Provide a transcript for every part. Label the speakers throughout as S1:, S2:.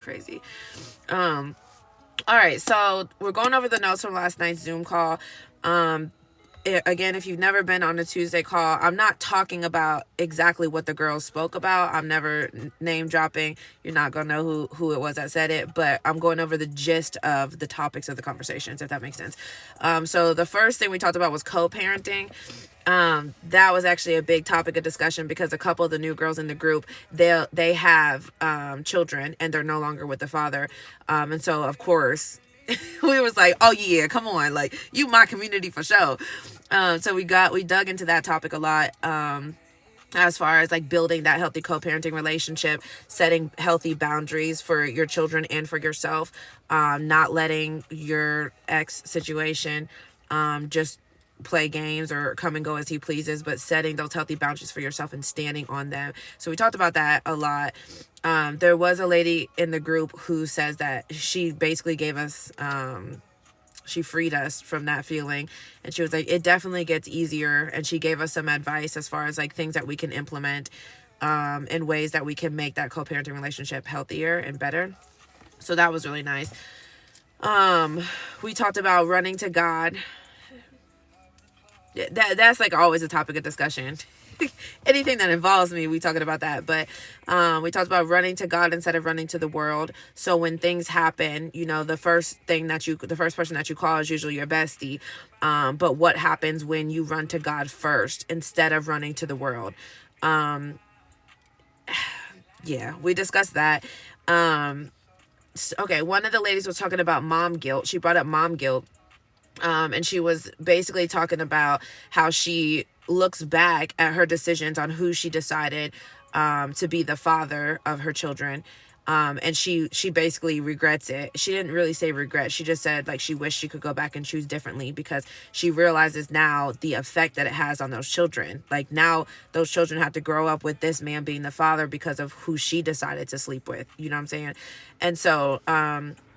S1: crazy. All right, so we're going over the notes from last night's Zoom call. Again, if you've never been on a Tuesday call, I'm not talking about exactly what the girls spoke about. I'm never name dropping. You're not going to know who it was that said it, but I'm going over the gist of the topics of the conversations, if that makes sense. So the first thing we talked about was co-parenting. That was actually a big topic of discussion because a couple of the new girls in the group, they have children and they're no longer with the father. And so, of course, we was like, oh yeah, come on, like, you my community for sure. So we dug into that topic a lot, as far as like building that healthy co-parenting relationship, setting healthy boundaries for your children and for yourself, not letting your ex situation just play games or come and go as he pleases, but setting those healthy boundaries for yourself and standing on them. So we talked about that a lot. There was a lady in the group who says that she basically gave us, she freed us from that feeling, and she was like, it definitely gets easier, and she gave us some advice as far as like things that we can implement in ways that we can make that co-parenting relationship healthier and better. So that was really nice. We talked about running to God. That's like always a topic of discussion. Anything that involves me, we talking about that. But we talked about running to God instead of running to the world. So when things happen, the first person that you call is usually your bestie. But what happens when you run to God first instead of running to the world? Yeah, we discussed that. Okay, one of the ladies was talking about mom guilt. She brought up mom guilt. And she was basically talking about how she looks back at her decisions on who she decided to be the father of her children. And she basically regrets it. She didn't really say regret. She just said like she wished she could go back and choose differently because she realizes now the effect that it has on those children. Like now those children have to grow up with this man being the father because of who she decided to sleep with. You know what I'm saying? And so,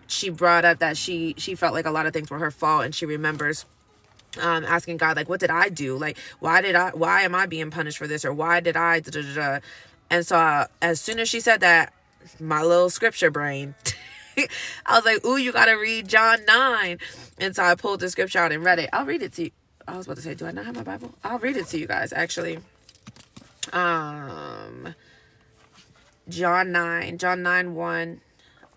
S1: she brought up that she felt like a lot of things were her fault, and she remembers asking God, like, what did I do? Like, why am I being punished for this? Or why did I da, da, da, da. And so as soon as she said that, my little scripture brain, I was like, ooh, you gotta read John 9. And so I pulled the scripture out and read it. I'll read it to you. I was about to say, do I not have my Bible? I'll read it to you guys, actually. John 9 1.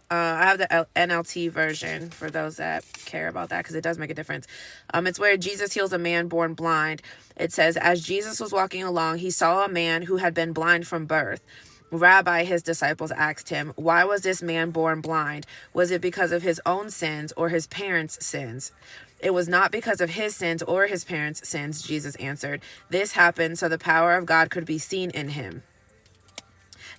S1: I have the NLT version for those that care about that because it does make a difference. It's where Jesus heals a man born blind. It says, as Jesus was walking along, he saw a man who had been blind from birth. Rabbi, his disciples asked him, why was this man born blind? Was it because of his own sins or his parents' sins? It was not because of his sins or his parents' sins, Jesus answered. This happened so the power of God could be seen in him.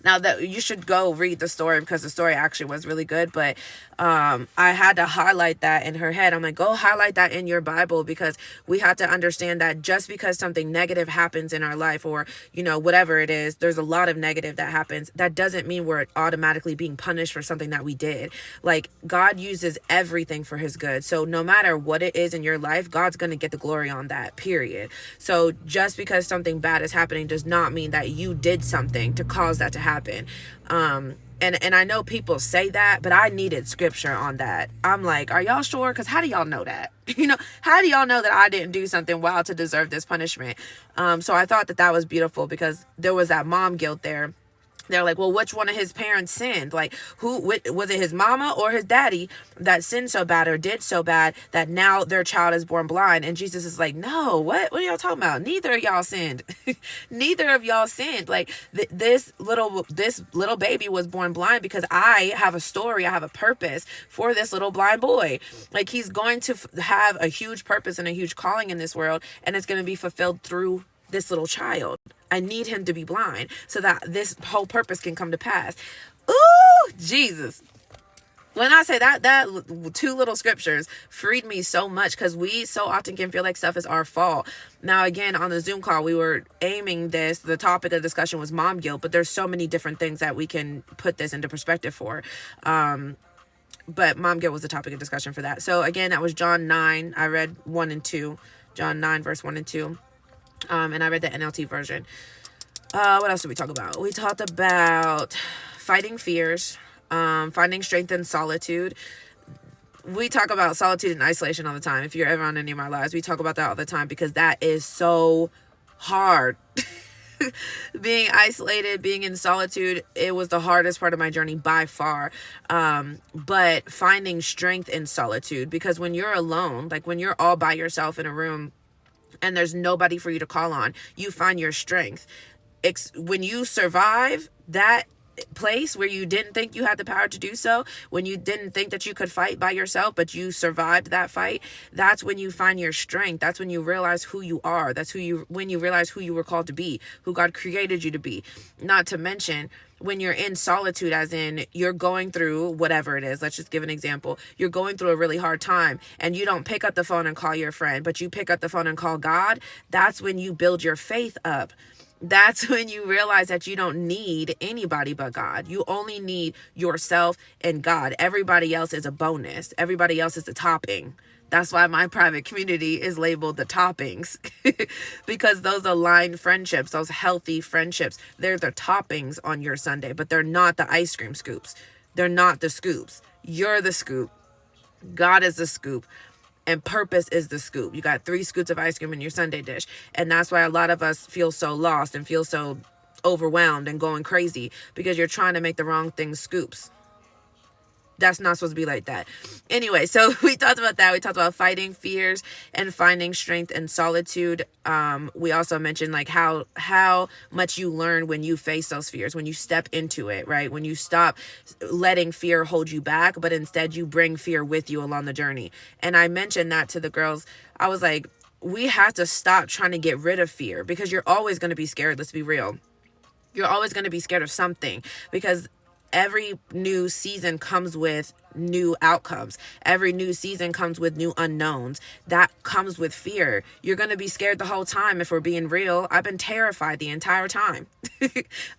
S1: Now that you should go read the story because the story actually was really good, but I had to highlight that in her head. I'm like, go highlight that in your Bible because we have to understand that just because something negative happens in our life or, whatever it is, there's a lot of negative that happens. That doesn't mean we're automatically being punished for something that we did. Like God uses everything for his good. So no matter what it is in your life, God's going to get the glory on that, period. So just because something bad is happening does not mean that you did something to cause that to happen. And I know people say that, but I needed scripture on that. I'm like, are y'all sure? Because how do y'all know that? How do y'all know that I didn't do something wild to deserve this punishment? So I thought that was beautiful because there was that mom guilt there. They're like, well, which one of his parents sinned? Like, was it his mama or his daddy that sinned so bad or did so bad that now their child is born blind? And Jesus is like, no, what are y'all talking about? Neither of y'all sinned. Neither of y'all sinned. Like this little baby was born blind because I have a story. I have a purpose for this little blind boy. Like he's going to have a huge purpose and a huge calling in this world. And it's going to be fulfilled through this little child. I need him to be blind so that this whole purpose can come to pass. Ooh, Jesus. When I say that two little scriptures freed me so much because we so often can feel like stuff is our fault. Now, again, on the Zoom call, we were aiming this. The topic of discussion was mom guilt, but there's so many different things that we can put this into perspective for. But mom guilt was the topic of discussion for that. So again, that was John 9. I read 1 and 2. John 9, verse 1 and 2. And I read the NLT version. What else did we talk about? We talked about fighting fears. Finding strength in solitude. We talk about solitude and isolation all the time. If you're ever on any of my lives, we talk about that all the time because that is so hard. Being isolated, being in solitude, it was the hardest part of my journey by far. But finding strength in solitude, because when you're alone, like when you're all by yourself in a room and there's nobody for you to call on, you find your strength. When you survive that place where you didn't think you had the power to do so, when you didn't think that you could fight by yourself, but you survived that fight, that's when you find your strength. That's when you realize who you are. When you realize who you were called to be, who God created you to be. Not to mention when you're in solitude, as in you're going through whatever it is. Let's just give an example. You're going through a really hard time and you don't pick up the phone and call your friend, but you pick up the phone and call God. That's when you build your faith up. That's when you realize that you don't need anybody but God. You only need yourself and God. Everybody else is a bonus. Everybody else is the topping. That's why my private community is labeled the toppings, because those aligned friendships, those healthy friendships, they're the toppings on your Sunday, but they're not the ice cream scoops. They're not the scoops. You're the scoop. God is the scoop. And purpose is the scoop. You got 3 scoops of ice cream in your Sunday dish. And that's why a lot of us feel so lost and feel so overwhelmed and going crazy, because you're trying to make the wrong things scoops. That's not supposed to be like that. Anyway, so we talked about that. We talked about fighting fears and finding strength in solitude. We also mentioned like how much you learn when you face those fears, when you step into it, right? When you stop letting fear hold you back, but instead you bring fear with you along the journey. And I mentioned that to the girls. I was like, we have to stop trying to get rid of fear, because you're always going to be scared. Let's be real. You're always going to be scared of something, because every new season comes with new outcomes. Every new season comes with new unknowns. That comes with fear. You're going to be scared the whole time. If we're being real, I've been terrified the entire time.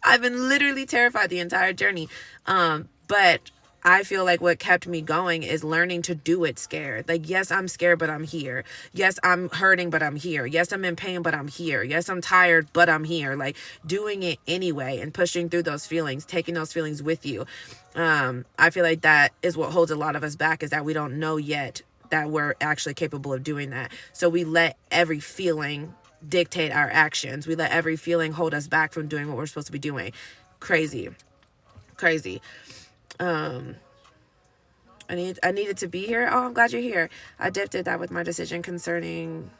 S1: I've been literally terrified the entire journey. But I feel like what kept me going is learning to do it scared. Like, yes, I'm scared, but I'm here. Yes, I'm hurting, but I'm here. Yes, I'm in pain, but I'm here. Yes, I'm tired, but I'm here. Like, doing it anyway and pushing through those feelings, taking those feelings with you. I feel like that is what holds a lot of us back, is that we don't know yet that we're actually capable of doing that. So we let every feeling dictate our actions. We let every feeling hold us back from doing what we're supposed to be doing. Crazy. I needed to be here. Oh, I'm glad you're here. I did that with my decision concerning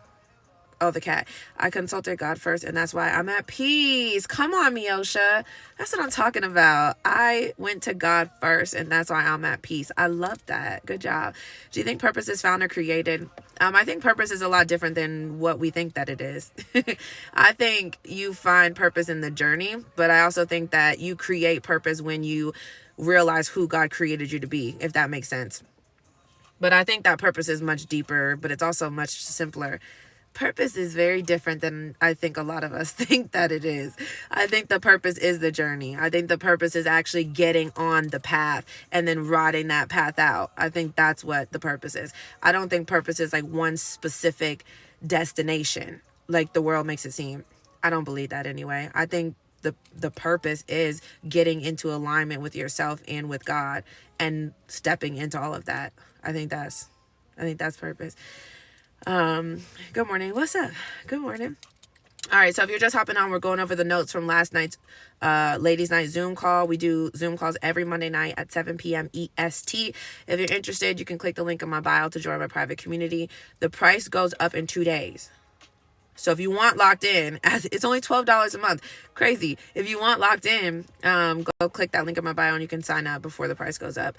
S1: the cat. I consulted God first, and that's why I'm at peace. Come on, Miosha. That's what I'm talking about. I went to God first, and that's why I'm at peace. I love that. Good job. Do you think purpose is found or created? I think purpose is a lot different than what we think that it is. I think you find purpose in the journey, but I also think that you create purpose when you realize who God created you to be, if that makes sense. But I think that purpose is much deeper, but it's also much simpler. Purpose is very different than I think a lot of us think that it is. I think the purpose is the journey. I think the purpose is actually getting on the path and then riding that path out. I think that's what the purpose is. I don't think purpose is like one specific destination, like the world makes it seem. I don't believe that anyway. I think the purpose is getting into alignment with yourself and with God and stepping into all of that. I think that's purpose. Good morning. What's up? Good morning. All right. So if you're just hopping on, we're going over the notes from last night's ladies night Zoom call. We do Zoom calls every Monday night at 7 p.m. EST. If you're interested, you can click the link in my bio to join my private community. The price goes up in 2 days. So if you want locked in, it's only $12 a month. Crazy. If you want locked in, go click that link in my bio and you can sign up before the price goes up.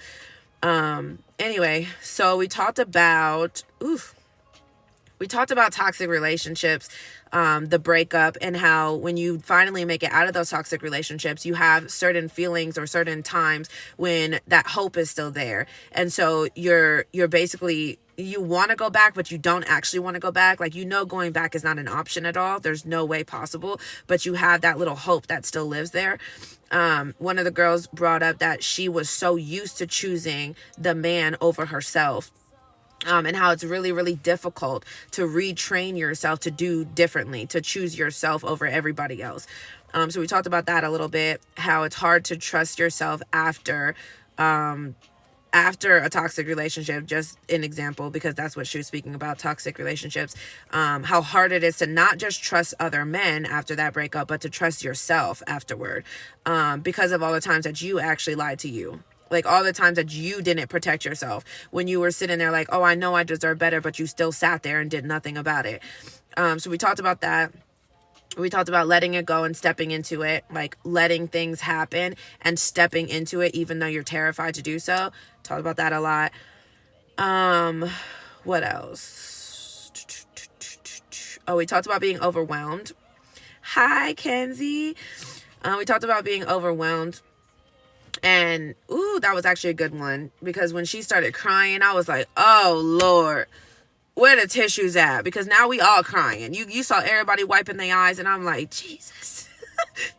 S1: Anyway, so we talked about toxic relationships, the breakup, and how when you finally make it out of those toxic relationships, you have certain feelings or certain times when that hope is still there. And so you're basically, you want to go back, but you don't actually want to go back. Like, going back is not an option at all. There's no way possible, but you have that little hope that still lives there. One of the girls brought up that she was so used to choosing the man over herself. And how it's really, really difficult to retrain yourself to do differently, to choose yourself over everybody else. So we talked about that a little bit, how it's hard to trust yourself after after a toxic relationship, just an example, because that's what she was speaking about, toxic relationships, how hard it is to not just trust other men after that breakup, but to trust yourself afterward, because of all the times that you actually lied to you. Like all the times that you didn't protect yourself when you were sitting there like, oh, I know I deserve better, but you still sat there and did nothing about it. So we talked about that. We talked about letting it go and stepping into it, like letting things happen and stepping into it, even though you're terrified to do so. Talked about that a lot. What else? Oh, we talked about being overwhelmed. Hi, Kenzie. We talked about being overwhelmed. And, ooh, that was actually a good one. Because when she started crying, I was like, oh, Lord, where the tissues at? Because now we all crying. You saw everybody wiping their eyes, and I'm like, Jesus,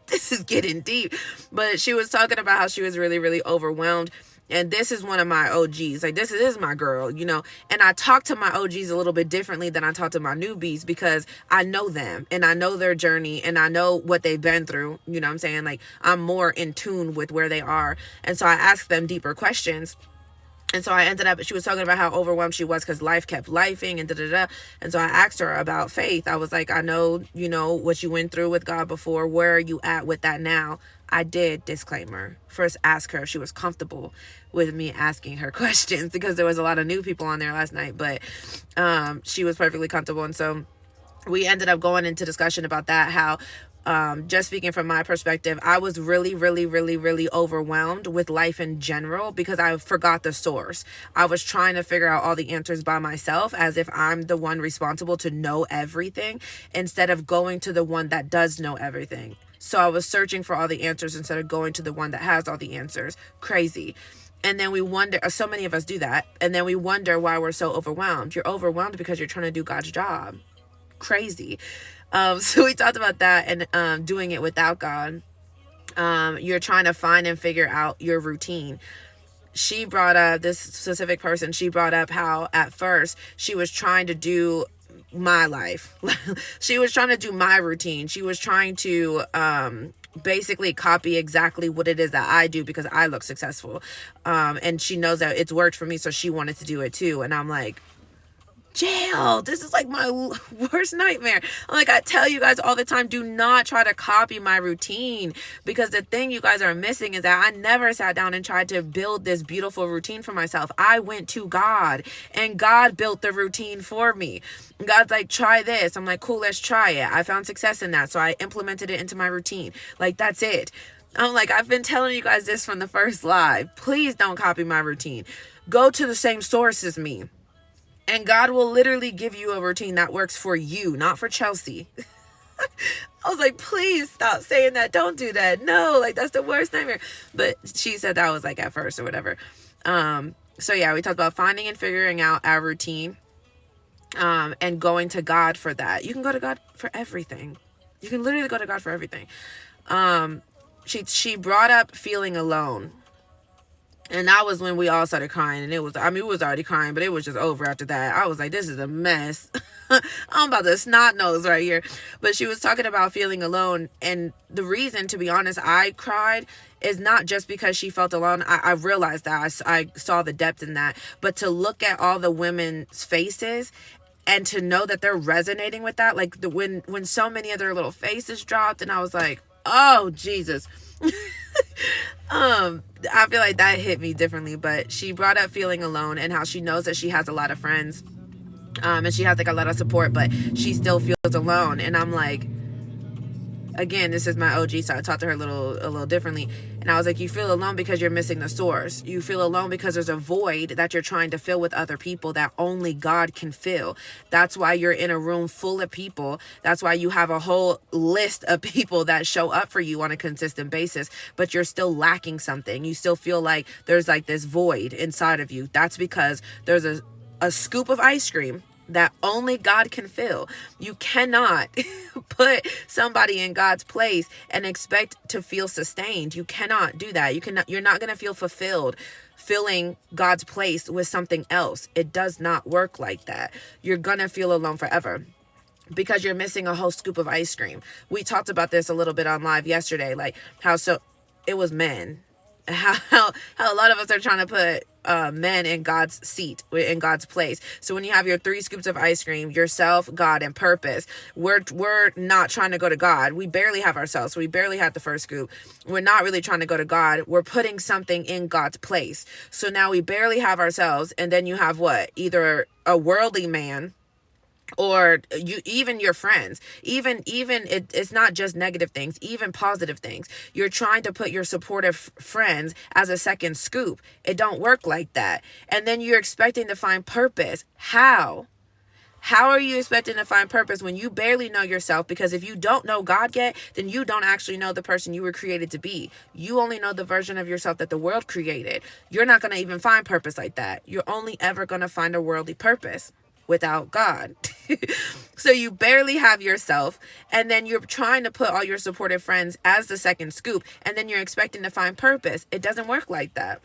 S1: this is getting deep. But she was talking about how she was really, really overwhelmed. And this is one of my OGs. Like, this is my girl, you know. And I talk to my OGs a little bit differently than I talk to my newbies, because I know them and I know their journey and I know what they've been through. You know what I'm saying? Like, I'm more in tune with where they are. And so I ask them deeper questions. And so I ended up, she was talking about how overwhelmed she was because life kept lifing and da-da-da. And so I asked her about faith. I was like, I know, you know, what you went through with God before. Where are you at with that now? I did, disclaimer, first ask her if she was comfortable with me asking her questions, because there was a lot of new people on there last night, but she was perfectly comfortable. And so we ended up going into discussion about that, how just speaking from my perspective, I was really, really, really, really overwhelmed with life in general because I forgot the source. I was trying to figure out all the answers by myself as if I'm the one responsible to know everything, instead of going to the one that does know everything. So I was searching for all the answers instead of going to the one that has all the answers. Crazy. And then we wonder, so many of us do that. And then we wonder why we're so overwhelmed. You're overwhelmed because you're trying to do God's job. Crazy. So we talked about that, and doing it without God. You're trying to find and figure out your routine. She brought up, this specific person, she brought up how at first she was trying to do my life. She was trying to do my routine. She was trying to basically copy exactly what it is that I do because I look successful. And she knows that it's worked for me, so she wanted to do it too. And I'm like, jail, this is like my worst nightmare. I'm like, I tell you guys all the time, do not try to copy my routine, because the thing you guys are missing is that I never sat down and tried to build this beautiful routine for myself. I went to God and God built the routine for me. God's like, try this. I'm like, cool, let's try it. I found success in that, so I implemented it into my routine. Like, that's it. I'm like, I've been telling you guys this from the first live. Please don't copy my routine. Go to the same source as me. And God will literally give you a routine that works for you, not for Chelsea. I was like, please stop saying that. Don't do that. No, like, that's the worst nightmare. But she said that was like at first or whatever. So yeah, we talked about finding and figuring out our routine, and going to God for that. You can go to God for everything. You can literally go to God for everything. She brought up feeling alone. And that was when we all started crying. And it was, I mean, we was already crying, but it was just over after that. I was like, this is a mess. I'm about to snot nose right here. But she was talking about feeling alone. And the reason, to be honest, I cried is not just because she felt alone. I realized that. I saw the depth in that. But to look at all the women's faces and to know that they're resonating with that. Like when so many of their little faces dropped, and I was like, oh, Jesus. I feel like that hit me differently. But she brought up feeling alone and how she knows that she has a lot of friends, and she has like a lot of support, but she still feels alone. And I'm like, again, this is my OG, so I talked to her a little differently. And I was like, you feel alone because you're missing the source. You feel alone because there's a void that you're trying to fill with other people that only God can fill. That's why you're in a room full of people. That's why you have a whole list of people that show up for you on a consistent basis, but you're still lacking something. You still feel like there's like this void inside of you. That's because there's a scoop of ice cream that only God can fill. You cannot put somebody in God's place and expect to feel sustained. You cannot do that. You're not going to feel fulfilled filling God's place with something else. It does not work like that. You're going to feel alone forever because you're missing a whole scoop of ice cream. We talked about this a little bit on live yesterday, like how it was men. how a lot of us are trying to put men in God's seat, in God's place. So when you have your 3 scoops of ice cream, yourself, God, and purpose, we're not trying to go to God. We barely have ourselves. So we barely had the first scoop. We're not really trying to go to God. We're putting something in God's place. So now we barely have ourselves. And then you have what? Either a worldly man, or you, even your friends, it's not just negative things, even positive things. You're trying to put your supportive friends as a second scoop. It don't work like that. And then you're expecting to find purpose. How are you expecting to find purpose when you barely know yourself? Because if you don't know God yet, then you don't actually know the person you were created to be. You only know the version of yourself that the world created. You're not going to even find purpose like that. You're only ever going to find a worldly purpose without God. So you barely have yourself, and then you're trying to put all your supportive friends as the second scoop, and then you're expecting to find purpose. It doesn't work like that.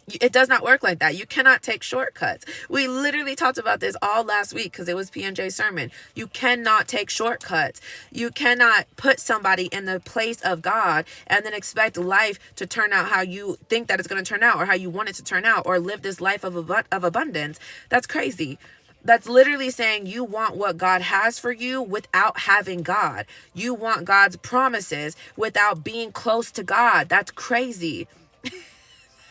S1: It does not work like that. You cannot take shortcuts. We literally talked about this all last week because it was PNJ's sermon. You cannot take shortcuts. You cannot put somebody in the place of God and then expect life to turn out how you think that it's going to turn out, or how you want it to turn out, or live this life of abundance. That's crazy. That's literally saying you want what God has for you without having God. You want God's promises without being close to God. That's crazy.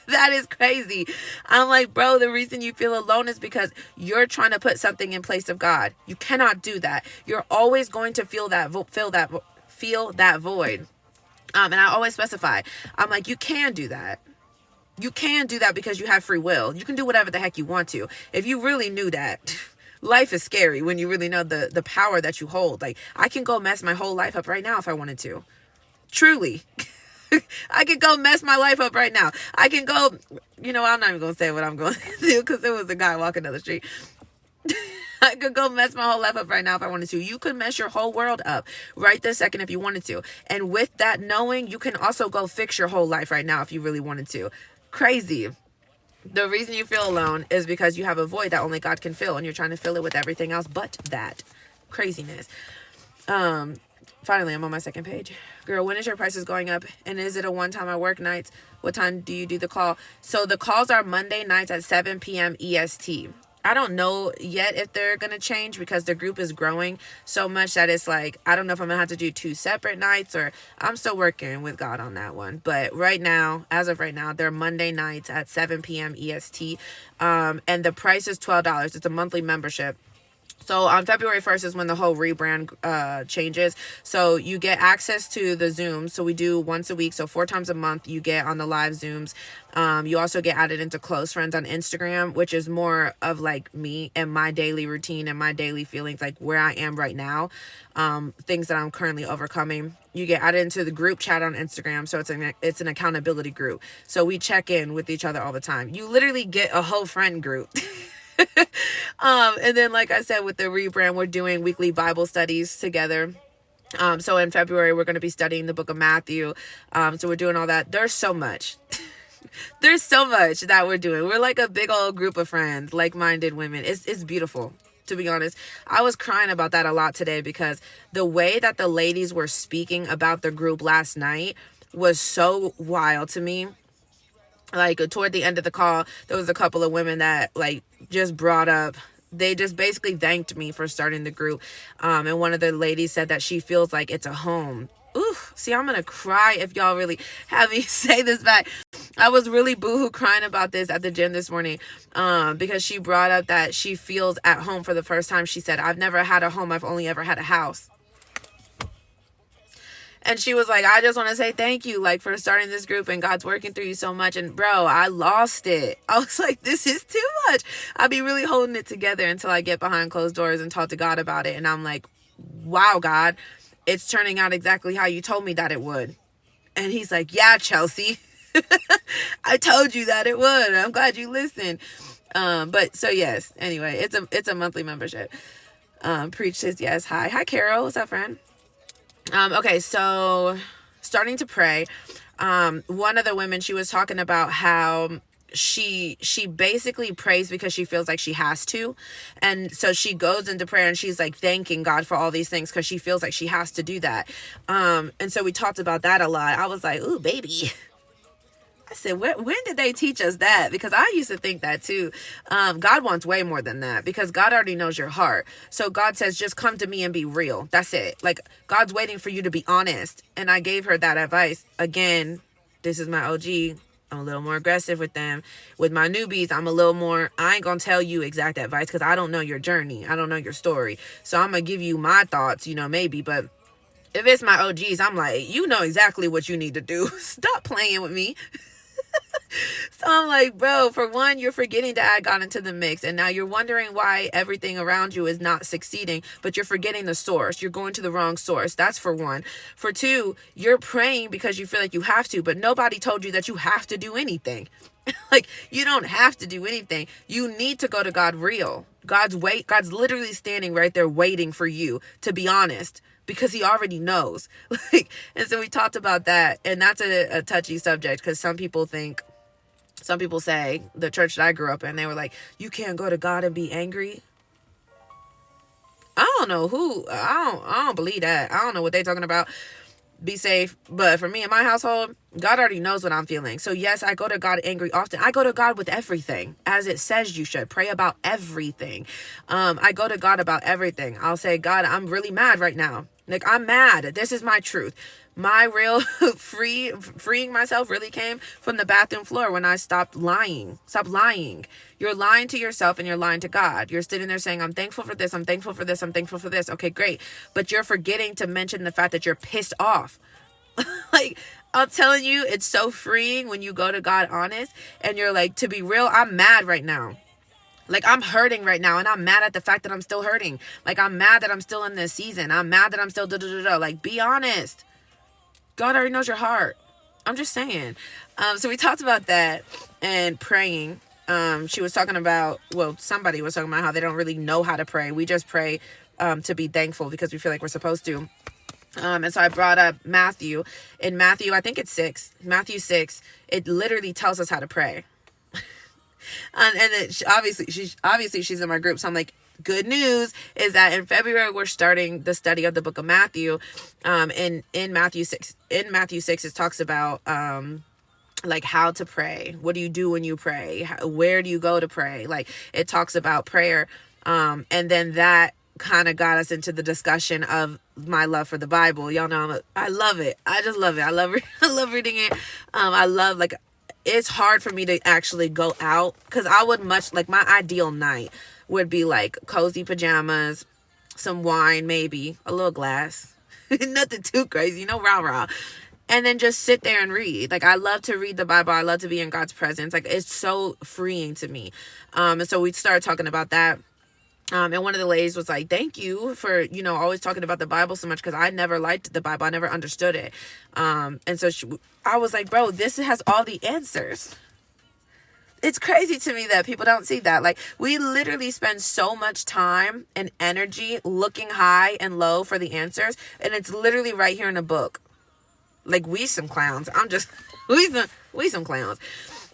S1: That is crazy. I'm like, bro, the reason you feel alone is because you're trying to put something in place of God. You cannot do that. You're always going to feel that void. And I always specify, I'm like, you can do that. You can do that because you have free will. You can do whatever the heck you want to. If you really knew that, life is scary when you really know the power that you hold. Like, I can go mess my whole life up right now if I wanted to. Truly. I could go mess my life up right now. I can go, I'm not even going to say what I'm going to do because it was a guy walking down the street. I could go mess my whole life up right now if I wanted to. You could mess your whole world up right this second if you wanted to. And with that knowing, you can also go fix your whole life right now if you really wanted to. Crazy. The reason you feel alone is because you have a void that only God can fill, and you're trying to fill it with everything else but that. Craziness. Finally, I'm on my second page. Girl, when is your prices going up? And is it a one-time at work nights? What time do you do the call? So the calls are Monday nights at 7 p.m. EST. I don't know yet if they're going to change because the group is growing so much that it's like, I don't know if I'm going to have to do 2 separate nights, or I'm still working with God on that one. But right now, as of right now, they're Monday nights at 7 p.m. EST. And the price is $12. It's a monthly membership. So on February 1st is when the whole rebrand changes. So you get access to the Zooms. So we do once a week. So 4 times a month you get on the live Zooms. You also get added into close friends on Instagram, which is more of like me and my daily routine and my daily feelings, like where I am right now, things that I'm currently overcoming. You get added into the group chat on Instagram. So it's an accountability group. So we check in with each other all the time. You literally get a whole friend group. And then, like I said, with the rebrand, we're doing weekly Bible studies together. So in February, we're going to be studying the book of Matthew. So we're doing all that. There's so much. There's so much that we're doing. We're like a big old group of friends, like-minded women. It's beautiful, to be honest. I was crying about that a lot today because the way that the ladies were speaking about the group last night was so wild to me. Like, toward the end of the call, there was a couple of women that like just brought up, they just basically thanked me for starting the group. And one of the ladies said that she feels like it's a home. Ooh, see, I'm gonna cry if y'all really have me say this back. I was really boohoo crying about this at the gym this morning, because she brought up that she feels at home for the first time. She said, I've never had a home, I've only ever had a house. And she was like, I just want to say thank you, like, for starting this group, and God's working through you so much. And bro, I lost it. I was like, this is too much. I'll be really holding it together until I get behind closed doors and talk to God about it. And I'm like, wow, God, it's turning out exactly how you told me that it would. And he's like, yeah, Chelsea, I told you that it would. I'm glad you listened. But so yes, anyway, it's a monthly membership. Preach says yes. Hi, Carol. What's up, friend? Okay, so starting to pray. One of the women, she was talking about how she basically prays because she feels like she has to. And so she goes into prayer and she's like thanking God for all these things because she feels like she has to do that. And so we talked about that a lot. I was like, ooh, baby, I said, when did they teach us that? Because I used to think that too. God wants way more than that, because God already knows your heart. So God says, just come to me and be real. That's it. Like, God's waiting for you to be honest. And I gave her that advice. Again, this is my OG. I'm a little more aggressive with them. With my newbies, I'm a little more, I ain't gonna tell you exact advice because I don't know your journey. I don't know your story. So I'm gonna give you my thoughts, maybe. But if it's my OGs, I'm like, you know exactly what you need to do. Stop playing with me. So I'm like, bro, for one, you're forgetting to add God into the mix. And now you're wondering why everything around you is not succeeding, but you're forgetting the source. You're going to the wrong source. That's for one. For two, you're praying because you feel like you have to, but nobody told you that you have to do anything. Like, you don't have to do anything. You need to go to God real. God's literally standing right there waiting for you to be honest, because he already knows. And so we talked about that. And that's a touchy subject, because some people say, the church that I grew up in, they were like, you can't go to God and be angry. I don't believe that. I don't know what they're talking about. Be safe. But for me and my household, God already knows what I'm feeling. So yes, I go to God angry often. I go to God with everything, as it says you should. Pray about everything. I go to God about everything. I'll say, God, I'm really mad right now. Like, I'm mad. This is my truth. My real freeing myself really came from the bathroom floor when I stopped lying. Stop lying. You're lying to yourself and you're lying to God. You're sitting there saying, I'm thankful for this. I'm thankful for this. I'm thankful for this. Okay, great. But you're forgetting to mention the fact that you're pissed off. Like, I'm telling you, it's so freeing when you go to God honest and you're like, to be real, I'm mad right now. Like, I'm hurting right now, and I'm mad at the fact that I'm still hurting. Like, I'm mad that I'm still in this season. I'm mad that I'm still da-da-da-da. Like, be honest. God already knows your heart. I'm just saying. So we talked about that and praying. She was talking about, somebody was talking about how they don't really know how to pray. We just pray to be thankful because we feel like we're supposed to. And so I brought up Matthew. In Matthew, I think it's 6. Matthew 6, it literally tells us how to pray. And obviously she's in my group. So I'm like, good news is that in February, we're starting the study of the book of Matthew. In Matthew 6, it talks about, like, how to pray. What do you do when you pray? Where do you go to pray? Like, it talks about prayer. And then that kind of got us into the discussion of my love for the Bible. Y'all know I love it. I just love it. I love reading it. I love, like, it's hard for me to actually go out, because I would my ideal night would be like cozy pajamas, some wine, maybe a little glass, nothing too crazy, no rah-rah, and then just sit there and read. Like, I love to read the Bible. I love to be in God's presence. Like, it's so freeing to me. And so we started talking about that. And one of the ladies was like, thank you for, always talking about the Bible so much, because I never liked the Bible. I never understood it. And so I was like, bro, this has all the answers. It's crazy to me that people don't see that. Like, we literally spend so much time and energy looking high and low for the answers. And it's literally right here in the book. Like, we some clowns. we some clowns.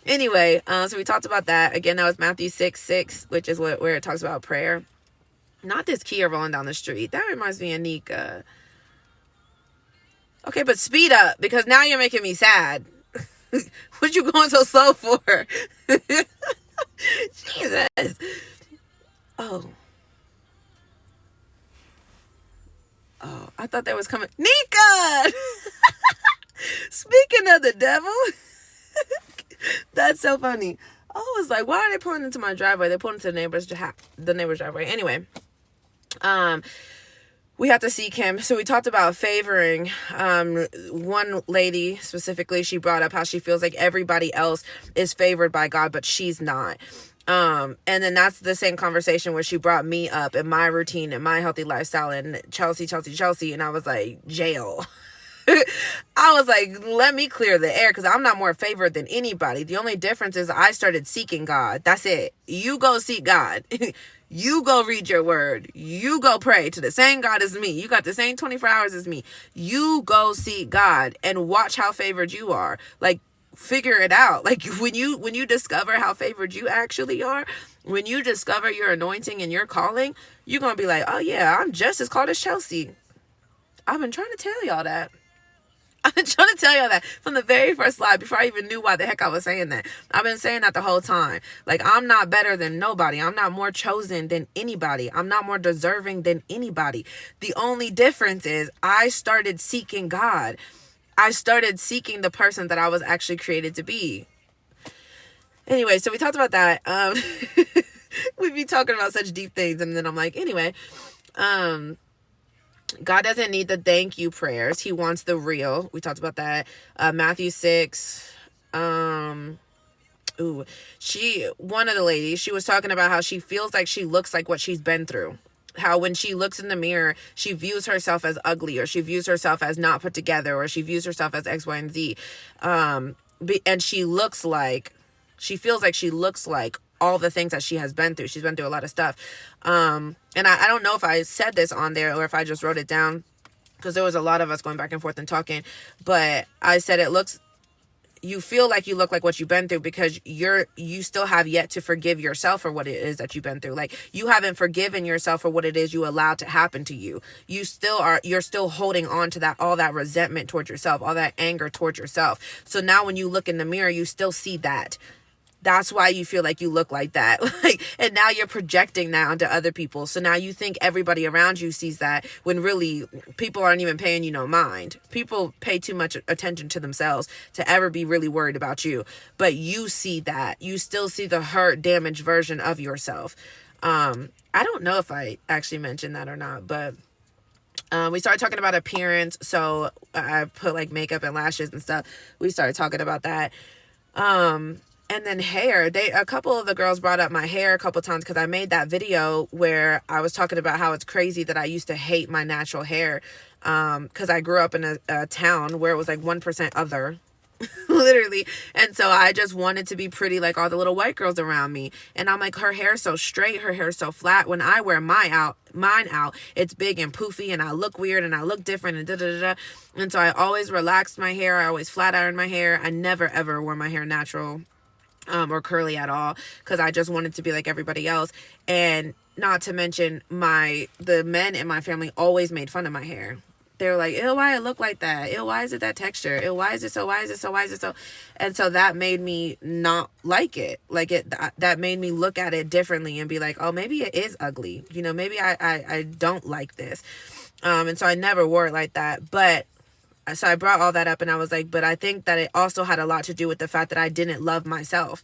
S1: Anyway, so we talked about that. Again, that was Matthew 6:6, which is where it talks about prayer. Not this Kia rolling down the street. That reminds me of Nika. Okay, but speed up, because now you're making me sad. What you going so slow for? Jesus. Oh, I thought that was coming. Nika! Speaking of the devil. That's so funny. I was like, why are they pulling into my driveway? They pulled into the neighbor's driveway. Anyway, we have to seek him. So we talked about favoring. One lady specifically, she brought up how she feels like everybody else is favored by God, but she's not. And then that's the same conversation where she brought me up in my routine and my healthy lifestyle and Chelsea. And I was like, jail. I was like, let me clear the air, because I'm not more favored than anybody. The only difference is I started seeking God. That's it. You go seek God. You go read your word. You go pray to the same God as me. You got the same 24 hours as me. You go seek God and watch how favored you are. Like, figure it out. Like, when you discover how favored you actually are, when you discover your anointing and your calling, you're going to be like, oh yeah, I'm just as called as Chelsea. I've been trying to tell y'all that. I've been trying to tell y'all that from the very first slide before I even knew why the heck I was saying that. I've been saying that the whole time. Like, I'm not better than nobody. I'm not more chosen than anybody. I'm not more deserving than anybody. The only difference is I started seeking God. I started seeking the person that I was actually created to be. Anyway, so we talked about that. We'd be talking about such deep things, and then I'm like, anyway, God doesn't need the thank you prayers. He wants the real. We talked about that. Matthew 6. One of the ladies, she was talking about how she feels like she looks like what she's been through. How when she looks in the mirror, she views herself as ugly, or she views herself as not put together, or she views herself as X, Y, and Z. And she feels like she looks like all the things that she has been through. She's been through a lot of stuff. And I don't know if I said this on there or if I just wrote it down, because there was a lot of us going back and forth and talking, but I said you feel like you look like what you've been through because you still have yet to forgive yourself for what it is that you've been through. Like, you haven't forgiven yourself for what it is you allowed to happen to you. You're still holding on to all that resentment towards yourself, all that anger towards yourself. So now when you look in the mirror, you still see that. That's why you feel like you look like that. And now you're projecting that onto other people. So now you think everybody around you sees that, when really people aren't even paying you no mind. People pay too much attention to themselves to ever be really worried about you. But you see that. You still see the hurt, damaged version of yourself. I don't know if I actually mentioned that or not, but we started talking about appearance. So I put like makeup and lashes and stuff. We started talking about that. And then hair, a couple of the girls brought up my hair a couple times, because I made that video where I was talking about how it's crazy that I used to hate my natural hair, because I grew up in a town where it was like 1% other, literally. And so I just wanted to be pretty like all the little white girls around me. And I'm like, her hair's so straight, her hair's so flat. When I wear mine out, it's big and poofy, and I look weird and I look different and da da da. And so I always relaxed my hair. I always flat ironed my hair. I never ever wore my hair natural. Or curly at all, because I just wanted to be like everybody else. And not to mention, the men in my family always made fun of my hair. They were like, ew, why it look like that? Ew, why is it that texture? Ew, why is it so? Why is it so? Why is it so? And so that made me not like it. Like that made me look at it differently and be like, oh, maybe it is ugly. Maybe I don't like this. And so I never wore it like that. But so I brought all that up, and I was like, but I think that it also had a lot to do with the fact that I didn't love myself.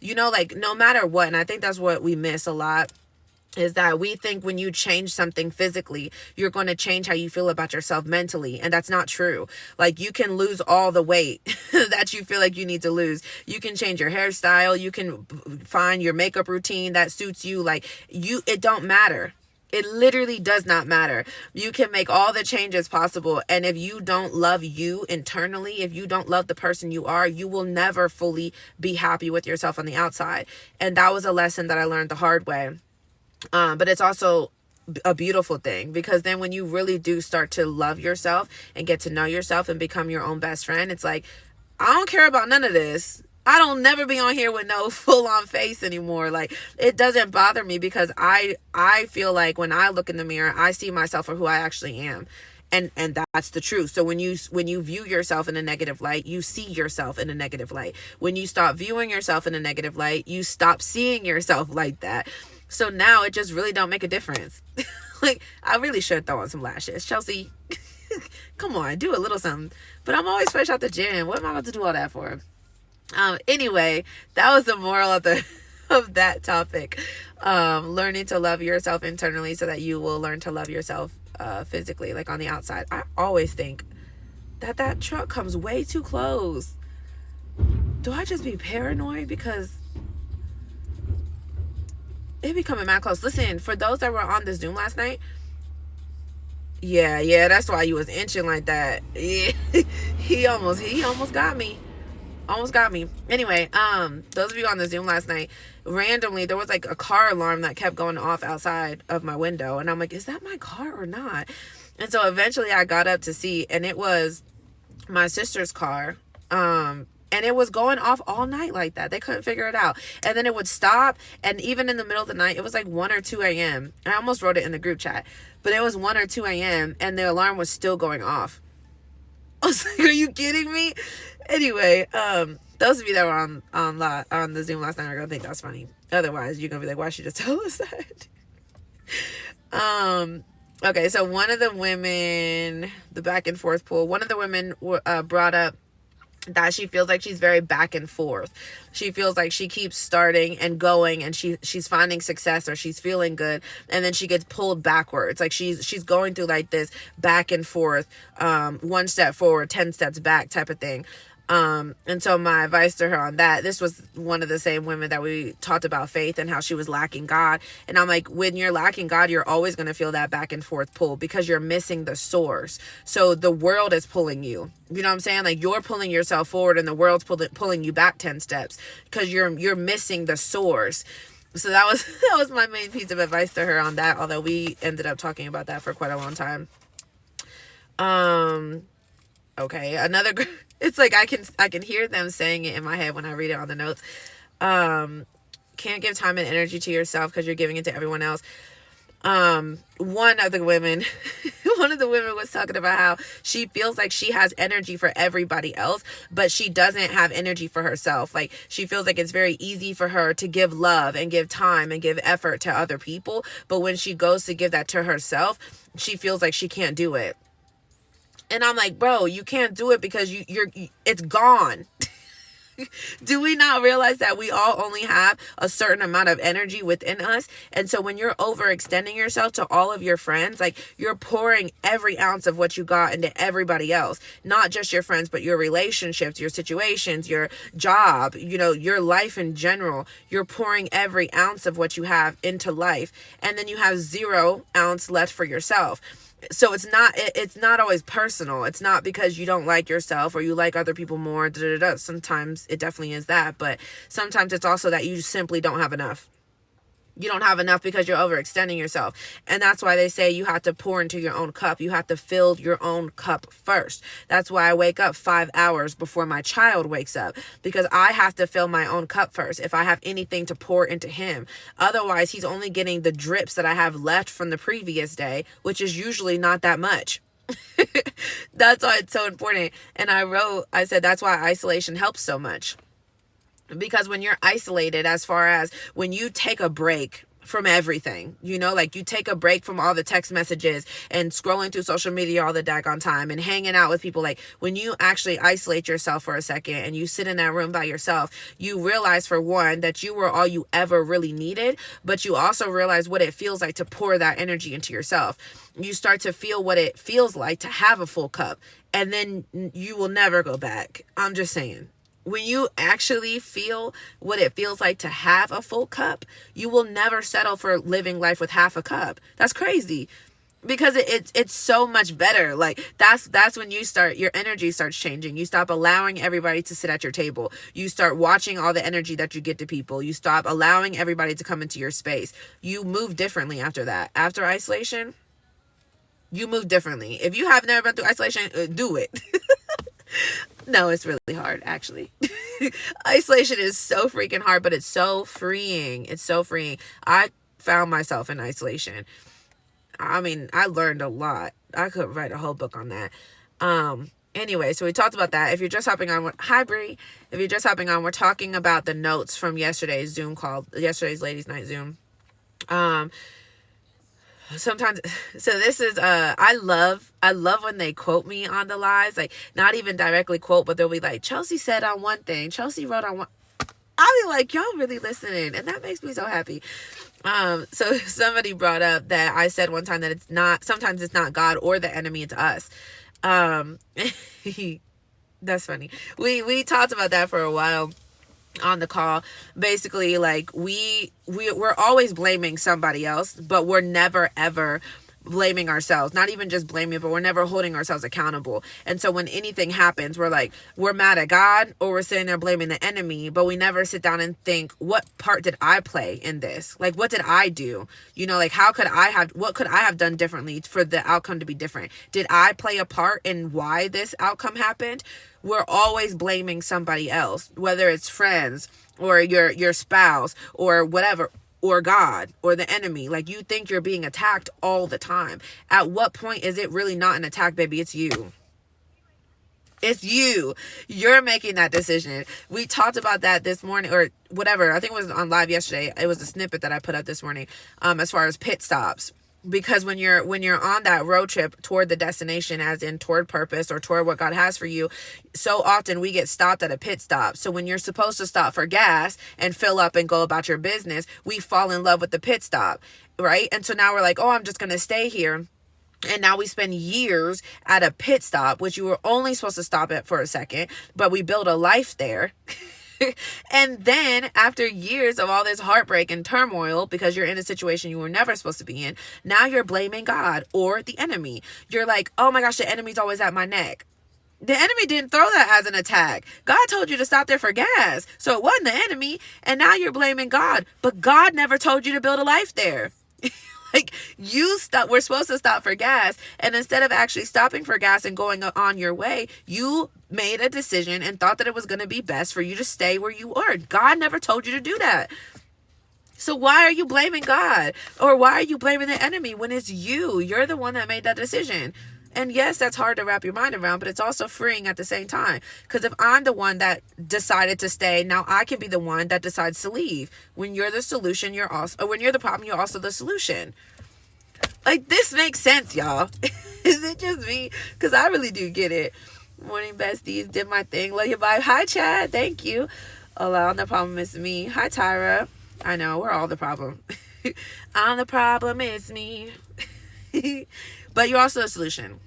S1: Like, no matter what, and I think that's what we miss a lot, is that we think when you change something physically, you're going to change how you feel about yourself mentally. And that's not true. Like, you can lose all the weight that you feel like you need to lose. You can change your hairstyle. You can find your makeup routine that suits you. Like, it don't matter. It literally does not matter. You can make all the changes possible. And if you don't love you internally, if you don't love the person you are, you will never fully be happy with yourself on the outside. And that was a lesson that I learned the hard way. But it's also a beautiful thing, because then when you really do start to love yourself and get to know yourself and become your own best friend, it's like, I don't care about none of this. I don't never be on here with no full on face anymore. Like, it doesn't bother me, because I feel like when I look in the mirror, I see myself for who I actually am. And that's the truth. So when you view yourself in a negative light, you see yourself in a negative light. When you stop viewing yourself in a negative light, you stop seeing yourself like that. So now it just really don't make a difference. Like, I really should throw on some lashes. Chelsea, come on, do a little something. But I'm always fresh out the gym. What am I about to do all that for? Anyway, that was the moral of that topic. Learning to love yourself internally so that you will learn to love yourself physically, like on the outside. I always think that truck comes way too close. Do I just be paranoid? Because it be coming mad close. Listen, for those that were on the Zoom last night, yeah, that's why you was inching like that. Yeah, he almost got me. Almost got me. Anyway, those of you on the Zoom last night, randomly there was like a car alarm that kept going off outside of my window, and I'm like, is that my car or not? And so eventually I got up to see, and it was my sister's car. And it was going off all night like that. They couldn't figure it out. And then it would stop. And even in the middle of the night, it was like 1 or 2 a.m. I almost wrote it in the group chat. But it was 1 or 2 a.m. and the alarm was still going off. I was like, are you kidding me? Anyway, those of you that were on the Zoom last night are gonna think that's funny. Otherwise, you're gonna be like, why should you just tell us that? Okay, so one of the women, the back and forth pool, one of the women brought up that she feels like she's very back and forth. She feels like she keeps starting and going, and she's finding success, or she's feeling good, and then she gets pulled backwards. Like she's going through like this back and forth, 1 step forward, 10 steps back type of thing. And so my advice to her on that, this was one of the same women that we talked about faith and how she was lacking God. And I'm like, when you're lacking God, you're always going to feel that back and forth pull because you're missing the source. So the world is pulling you. You know what I'm saying? Like you're pulling yourself forward and the world's pulling you back 10 steps because you're missing the source. So that was my main piece of advice to her on that. Although we ended up talking about that for quite a long time. Okay, another. It's like I can hear them saying it in my head when I read it on the notes. Can't give time and energy to yourself because you're giving it to everyone else. One of the women was talking about how she feels like she has energy for everybody else, but she doesn't have energy for herself. Like she feels like it's very easy for her to give love and give time and give effort to other people, but when she goes to give that to herself, she feels like she can't do it. And I'm like, bro, you can't do it because it's gone. Do we not realize that we all only have a certain amount of energy within us? And so when you're overextending yourself to all of your friends, like you're pouring every ounce of what you got into everybody else, not just your friends, but your relationships, your situations, your job, your life in general. You're pouring every ounce of what you have into life. And then you have 0 ounce left for yourself. So it's not always personal. It's not because you don't like yourself or you like other people more. Sometimes it definitely is that, but sometimes it's also that you simply don't have enough. You don't have enough because you're overextending yourself. And that's why they say you have to pour into your own cup. You have to fill your own cup first. That's why I wake up 5 hours before my child wakes up, because I have to fill my own cup first if I have anything to pour into him. Otherwise, he's only getting the drips that I have left from the previous day, which is usually not that much. That's why it's so important. And I said that's why isolation helps so much. Because when you're isolated, as far as when you take a break from everything, like you take a break from all the text messages and scrolling through social media all the daggone time and hanging out with people, like when you actually isolate yourself for a second and you sit in that room by yourself, you realize, for one, that you were all you ever really needed, but you also realize what it feels like to pour that energy into yourself. You start to feel what it feels like to have a full cup, and then you will never go back. I'm just saying. When you actually feel what it feels like to have a full cup, you will never settle for living life with half a cup. That's crazy, because it's so much better. Like that's when your energy starts changing. You stop allowing everybody to sit at your table. You start watching all the energy that you get to people. You stop allowing everybody to come into your space. You move differently after that. After isolation, you move differently. If you have never been through isolation, do it. No, it's really hard, actually. Isolation is so freaking hard, but it's so freeing. It's so freeing. I found myself in isolation. I mean, I learned a lot. I could write a whole book on that. Anyway, so we talked about that. If you're just hopping on, hi Bree. If you're just hopping on, we're talking about the notes from yesterday's Zoom call, yesterday's Ladies Night Zoom. Sometimes, so this is I love when they quote me on the lives, like not even directly quote, but they'll be like, Chelsea said on one thing, Chelsea wrote on one. I'll be like, y'all really listening, and that makes me so happy. So somebody brought up that I said one time that sometimes it's not God or the enemy, it's us. That's funny. We talked about that for a while on the call. Basically, like we're always blaming somebody else, but we're never ever blaming ourselves. Not even just blaming, but we're never holding ourselves accountable. And so when anything happens, we're mad at God, or we're sitting there blaming the enemy, but we never sit down and think, what part did I play in this? Like, what did I do? Like what could I have done differently for the outcome to be different? Did I play a part in why this outcome happened? We're always blaming somebody else, whether it's friends or your spouse or whatever, or God or the enemy. Like, you think you're being attacked all the time. At what point is it really not an attack, baby? It's you. It's you. You're making that decision. We talked about that this morning, or whatever. I think it was on live yesterday. It was a snippet that I put up this morning, as far as pit stops. Because when you're on that road trip toward the destination, as in toward purpose or toward what God has for you, so often we get stopped at a pit stop. So when you're supposed to stop for gas and fill up and go about your business, we fall in love with the pit stop, right? And so now we're like, oh, I'm just going to stay here. And now we spend years at a pit stop, which you were only supposed to stop at for a second, but we build a life there. And then after years of all this heartbreak and turmoil, because you're in a situation you were never supposed to be in, now you're blaming God or the enemy. You're like, oh my gosh, the enemy's always at my neck. The enemy didn't throw that as an attack. God told you to stop there for gas. So it wasn't the enemy. And now you're blaming God. But God never told you to build a life there. Like, we're supposed to stop for gas, and instead of actually stopping for gas and going on your way, you made a decision and thought that it was going to be best for you to stay where you are. God never told you to do that. So why are you blaming God? Or why are you blaming the enemy when it's you? You're the one that made that decision. And yes, that's hard to wrap your mind around, but it's also freeing at the same time. Because if I'm the one that decided to stay, now I can be the one that decides to leave. When you're the solution, when you're the problem, you're also the solution. Like, this makes sense, y'all. Is it just me? Because I really do get it. Morning besties, did my thing. Love your vibe. Hi, Chad. Thank you. Allowing the problem is me. Hi, Tyra. I know, we're all the problem. I'm the problem, it's me. But you're also the solution.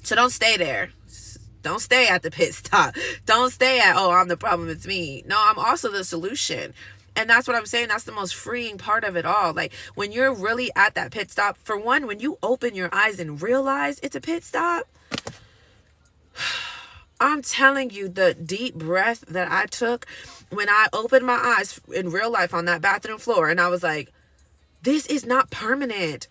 S1: So don't stay there. Don't stay at the pit stop. Don't stay at, oh, I'm the problem, it's me. No, I'm also the solution. And that's what I'm saying. That's the most freeing part of it all. Like, when you're really at that pit stop, for one, when you open your eyes and realize it's a pit stop, I'm telling you, the deep breath that I took when I opened my eyes in real life on that bathroom floor, and I was like, this is not permanent.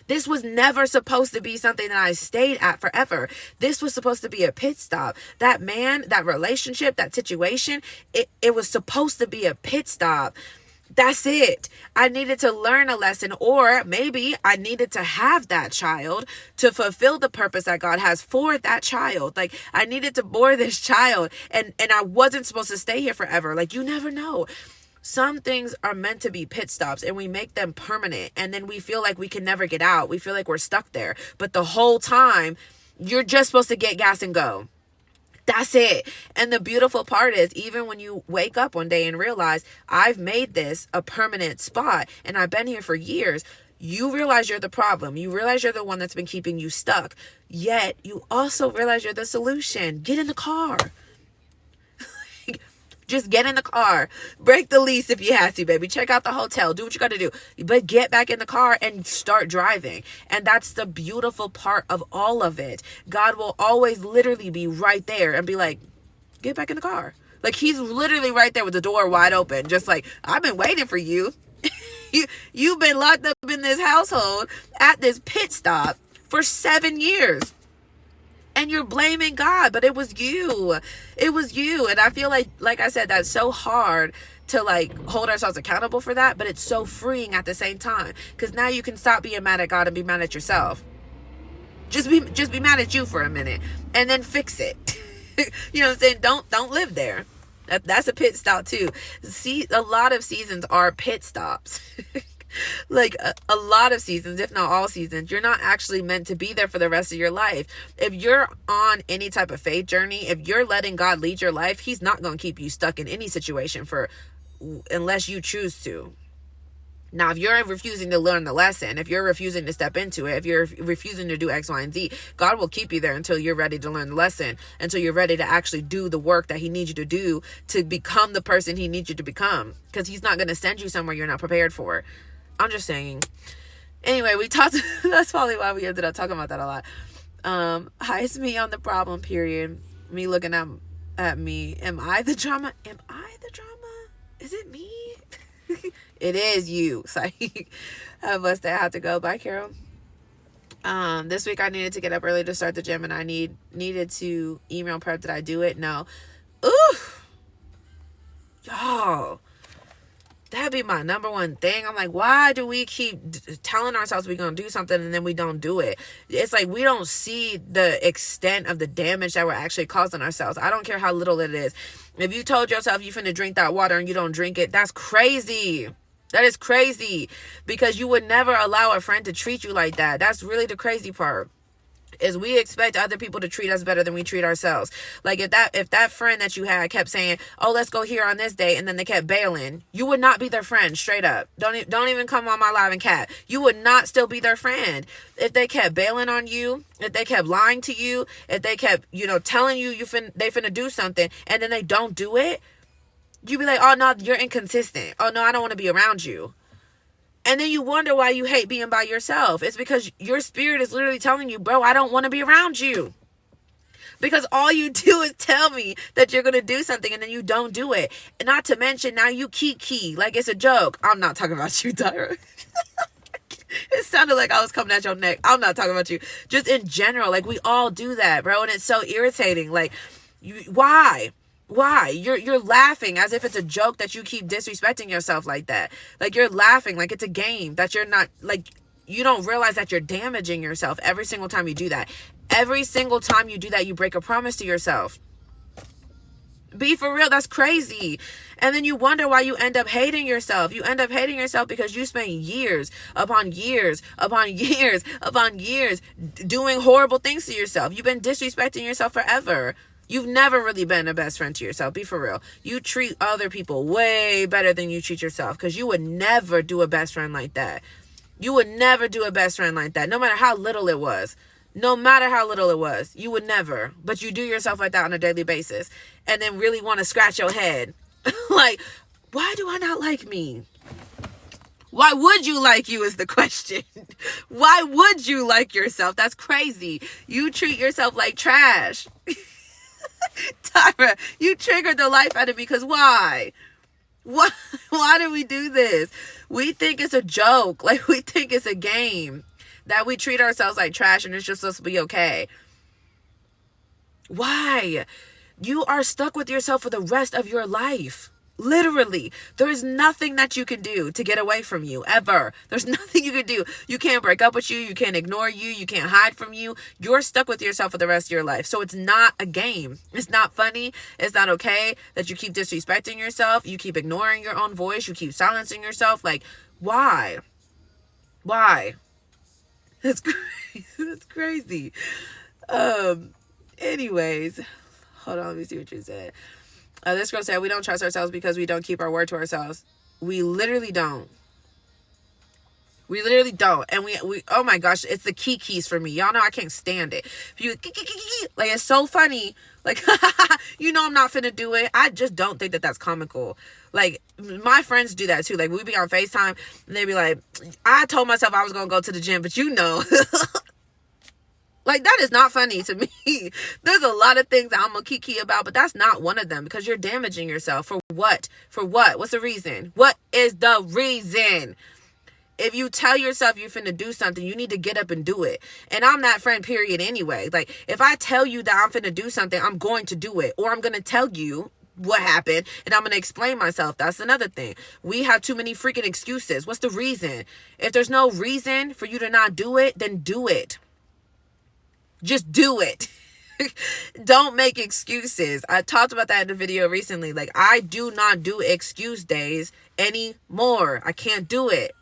S1: This was never supposed to be something that I stayed at forever. This was supposed to be a pit stop. That man, that relationship, that situation, it was supposed to be a pit stop. That's it. I needed to learn a lesson, or maybe I needed to have that child to fulfill the purpose that God has for that child. Like, I needed to bore this child, and I wasn't supposed to stay here forever. Like, you never know. Some things are meant to be pit stops, and we make them permanent, and then we feel like we can never get out. We feel like we're stuck there. But the whole time, you're just supposed to get gas and go. That's it. And the beautiful part is, even when you wake up one day and realize, I've made this a permanent spot and I've been here for years, you realize you're the problem. You realize you're the one that's been keeping you stuck. Yet you also realize you're the solution. Get in the car. Just get in the car. Break the lease if you have to, baby. Check out the hotel. Do what you got to do. But get back in the car and start driving. And that's the beautiful part of all of it. God will always literally be right there and be like, get back in the car. Like, he's literally right there with the door wide open. Just like, I've been waiting for you. You've been locked up in this household at this pit stop for 7 years. And you're blaming God, but it was you. It was you. And I feel like I said, that's so hard to like hold ourselves accountable for that, but it's so freeing at the same time. Because now you can stop being mad at God and be mad at yourself. Just be mad at you for a minute and then fix it. You know what I'm saying? Don't live there. That's a pit stop too. See, a lot of seasons are pit stops. Like a lot of seasons, if not all seasons, you're not actually meant to be there for the rest of your life. If you're on any type of faith journey, if you're letting God lead your life, he's not going to keep you stuck in any situation unless you choose to. Now, if you're refusing to learn the lesson, if you're refusing to step into it, if you're refusing to do X, Y, and Z, God will keep you there until you're ready to learn the lesson, until you're ready to actually do the work that he needs you to do to become the person he needs you to become. Because he's not going to send you somewhere you're not prepared for. I'm just saying. Anyway, we talked. That's probably why we ended up talking about that a lot. Hi, it's me on the problem period. Me looking at me. Am I the drama? Am I the drama? Is it me? It is you. Sorry. Have a blessed day. I have to go. Bye, Carol. This week I needed to get up early to start the gym, and I needed to email prep. Did I do it? No. Ooh, y'all. That'd be my number one thing. I'm like, why do we keep telling ourselves we're going to do something and then we don't do it? It's like we don't see the extent of the damage that we're actually causing ourselves. I don't care how little it is. If you told yourself you finna drink that water and you don't drink it, that's crazy. That is crazy, because you would never allow a friend to treat you like that. That's really the crazy part. Is we expect other people to treat us better than we treat ourselves. Like if that friend that you had kept saying, "Oh, let's go here on this day," and then they kept bailing, you would not be their friend. Straight up, don't even come on my live and cat. You would not still be their friend if they kept bailing on you, if they kept lying to you, if they kept telling you they finna do something and then they don't do it. You'd be like, "Oh no, you're inconsistent. Oh no, I don't want to be around you." And then you wonder why you hate being by yourself. It's because your spirit is literally telling you, bro, I don't want to be around you. Because all you do is tell me that you're going to do something and then you don't do it. And not to mention, now you key like it's a joke. I'm not talking about you, Tyra. It sounded like I was coming at your neck. I'm not talking about you. Just in general, like we all do that, bro. And it's so irritating. Like, why? Why? You're laughing as if it's a joke that you keep disrespecting yourself like that. Like you're laughing like it's a game, that you're not, like, you don't realize that you're damaging yourself every single time you do that. Every single time you do that, you break a promise to yourself. Be for real. That's crazy. And then you wonder why you end up hating yourself. You end up hating yourself because you spent years upon years upon years upon years doing horrible things to yourself. You've been disrespecting yourself forever. You've never really been a best friend to yourself. Be for real. You treat other people way better than you treat yourself, because you would never do a best friend like that. You would never do a best friend like that, no matter how little it was. No matter how little it was, you would never. But you do yourself like that on a daily basis and then really want to scratch your head. Like, why do I not like me? Why would you like you is the question. Why would you like yourself? That's crazy. You treat yourself like trash. Tyra, you triggered the life out of me, because why? Why do we do this? We think it's a joke. Like, we think it's a game, that we treat ourselves like trash and it's just supposed to be okay. Why? You are stuck with yourself for the rest of your life. Literally, there is nothing that you can do to get away from you, ever. There's nothing you can do. You can't break up with you. You can't ignore you. You can't hide from you. You're stuck with yourself for the rest of your life. So it's not a game. It's not funny. It's not okay that you keep disrespecting yourself. You keep ignoring your own voice. You keep silencing yourself. Like, why? Why? That's crazy. That's crazy. Anyways, hold on. Let me see what you said. This girl said, we don't trust ourselves because we don't keep our word to ourselves. We literally don't. We literally don't. And we oh my gosh, it's the keys for me. Y'all know I can't stand it. If you, like, it's so funny. Like, I'm not finna do it. I just don't think that that's comical. Like, my friends do that too. Like, we be on FaceTime and they be like, I told myself I was gonna go to the gym, but like, that is not funny to me. There's a lot of things that I'm a kiki about, but that's not one of them, because you're damaging yourself. For what? For what? What's the reason? What is the reason? If you tell yourself you're finna do something, you need to get up and do it. And I'm that friend, period, anyway. Like, if I tell you that I'm finna do something, I'm going to do it. Or I'm going to tell you what happened and I'm going to explain myself. That's another thing. We have too many freaking excuses. What's the reason? If there's no reason for you to not do it, then do it. Just do it. Don't make excuses. I talked about that in a video recently. Like, I do not do excuse days anymore. I can't do it.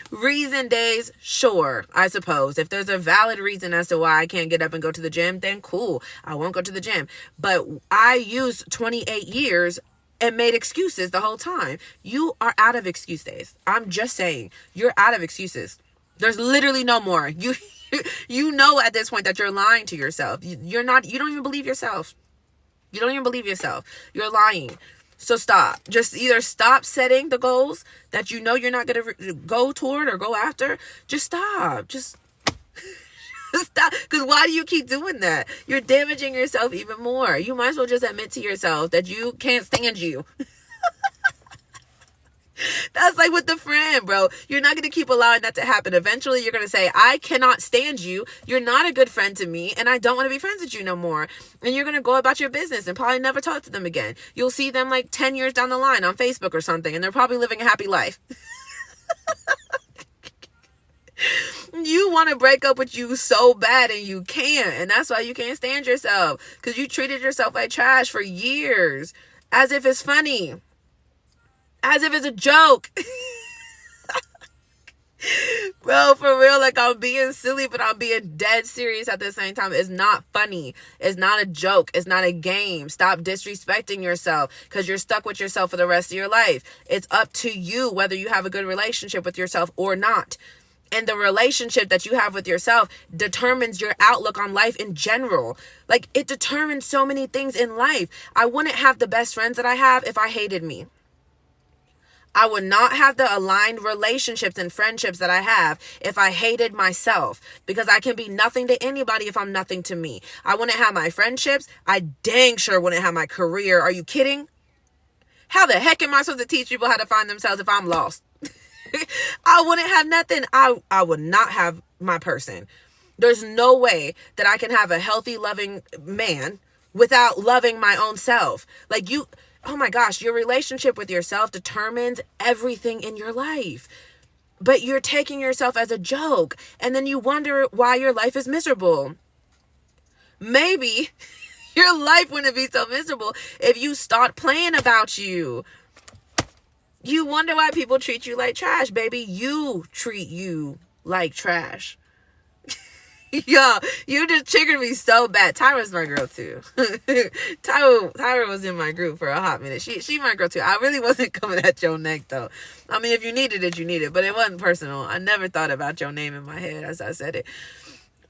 S1: Reason days, sure, I suppose. If there's a valid reason as to why I can't get up and go to the gym, then cool. I won't go to the gym. But I used 28 years and made excuses the whole time. You are out of excuse days. I'm just saying, you're out of excuses. There's literally no more. You know at this point that you're lying to yourself. You don't even believe yourself. You don't even believe yourself. You're lying. So stop. Just either stop setting the goals that you know you're not going to go toward or go after. Just stop. Just stop. Because why do you keep doing that? You're damaging yourself even more. You might as well just admit to yourself that you can't stand you. That's like with the friend. again, bro. You're not going to keep allowing that to happen. Eventually, you're going to say, I cannot stand you. You're not a good friend to me, and I don't want to be friends with you no more. And you're going to go about your business and probably never talk to them again. You'll see them like 10 years down the line on Facebook or something, and they're probably living a happy life. You want to break up with you so bad, and you can't. And that's why you can't stand yourself, because you treated yourself like trash for years, as if it's funny, as if it's a joke. Bro, for real, like, I'm being silly, but I'm being dead serious at the same time. It's not funny. It's not a joke. It's not a game. Stop disrespecting yourself, because you're stuck with yourself for the rest of your life. It's up to you whether you have a good relationship with yourself or not. And the relationship that you have with yourself determines your outlook on life in general. Like, it determines so many things in life. I wouldn't have the best friends that I have if I hated me. I would not have the aligned relationships and friendships that I have if I hated myself, because I can be nothing to anybody if I'm nothing to me. I wouldn't have my friendships. I dang sure wouldn't have my career. Are you kidding? How the heck am I supposed to teach people how to find themselves if I'm lost? I wouldn't have nothing. I would not have my person. There's no way that I can have a healthy, loving man without loving my own self. Like, you, oh my gosh, your relationship with yourself determines everything in your life. But you're taking yourself as a joke, and then you wonder why your life is miserable. Maybe your life wouldn't be so miserable if you start playing about you. You wonder why people treat you like trash, baby. You treat you like trash. Yo, you just triggered me so bad. Tyra's my girl too. Tyra was in my group for a hot minute. She my girl too. I really wasn't coming at your neck though. I mean, if you needed it, you needed it. But it wasn't personal. I never thought about your name in my head as I said it.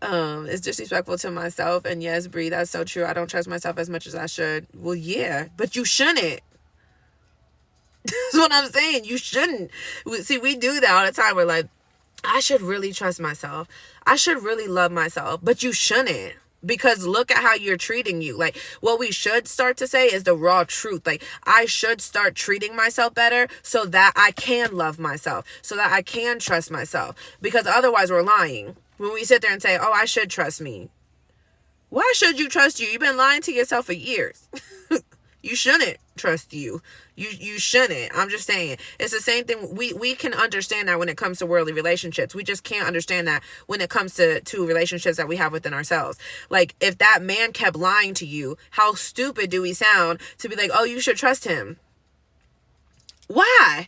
S1: It's disrespectful to myself. And yes, Bree, that's so true. I don't trust myself as much as I should. Well, yeah, but you shouldn't. That's what I'm saying. You shouldn't. See, we do that all the time. We're like, I should really trust myself. I should really love myself. But you shouldn't. Because look at how you're treating you. Like, what we should start to say is the raw truth. Like, I should start treating myself better so that I can love myself, so that I can trust myself. Because otherwise we're lying. When we sit there and say, oh, I should trust me. Why should you trust you? You've been lying to yourself for years. You shouldn't trust you. You shouldn't. I'm just saying. It's the same thing. We can understand that when it comes to worldly relationships. We just can't understand that when it comes to relationships that we have within ourselves. Like, if that man kept lying to you, how stupid do we sound to be like, oh, you should trust him? Why?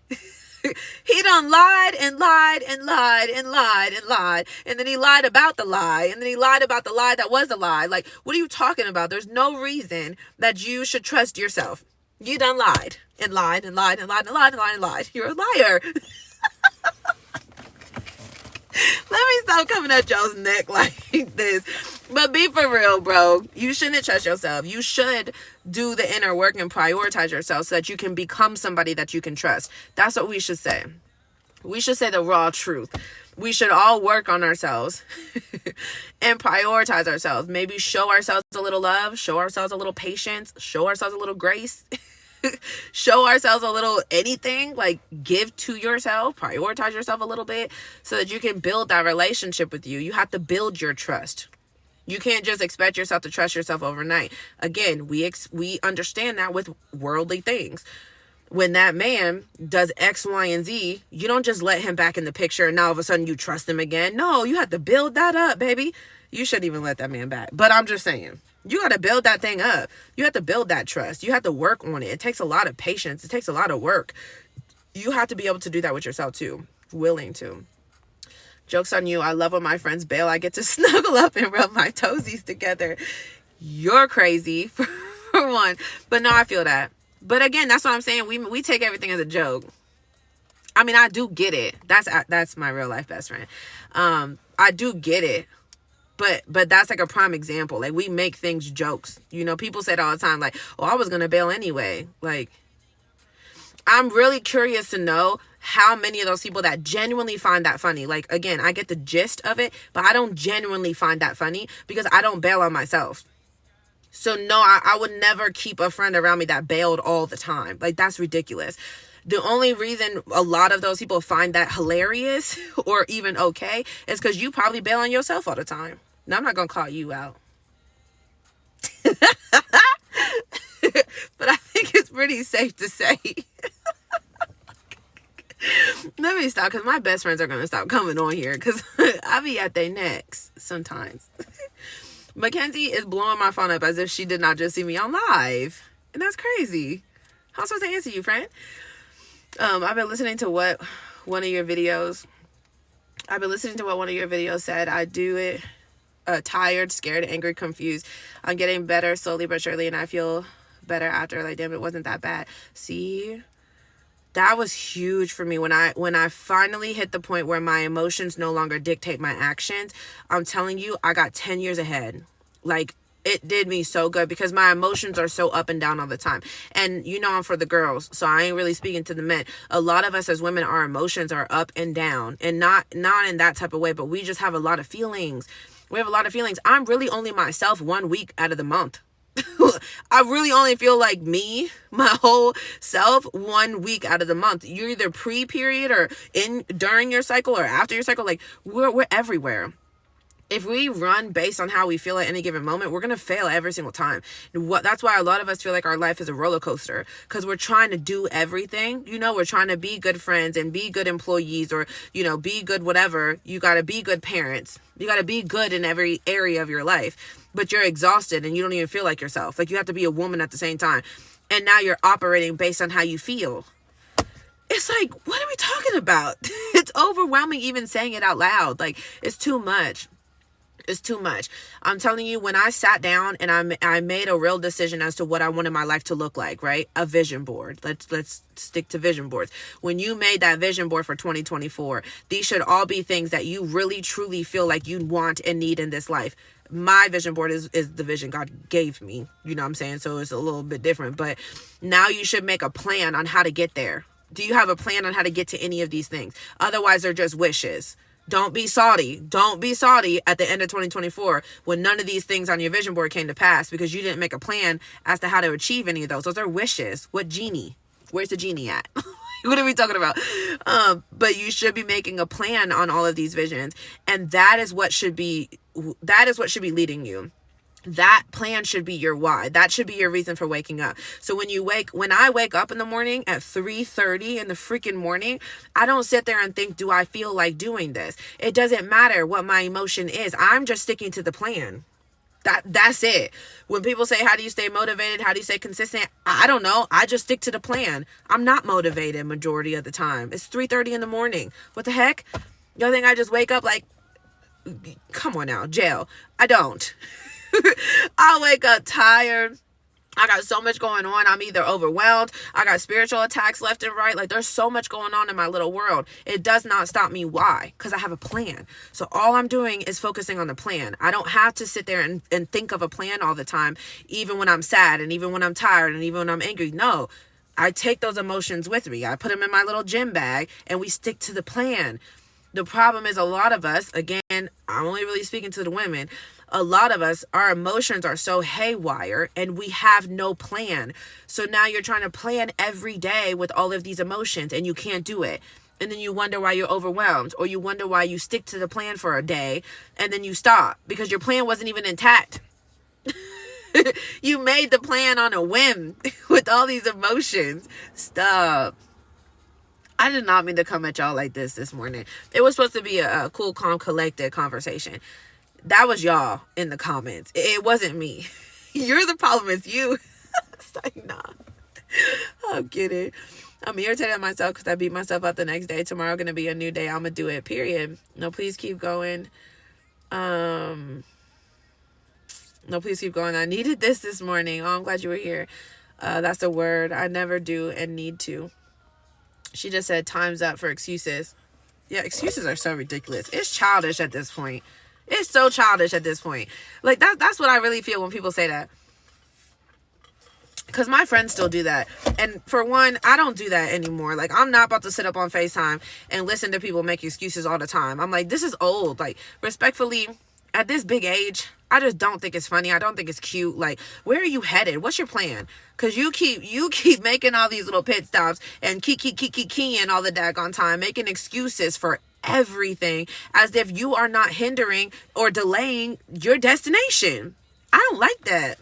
S1: He done lied and lied and lied and lied and lied. And then he lied about the lie. And then he lied about the lie that was a lie. Like, what are you talking about? There's no reason that you should trust yourself. You done lied and lied and lied and lied and lied and lied and lied. You're a liar. Let me stop coming at y'all's neck like this. But be for real, bro. You shouldn't trust yourself. You should do the inner work and prioritize yourself so that you can become somebody that you can trust. That's what we should say. We should say the raw truth. We should all work on ourselves and prioritize ourselves. Maybe show ourselves a little love, show ourselves a little patience, show ourselves a little grace. Show ourselves a little anything, like give to yourself, prioritize yourself a little bit so that you can build that relationship with you. You have to build your trust. You can't just expect yourself to trust yourself overnight. Again, we understand that with worldly things. When that man does X, Y, and Z, you don't just let him back in the picture and now all of a sudden you trust him again. No, you have to build that up, baby. You shouldn't even let that man back. But I'm just saying, you got to build that thing up. You have to build that trust. You have to work on it. It takes a lot of patience. It takes a lot of work. You have to be able to do that with yourself too. Willing to. Joke's on you. I love when my friends bail. I get to snuggle up and rub my toesies together. You're crazy for one. But no, I feel that. But again, that's what I'm saying. We take everything as a joke. I mean, I do get it. That's my real life best friend. I do get it. But that's like a prime example. Like, we make things jokes. You know, people say it all the time, like, oh, I was going to bail anyway. Like, I'm really curious to know how many of those people that genuinely find that funny. Like, again, I get the gist of it, but I don't genuinely find that funny because I don't bail on myself. So no, I would never keep a friend around me that bailed all the time. Like, that's ridiculous. The only reason a lot of those people find that hilarious or even okay is because you probably bail on yourself all the time. Now, I'm not going to call you out. But I think it's pretty safe to say. Let me stop, because my best friends are going to stop coming on here, because I be at their necks sometimes. Mackenzie is blowing my phone up as if she did not just see me on live. And that's crazy. How am I supposed to answer you, friend? I've been listening to what one of your videos said. I do it tired, scared, angry, confused. I'm getting better slowly but surely, and I feel better after. Like, damn, it wasn't that bad. See, that was huge for me when I finally hit the point where my emotions no longer dictate my actions. I'm telling you, I got 10 years ahead. Like, it did me so good, because my emotions are so up and down all the time. And you know, I'm for the girls, so I ain't really speaking to the men. A lot of us as women, our emotions are up and down, and not in that type of way, but we just have a lot of feelings. We have a lot of feelings. I'm really only myself 1 week out of the month. I really only feel like me, my whole self, 1 week out of the month. You're either pre-period or during your cycle or after your cycle. Like, we're everywhere. If we run based on how we feel at any given moment, we're going to fail every single time. That's why a lot of us feel like our life is a roller coaster, because we're trying to do everything. You know, we're trying to be good friends and be good employees, or, you know, be good whatever. You got to be good parents. You got to be good in every area of your life, but you're exhausted and you don't even feel like yourself. Like, you have to be a woman at the same time. And now you're operating based on how you feel. It's like, what are we talking about? It's overwhelming even saying it out loud. Like, it's too much. It's too much. I'm telling you, when I sat down and I made a real decision as to what I wanted my life to look like, right? A vision board. Let's stick to vision boards. When you made that vision board for 2024, these should all be things that you really truly feel like you want and need in this life. My vision board is the vision God gave me. You know what I'm saying? So it's a little bit different, but now you should make a plan on how to get there. Do you have a plan on how to get to any of these things? Otherwise, they're just wishes. Don't be salty. Don't be salty at the end of 2024 when none of these things on your vision board came to pass, because you didn't make a plan as to how to achieve any of those. Those are wishes. What genie? Where's the genie at? What are we talking about? But you should be making a plan on all of these visions. And that is what should be leading you. That plan should be your why. That should be your reason for waking up. So when I wake up in the morning at 3:30 in the freaking morning, I don't sit there and think, do I feel like doing this? It doesn't matter what my emotion is. I'm just sticking to the plan. That's it. When people say, how do you stay motivated? How do you stay consistent? I don't know. I just stick to the plan. I'm not motivated majority of the time. It's 3:30 in the morning. What the heck? Y'all think I just wake up like, come on now, jail. I don't. I wake up tired. I got so much going on. I'm either overwhelmed. I got spiritual attacks left and right. Like, there's so much going on in my little world. It does not stop me. Why? Because I have a plan. So all I'm doing is focusing on the plan. I don't have to sit there and think of a plan all the time, even when I'm sad and even when I'm tired and even when I'm angry. No, I take those emotions with me. I put them in my little gym bag and we stick to the plan. The problem is, a lot of us, again, I'm only really speaking to the women, a lot of us, our emotions are so haywire and we have no plan. So now you're trying to plan every day with all of these emotions and you can't do it. And then you wonder why you're overwhelmed, or you wonder why you stick to the plan for a day and then you stop because your plan wasn't even intact. You made the plan on a whim with all these emotions. Stop. I did not mean to come at y'all like this morning. It was supposed to be a cool, calm, collected conversation. That was y'all in the comments. It wasn't me. You're the problem. It's you. It's like, nah. I'm kidding. I'm irritated at myself because I beat myself up the next day. Tomorrow going to be a new day. I'm going to do it, period. No, please keep going. No, please keep going. I needed this morning. Oh, I'm glad you were here. That's a word. I never do and need to. She just said, time's up for excuses. Yeah, excuses are so ridiculous. It's childish at this point. It's so childish at this point. Like, that's what I really feel when people say that. Because my friends still do that. And for one, I don't do that anymore. Like, I'm not about to sit up on FaceTime and listen to people make excuses all the time. I'm like, this is old. Like, respectfully, at this big age, I just don't think it's funny. I don't think it's cute. Like, where are you headed? What's your plan? Because you keep making all these little pit stops and keep keying all the daggone time, making excuses for everything as if you are not hindering or delaying your destination. I don't like that.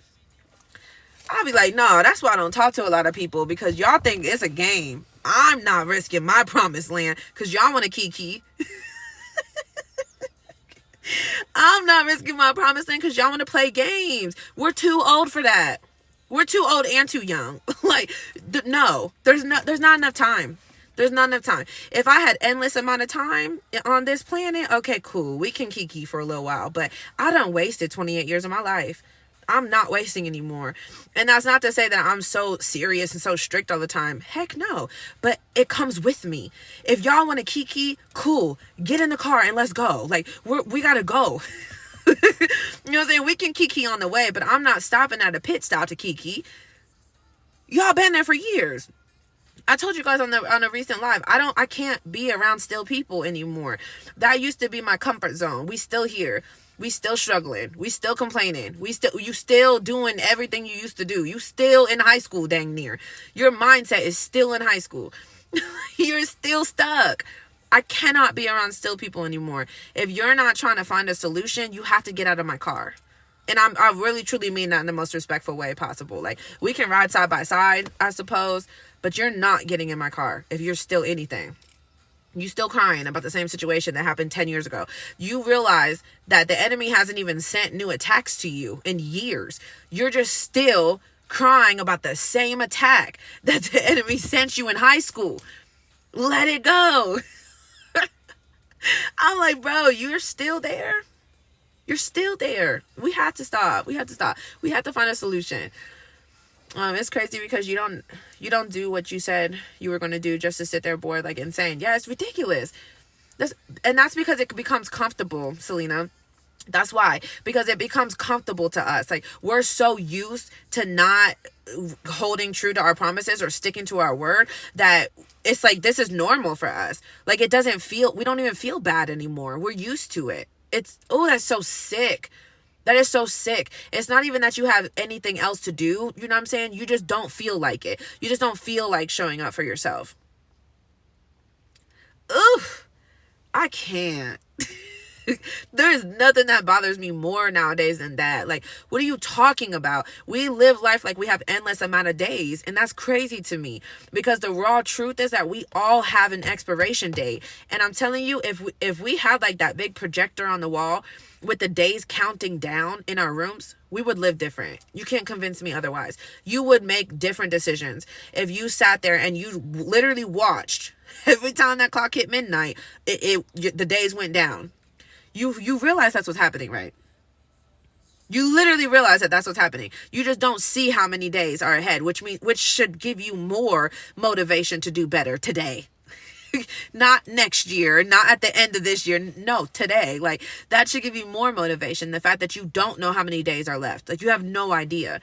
S1: I'll be like, no, that's why I don't talk to a lot of people, because y'all think it's a game. I'm not risking my promised land because y'all want to kiki. I'm not risking my promised land because y'all want to play games. We're too old for that. We're too old and too young. Like, no, there's not enough time. There's not enough time. If I had endless amount of time on this planet, okay, cool. We can kiki for a little while, but I done wasted 28 years of my life. I'm not wasting anymore. And that's not to say that I'm so serious and so strict all the time. Heck no. But it comes with me. If y'all want to kiki, cool. Get in the car and let's go. Like, we gotta go. You know what I'm saying? We can kiki on the way, but I'm not stopping at a pit stop to kiki. Y'all been there for years. I told you guys on a recent live, I can't be around still people anymore. That used to be my comfort zone. We still here. We still struggling. We still complaining. You still doing everything you used to do. You still in high school, dang near. Your mindset is still in high school. You're still stuck. I cannot be around still people anymore. If you're not trying to find a solution, you have to get out of my car. And I really truly mean that in the most respectful way possible. Like, we can ride side by side, I suppose, but you're not getting in my car if you're still anything. You still crying about the same situation that happened 10 years ago. You realize that the enemy hasn't even sent new attacks to you in years. You're just still crying about the same attack that the enemy sent you in high school. Let it go. I'm like, bro, you're still there. You're still there. We have to stop. We have to find a solution. It's crazy because you don't do what you said you were going to do just to sit there bored like insane. Yeah, it's ridiculous. That's because it becomes comfortable, Selena. That's why. Because it becomes comfortable to us. Like, we're so used to not holding true to our promises or sticking to our word that it's like this is normal for us. Like, we don't even feel bad anymore. We're used to it. That's so sick. That is so sick. It's not even that you have anything else to do. You know what I'm saying? You just don't feel like it. You just don't feel like showing up for yourself. Oof. I can't. There's nothing that bothers me more nowadays than that. Like, what are you talking about? We live life like we have endless amount of days, and that's crazy to me, because the raw truth is that we all have an expiration date. And I'm telling you, if we had like that big projector on the wall with the days counting down in our rooms, we would live different. You can't convince me otherwise. You would make different decisions if you sat there and you literally watched every time that clock hit midnight, the days went down. You realize that's what's happening, right? You literally realize that that's what's happening. You just don't see how many days are ahead, which should give you more motivation to do better today. Not next year, not at the end of this year. No, today. Like, that should give you more motivation. The fact that you don't know how many days are left. Like, you have no idea.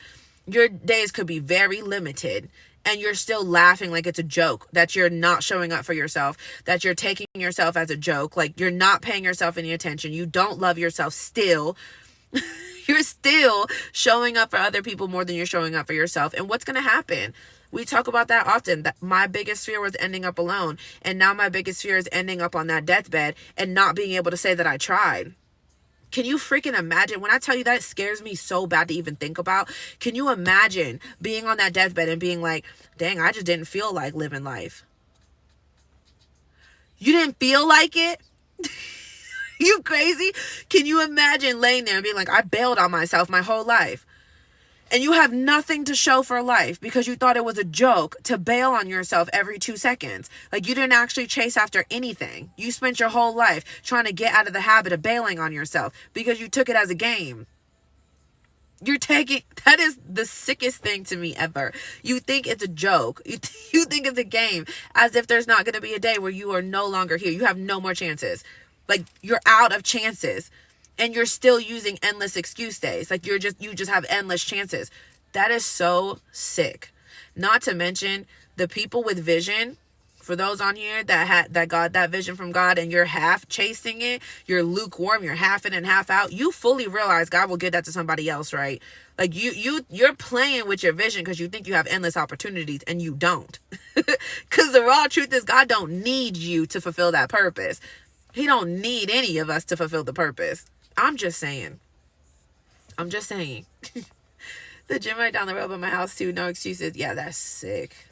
S1: Your days could be very limited, and you're still laughing like it's a joke, that you're not showing up for yourself, that you're taking yourself as a joke, like you're not paying yourself any attention. You don't love yourself still. You're still showing up for other people more than you're showing up for yourself. And what's going to happen? We talk about that often. That my biggest fear was ending up alone. And now my biggest fear is ending up on that deathbed and not being able to say that I tried. Can you freaking imagine? When I tell you that, it scares me so bad to even think about. Can you imagine being on that deathbed and being like, dang, I just didn't feel like living life. You didn't feel like it? You crazy? Can you imagine laying there and being like, I bailed on myself my whole life? And you have nothing to show for life because you thought it was a joke to bail on yourself every 2 seconds. Like, you didn't actually chase after anything. You spent your whole life trying to get out of the habit of bailing on yourself because you took it as a game. That is the sickest thing to me ever. You think it's a joke. You think it's a game, as if there's not going to be a day where you are no longer here. You have no more chances. Like, you're out of chances. And you're still using endless excuse days. Like, you just have endless chances. That is so sick. Not to mention the people with vision For those on here that got that vision from God and you're half chasing it, you're lukewarm, you're half in and half out, you fully realize God will give that to somebody else, right? Like you're playing with your vision because you think you have endless opportunities, and you don't. Because the raw truth is God don't need you to fulfill that purpose. He don't need any of us to fulfill the purpose. I'm just saying. The gym right down the road by my house too, no excuses. Yeah, that's sick.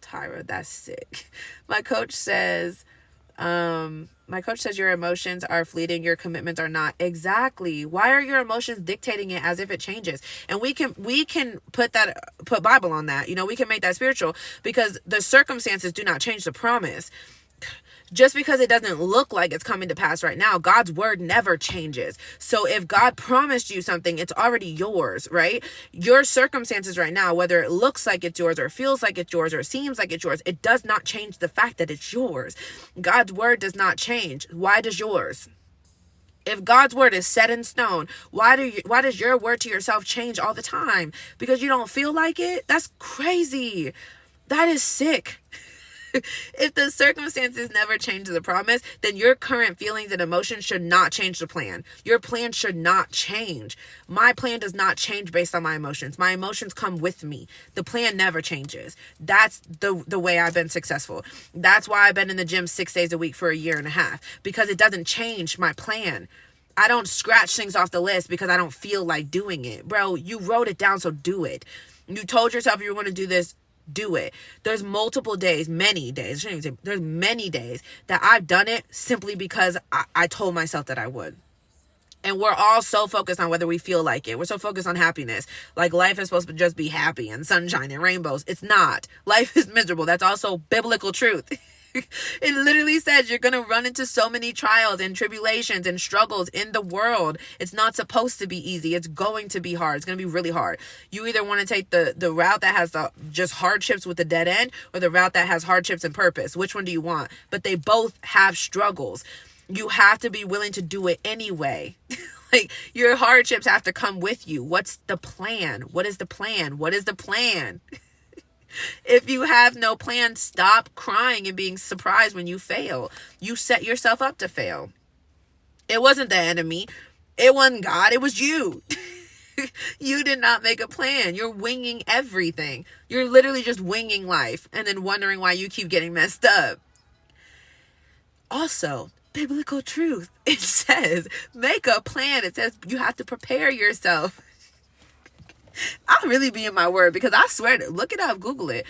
S1: Tyra, that's sick. My coach says your emotions are fleeting, your commitments are not. Exactly. Why are your emotions dictating it as if it changes? And we can put Bible on that. We can make that spiritual, because the circumstances do not change the promise. Just because it doesn't look like it's coming to pass right now, God's word never changes. So if God promised you something, it's already yours, right? Your circumstances right now, whether it looks like it's yours or feels like it's yours or seems like it's yours, it does not change the fact that it's yours. God's word does not change. Why does yours? If God's word is set in stone, why does your word to yourself change all the time? Because you don't feel like it? That's crazy. That is sick. If the circumstances never change the promise, then your current feelings and emotions should not change the plan. Your plan should not change. My plan does not change based on my emotions. My emotions come with me. The plan never changes. That's the way I've been successful. That's why I've been in the gym 6 days a week for a year and a half, because it doesn't change my plan. I don't scratch things off the list because I don't feel like doing it. Bro, you wrote it down, so do it. You told yourself you were going to do this. Do it. There's multiple days, many days. There's many days that I've done it simply because I told myself that I would. And we're all so focused on whether we feel like it. We're so focused on happiness. Like life is supposed to just be happy and sunshine and rainbows. It's not. Life is miserable. That's also biblical truth. It literally says you're going to run into so many trials and tribulations and struggles in the world. It's not supposed to be easy. It's going to be hard. It's going to be really hard. You either want to take the route that has just hardships with the dead end, or the route that has hardships and purpose. Which one do you want? But they both have struggles. You have to be willing to do it anyway. Like, your hardships have to come with you. What's the plan? What is the plan? What is the plan? If you have no plan, stop crying and being surprised when you fail. You set yourself up to fail. It wasn't the enemy. It wasn't God. It was you. You did not make a plan. You're winging everything. You're literally just winging life and then wondering why you keep getting messed up. Also, biblical truth. It says, make a plan. It says you have to prepare yourself. I'll really be in my word, because I swear to, look it up, Google it,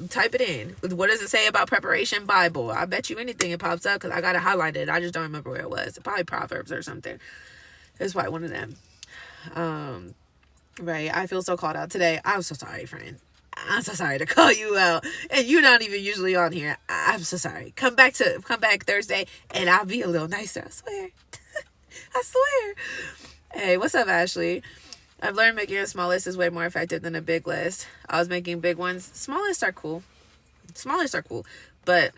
S1: type it in. What does it say about preparation? Bible. I bet you anything it pops up, because I got it highlighted. I just don't remember where it was. Probably Proverbs or something. It's probably one of them. Right. I feel so called out today. I'm so sorry, friend. I'm so sorry to call you out, and you're not even usually on here. I'm so sorry. Come back Thursday and I'll be a little nicer. I swear. I swear. Hey, what's up, Ashley? I've learned making a small list is way more effective than a big list. I was making big ones. Small lists are cool. But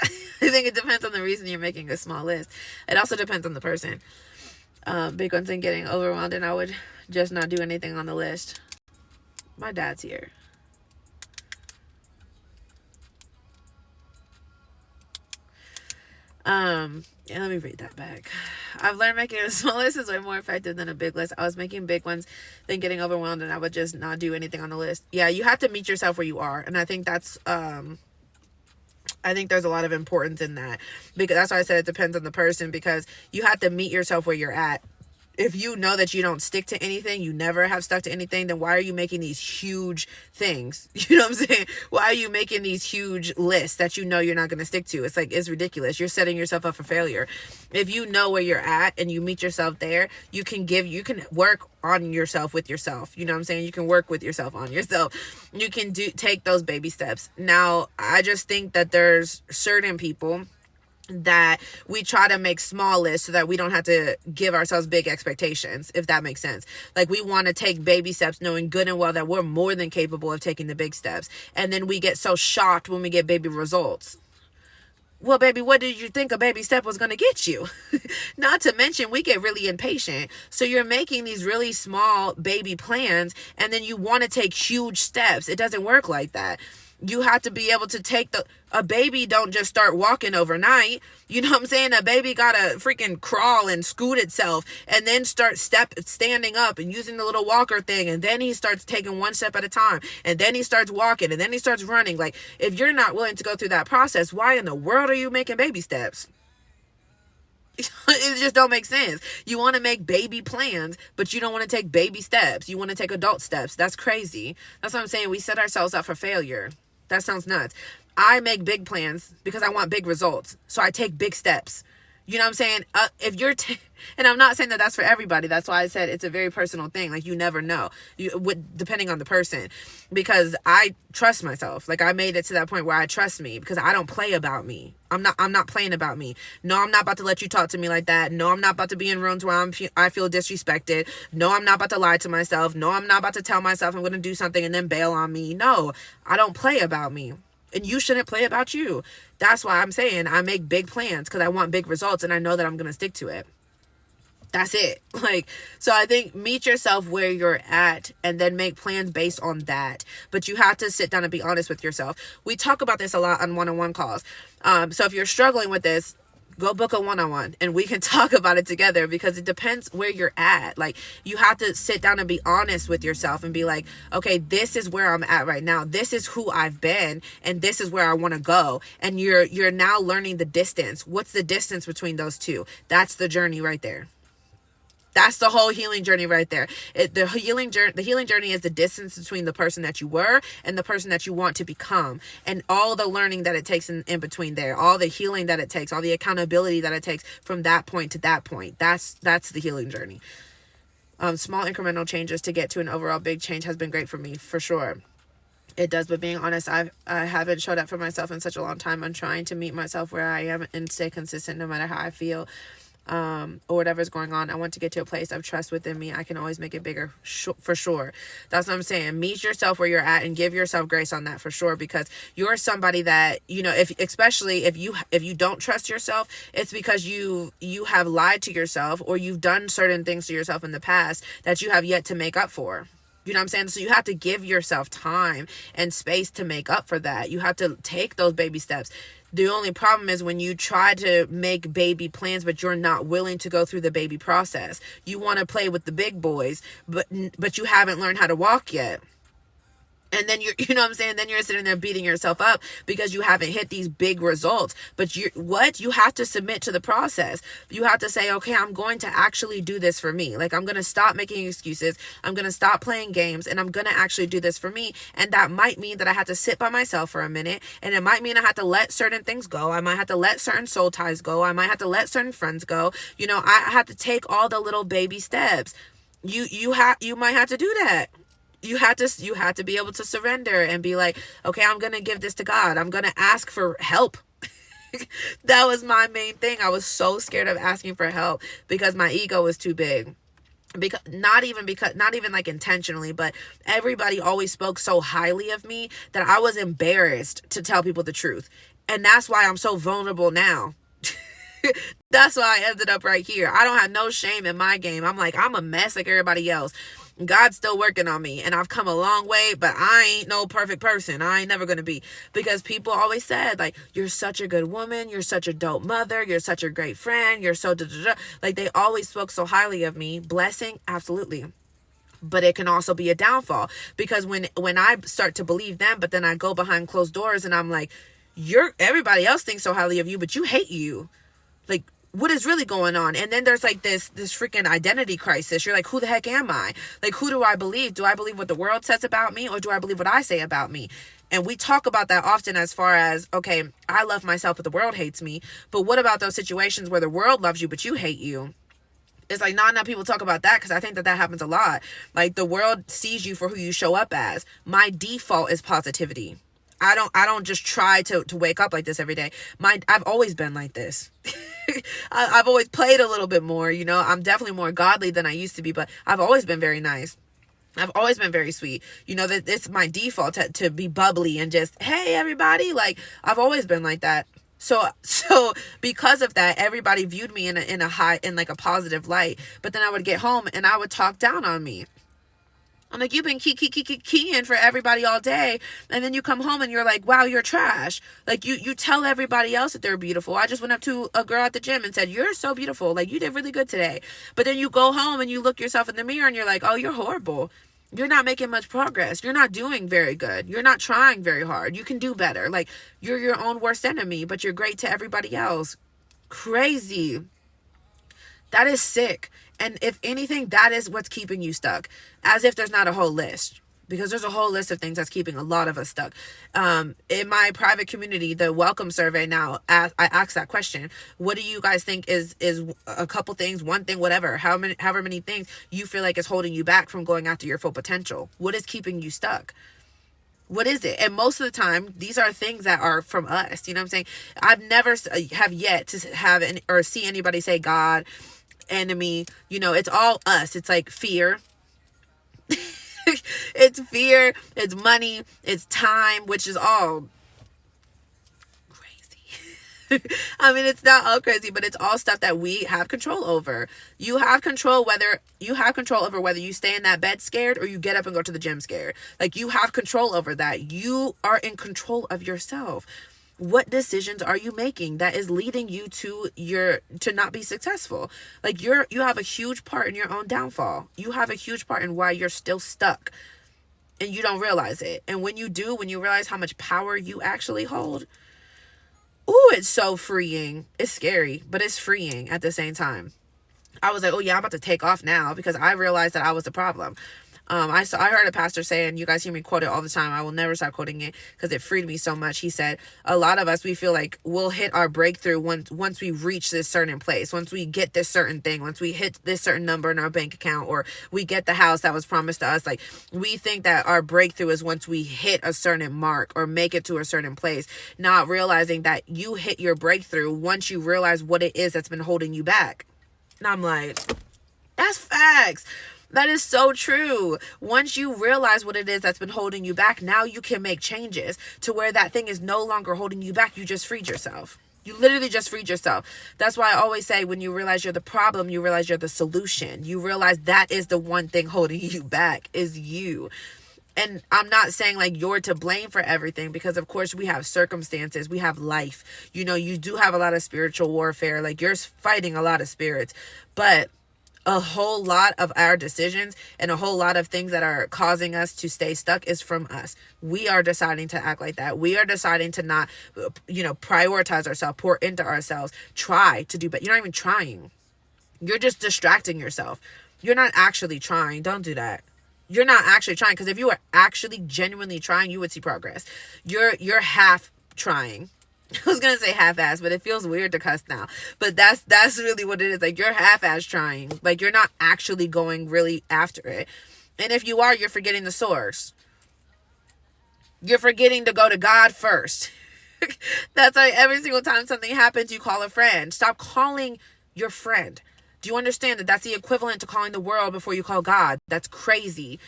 S1: I think it depends on the reason you're making a small list. It also depends on the person. Big ones and getting overwhelmed, and I would just not do anything on the list. My dad's here. Yeah, let me read that back. I've learned making a small list is way more effective than a big list. I was making big ones, then getting overwhelmed, and I would just not do anything on the list. Yeah, you have to meet yourself where you are. And I think that's, I think there's a lot of importance in that, because that's why I said it depends on the person, because you have to meet yourself where you're at. If you know that you don't stick to anything, you never have stuck to anything, then why are you making these huge things? You know what I'm saying? Why are you making these huge lists that you know you're not going to stick to? It's like, it's ridiculous. You're setting yourself up for failure. If you know where you're at and you meet yourself there, you can work on yourself with yourself. You know what I'm saying? You can work with yourself on yourself. You can take those baby steps. Now, I just think that there's certain people that we try to make small lists so that we don't have to give ourselves big expectations, if that makes sense. Like, we want to take baby steps knowing good and well that we're more than capable of taking the big steps. And then we get so shocked when we get baby results. Well, baby, what did you think a baby step was going to get you? Not to mention, we get really impatient. So you're making these really small baby plans, and then you want to take huge steps. It doesn't work like that. You have to be able to take a baby don't just start walking overnight. You know what I'm saying? A baby gotta freaking crawl and scoot itself and then start standing up and using the little walker thing. And then he starts taking one step at a time. And then he starts walking and then he starts running. Like, if you're not willing to go through that process, why in the world are you making baby steps? It just don't make sense. You want to make baby plans, but you don't want to take baby steps. You want to take adult steps. That's crazy. That's what I'm saying. We set ourselves up for failure. That sounds nuts. I make big plans because I want big results. So I take big steps. You know what I'm saying? If you're, and I'm not saying that that's for everybody. That's why I said it's a very personal thing. Like, you never know, depending on the person, because I trust myself. Like, I made it to that point where I trust me because I don't play about me. I'm not playing about me. No, I'm not about to let you talk to me like that. No, I'm not about to be in rooms where I feel disrespected. No, I'm not about to lie to myself. No, I'm not about to tell myself I'm going to do something and then bail on me. No, I don't play about me. And you shouldn't play about you. That's why I'm saying I make big plans, because I want big results and I know that I'm going to stick to it. That's it. Like, so I think meet yourself where you're at and then make plans based on that. But you have to sit down and be honest with yourself. We talk about this a lot on one-on-one calls. So if you're struggling with this, go book a one-on-one and we can talk about it together, because it depends where you're at. Like, you have to sit down and be honest with yourself and be like, okay, this is where I'm at right now. This is who I've been and this is where I want to go. And you're now learning the distance. What's the distance between those two? That's the journey right there. That's the whole healing journey right there. The healing journey is the distance between the person that you were and the person that you want to become, and all the learning that it takes in between there, all the healing that it takes, all the accountability that it takes from that point to that point. That's the healing journey. Small incremental changes to get to an overall big change has been great for me, for sure. It does, but being honest, I haven't showed up for myself in such a long time. I'm trying to meet myself where I am and stay consistent no matter how I feel. Or whatever's going on. I want to get to a place of trust within me. I can always make it bigger, for sure. That's what I'm saying. Meet yourself where you're at and give yourself grace on that, for sure, because you're somebody that, you know, especially if you don't trust yourself, it's because you have lied to yourself, or you've done certain things to yourself in the past that you have yet to make up for. You know what I'm saying? So you have to give yourself time and space to make up for that. You have to take those baby steps. The only problem is when you try to make baby plans, but you're not willing to go through the baby process. You want to play with the big boys, but you haven't learned how to walk yet. And then you know what I'm saying? Then you're sitting there beating yourself up because you haven't hit these big results. But you have to submit to the process. You have to say, okay, I'm going to actually do this for me. Like, I'm going to stop making excuses. I'm going to stop playing games, and I'm going to actually do this for me. And that might mean that I have to sit by myself for a minute. And it might mean I have to let certain things go. I might have to let certain soul ties go. I might have to let certain friends go. You know, I have to take all the little baby steps. You might have to do that. You have to be able to surrender and be like, okay, I'm going to give this to God. I'm going to ask for help. That was my main thing. I was so scared of asking for help because my ego was too big. Because not even like intentionally, but everybody always spoke so highly of me that I was embarrassed to tell people the truth. And that's why I'm so vulnerable now. That's why I ended up right here. I don't have no shame in my game. I'm like, I'm a mess like everybody else. God's still working on me, and I've come a long way, but I ain't no perfect person. I ain't never going to be, because people always said, like, you're such a good woman. You're such a dope mother. You're such a great friend. You're so like, they always spoke so highly of me. Blessing. Absolutely. But it can also be a downfall, because when I start to believe them, but then I go behind closed doors and I'm like, everybody else thinks so highly of you, but you hate you. Like, what is really going on? And then there's like this freaking identity crisis. You're like, who the heck am I? Like, who do I believe? Do I believe what the world says about me, or do I believe what I say about me? And we talk about that often as far as, okay, I love myself, but the world hates me. But what about those situations where the world loves you, but you hate you? It's like, not enough people talk about that, because I think that happens a lot. Like, the world sees you for who you show up as. My default is positivity. I don't just try to wake up like this every day. I've always been like this. I've always played a little bit more, you know. I'm definitely more godly than I used to be, but I've always been very nice. I've always been very sweet. You know, that it's my default to be bubbly and just, hey, everybody. Like, I've always been like that. So because of that, everybody viewed me in a high, in like a positive light. But then I would get home and I would talk down on me. I'm like, you've been keying for everybody all day, and then you come home and you're like, wow, you're trash. Like, you tell everybody else that they're beautiful. I just went up to a girl at the gym and said, you're so beautiful. Like, you did really good today. But then you go home and you look yourself in the mirror and you're like, oh, you're horrible. You're not making much progress. You're not doing very good. You're not trying very hard. You can do better. Like, you're your own worst enemy, but you're great to everybody else. Crazy. That is sick. And if anything, that is what's keeping you stuck. As if there's not a whole list. Because there's a whole list of things that's keeping a lot of us stuck. In my private community, the welcome survey now, I ask that question. What do you guys think is a couple things, one thing, whatever, however many things you feel like is holding you back from going after your full potential? What is keeping you stuck? What is it? And most of the time, these are things that are from us. You know what I'm saying? I've never have yet to have or see anybody say God, enemy. You know, it's all us. It's like fear. It's fear, it's money, it's time, which is all crazy. I mean, it's not all crazy, but it's all stuff that we have control over. You have control over whether you stay in that bed scared or you get up and go to the gym scared. Like, you have control over that. You are in control of yourself. What decisions are you making that is leading you to not be successful? Like, you have a huge part in your own downfall. You have a huge part in why you're still stuck and you don't realize it. And when you realize how much power you actually hold, ooh, it's so freeing. It's scary, but it's freeing at the same time. I was like, oh yeah, I'm about to take off now because I realized that I was the problem. I heard a pastor say, and you guys hear me quote it all the time. I will never stop quoting it because it freed me so much. He said, a lot of us, we feel like we'll hit our breakthrough once we reach this certain place, once we get this certain thing, once we hit this certain number in our bank account, or we get the house that was promised to us. Like, we think that our breakthrough is once we hit a certain mark or make it to a certain place, not realizing that you hit your breakthrough once you realize what it is that's been holding you back. And I'm like, that's facts. That is so true. Once you realize what it is that's been holding you back, now you can make changes to where that thing is no longer holding you back. You just freed yourself. You literally just freed yourself. That's why I always say, when you realize you're the problem, you realize you're the solution. You realize that is the one thing holding you back, is you. And I'm not saying like you're to blame for everything, because of course we have circumstances, we have life. You know, you do have a lot of spiritual warfare. Like, you're fighting a lot of spirits, but a whole lot of our decisions and a whole lot of things that are causing us to stay stuck is from us. We are deciding to act like that. We are deciding to not, prioritize ourselves, pour into ourselves, try to do better. You're not even trying. You're just distracting yourself. You're not actually trying. Don't do that. You're not actually trying, because if you were actually genuinely trying, you would see progress. You're half trying. I was gonna say half-ass, but it feels weird to cuss now. But that's really what it is. Like, you're half-ass trying. Like, you're not actually going really after it. And if you are, you're forgetting the source. You're forgetting to go to God first. That's why every single time something happens, you call a friend. Stop calling your friend. Do you understand that that's the equivalent to calling the world before you call God? That's crazy.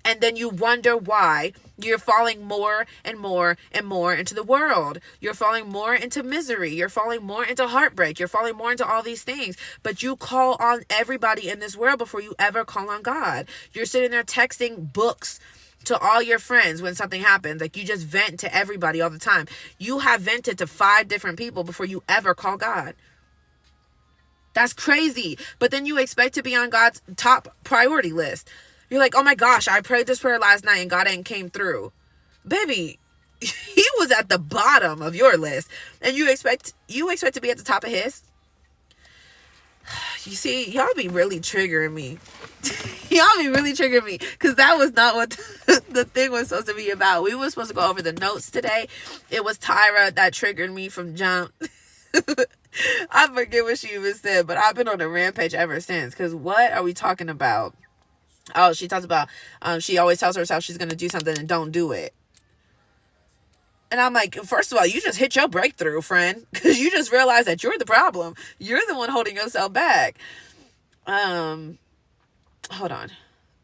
S1: And then you wonder why you're falling more and more and more into the world. You're falling more into misery. You're falling more into heartbreak. You're falling more into all these things. But you call on everybody in this world before you ever call on God. You're sitting there texting books to all your friends when something happens. Like, you just vent to everybody all the time. You have vented to 5 different people before you ever call God. That's crazy. But then you expect to be on God's top priority list. You're like, oh my gosh, I prayed this prayer last night and God ain't came through. Baby, he was at the bottom of your list, and you expect to be at the top of his? You see, y'all be really triggering me. Y'all be really triggering me, because that was not what the thing was supposed to be about. We were supposed to go over the notes today. It was Tyra that triggered me from jump. I forget what she even said, but I've been on a rampage ever since, because what are we talking about? Oh, she talks about, she always tells herself she's going to do something and don't do it. And I'm like, first of all, you just hit your breakthrough, friend, because you just realized that you're the problem. You're the one holding yourself back. Hold on.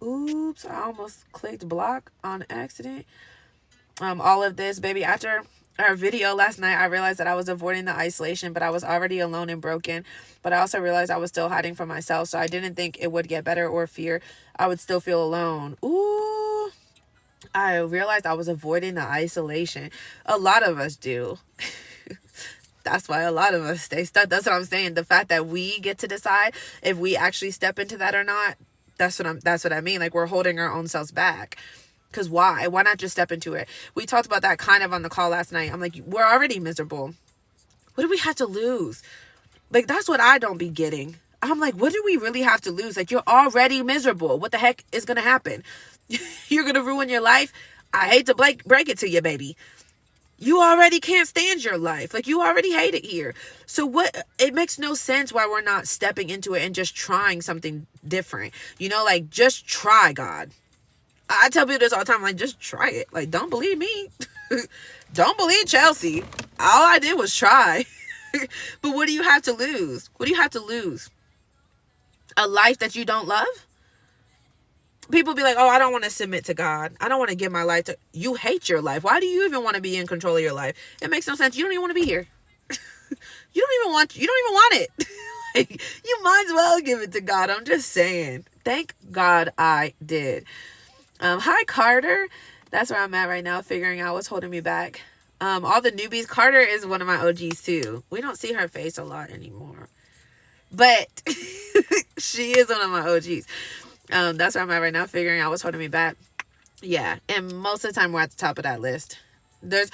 S1: Oops, I almost clicked block on accident. All of this, baby, after our video last night, I realized that I was avoiding the isolation, but I was already alone and broken. But I also realized I was still hiding from myself, so I didn't think it would get better or fear I would still feel alone. Ooh, I realized I was avoiding the isolation. A lot of us do. That's why a lot of us stay stuck. That's what I'm saying. The fact that we get to decide if we actually step into that or not, that's what I mean. Like, we're holding our own selves back. Because why? Why not just step into it? We talked about that kind of on the call last night. I'm like, we're already miserable. What do we have to lose? Like, that's what I don't be getting. I'm like, what do we really have to lose? Like, you're already miserable. What the heck is going to happen? You're going to ruin your life? I hate to break it to you, baby. You already can't stand your life. Like, you already hate it here. So what? It makes no sense why we're not stepping into it and just trying something different. You know, like, just try God. I tell people this all the time, like, just try it. Like, don't believe me. Don't believe Chelsea. All I did was try. But what do you have to lose? What do you have to lose? A life that you don't love? People be like, oh, I don't want to submit to God. I don't want to give my life to... You hate your life. Why do you even want to be in control of your life? It makes no sense. You don't even want to be here. You don't even want it. Like, you might as well give it to God. I'm just saying. Thank God I did. Hi, Carter. That's where I'm at right now, figuring out what's holding me back. All the newbies. Carter is one of my OGs too. We don't see her face a lot anymore, but she is one of my OGs. That's where I'm at right now, figuring out what's holding me back. Yeah, and most of the time we're at the top of that list. There's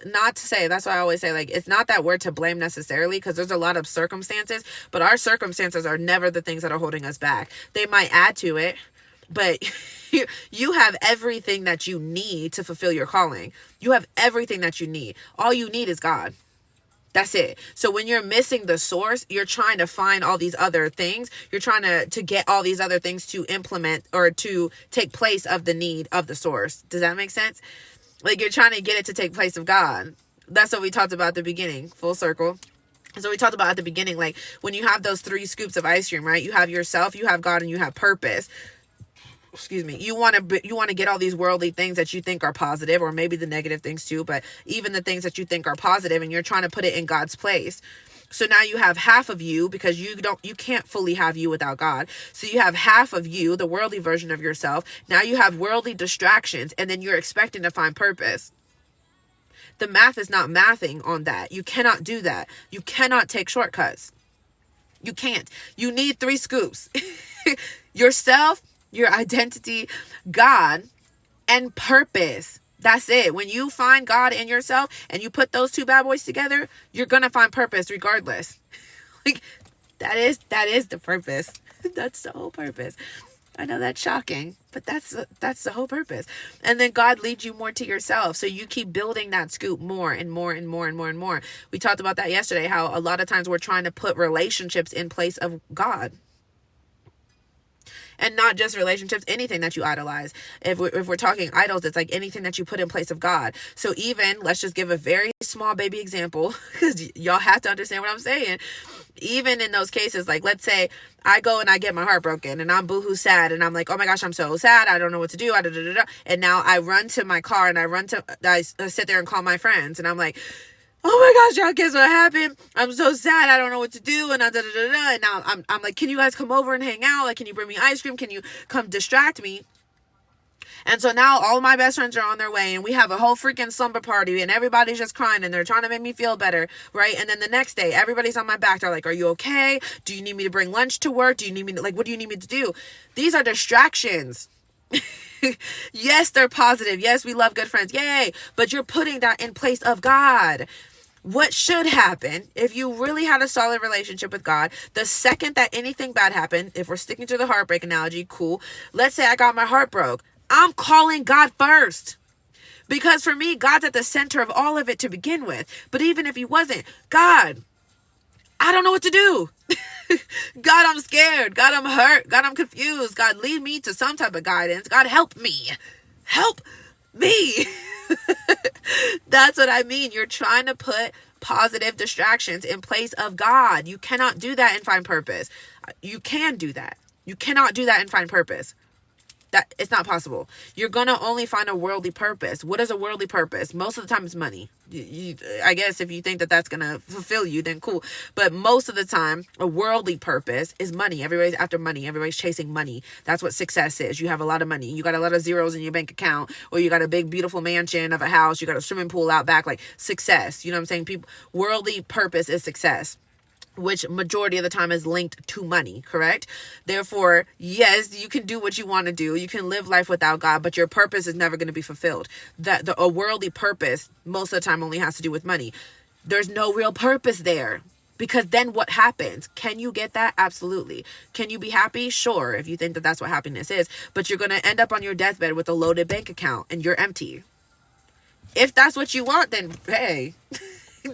S1: not to say, that's why I always say, like, it's not that we're to blame necessarily, because there's a lot of circumstances, but our circumstances are never the things that are holding us back. They might add to it, but you have everything that you need to fulfill your calling. You have everything that you need. All you need is God. That's it. So when you're missing the source, you're trying to find all these other things. You're trying to get all these other things to implement or to take place of the need of the source. Does that make sense? Like, you're trying to get it to take place of God. That's what we talked about at the beginning, full circle. So we talked about at the beginning, like, when you have those 3 scoops of ice cream, right? You have yourself, you have God, and you have purpose. Excuse me. You want to get all these worldly things that you think are positive, or maybe the negative things too, but even the things that you think are positive, and you're trying to put it in God's place. So now you have half of you, because you can't fully have you without God. So you have half of you, the worldly version of yourself. Now you have worldly distractions, and then you're expecting to find purpose. The math is not mathing on that. You cannot do that. You cannot take shortcuts. You can't. You need 3 scoops. Yourself, your identity, God, and purpose. That's it. When you find God in yourself and you put those 2 bad boys together, you're going to find purpose regardless. Like, that is the purpose. That's the whole purpose. I know that's shocking, but that's the whole purpose. And then God leads you more to yourself. So you keep building that scoop more and more and more and more and more. We talked about that yesterday, how a lot of times we're trying to put relationships in place of God. And not just relationships, anything that you idolize. If we're talking idols, it's like anything that you put in place of God. So even, let's just give a very small baby example, because y'all have to understand what I'm saying. Even in those cases, like, let's say I go and I get my heart broken and I'm boohoo sad and I'm like, oh my gosh, I'm so sad. I don't know what to do. And now I run to my car and I sit there and call my friends and I'm like, oh my gosh, y'all, guess what happened? I'm so sad. I don't know what to do. And and now I'm like, can you guys come over and hang out? Like, can you bring me ice cream? Can you come distract me? And so now all my best friends are on their way and we have a whole freaking slumber party and everybody's just crying and they're trying to make me feel better, right? And then the next day, everybody's on my back. They're like, are you okay? Do you need me to bring lunch to work? Do you need me to, like, what do you need me to do? These are distractions. Yes, they're positive. Yes, we love good friends. Yay. But you're putting that in place of God. What should happen if you really had a solid relationship with God, the second that anything bad happened, if we're sticking to the heartbreak analogy, cool. Let's say I got my heart broke. I'm calling God first. Because for me, God's at the center of all of it to begin with. But even if he wasn't, God, I don't know what to do. God, I'm scared. God, I'm hurt. God, I'm confused. God, lead me to some type of guidance. God, help me. Help me. That's what I mean. You're trying to put positive distractions in place of God. You cannot do that and find purpose. You can do that. You cannot do that and find purpose. That it's not possible. You're gonna only find a worldly purpose. What is a worldly purpose? Most of the time it's money. I guess if you think that that's gonna fulfill you, then cool. But most of the time, a worldly purpose is money. Everybody's after money. Everybody's chasing money. That's what success is. You have a lot of money. You got a lot of zeros in your bank account, or you got a big beautiful mansion of a house. You got a swimming pool out back. Like success. You know what I'm saying? People, worldly purpose is success, which majority of the time is linked to money, correct? Therefore, yes, you can do what you want to do. You can live life without God, but your purpose is never going to be fulfilled. A worldly purpose most of the time only has to do with money. There's no real purpose there, because then what happens? Can you get that? Absolutely. Can you be happy? Sure, if you think that that's what happiness is, but you're going to end up on your deathbed with a loaded bank account and you're empty. If that's what you want, then hey,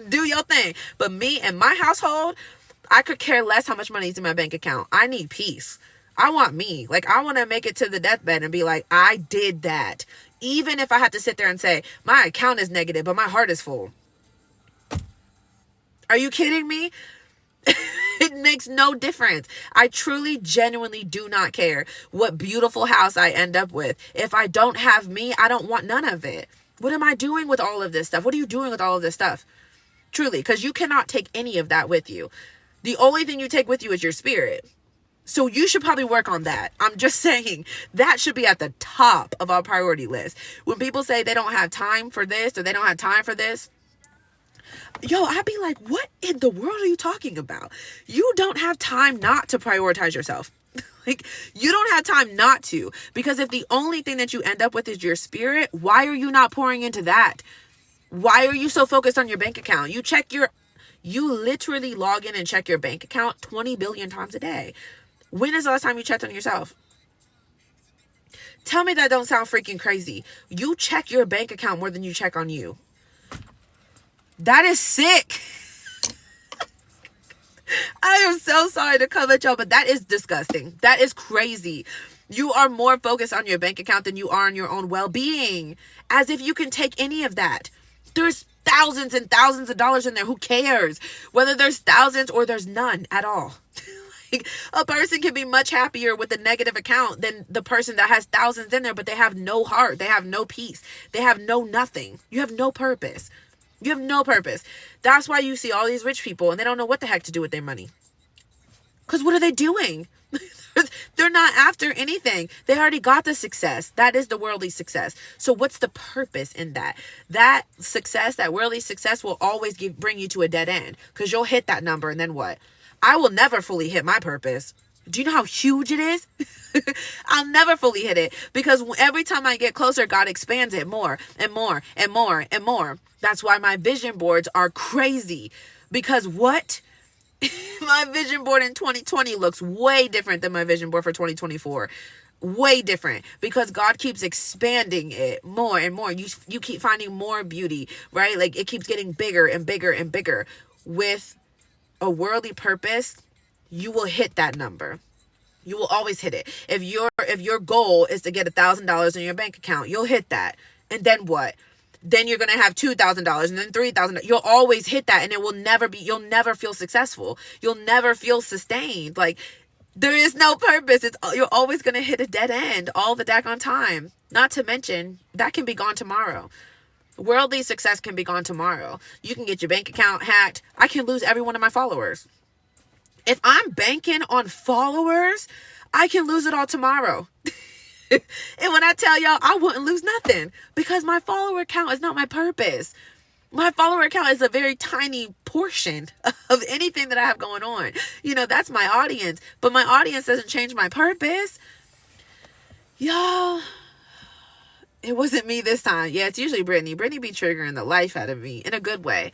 S1: do your thing. But me and my household, I could care less how much money is in my bank account. I need peace. I want me. Like, I want to make it to the deathbed and be like, I did that. Even if I have to sit there and say, my account is negative, but my heart is full. Are you kidding me? It makes no difference. I truly, genuinely do not care what beautiful house I end up with. If I don't have me, I don't want none of it. What am I doing with all of this stuff? What are you doing with all of this stuff? Truly, because you cannot take any of that with you. The only thing you take with you is your spirit. So you should probably work on that. I'm just saying that should be at the top of our priority list. When people say they don't have time for this or they don't have time for this, I'd be like, what in the world are you talking about? You don't have time not to prioritize yourself. Like, you don't have time not to, because if the only thing that you end up with is your spirit, why are you not pouring into that? Why are you so focused on your bank account? You literally log in and check your bank account 20 billion times a day. When is the last time you checked on yourself? Tell me that don't sound freaking crazy. You check your bank account more than you check on you. That is sick. I am so sorry to come at y'all, but that is disgusting. That is crazy. You are more focused on your bank account than you are on your own well-being. As if you can take any of that. There's thousands and thousands of dollars in there. Who cares? Whether there's thousands or there's none at all. Like, a person can be much happier with a negative account than the person that has thousands in there, but they have no heart. They have no peace. They have no nothing. You have no purpose. You have no purpose. That's why you see all these rich people and they don't know what the heck to do with their money. Because what are they doing? They're not after anything. They already got the success. That is the worldly success. So what's the purpose in that? That success, that worldly success will always bring you to a dead end, because you'll hit that number and then what? I will never fully hit my purpose. Do you know how huge it is? I'll never fully hit it, because every time I get closer, God expands it more and more and more and more. That's why my vision boards are crazy, because what? My vision board in 2020 looks way different than my vision board for 2024. Way different, because God keeps expanding it more and more. You keep finding more beauty, right? Like, it keeps getting bigger and bigger and bigger. With a worldly purpose, you will hit that number. You will always hit it. If your goal is to get $1,000 in your bank account, you'll hit that. And then what? Then you're going to have $2,000 and then $3,000. You'll always hit that, and you'll never feel successful. You'll never feel sustained. Like, there is no purpose. You're always going to hit a dead end all the daggone time. Not to mention, that can be gone tomorrow. Worldly success can be gone tomorrow. You can get your bank account hacked. I can lose every one of my followers. If I'm banking on followers, I can lose it all tomorrow. And when I tell y'all, I wouldn't lose nothing, because my follower count is not my purpose. My follower count is a very tiny portion of anything that I have going on. That's my audience, but my audience doesn't change my purpose. Y'all, it wasn't me this time. Yeah, it's usually Brittany. Brittany be triggering the life out of me in a good way.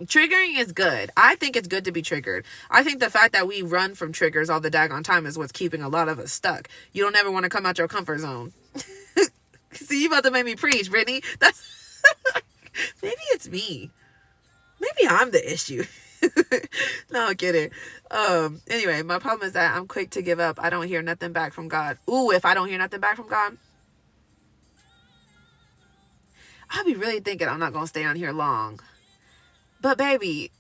S1: Triggering is good. I think it's good to be triggered. I think the fact that we run from triggers all the daggone time is what's keeping a lot of us stuck. You don't ever want to come out your comfort zone. See, you about to make me preach, Brittany. That's maybe it's me. Maybe I'm the issue. No, I'm kidding. Anyway, my problem is that I'm quick to give up. I don't hear nothing back from God. Ooh, if I don't hear nothing back from God, I'll be really thinking I'm not going to stay on here long. But baby,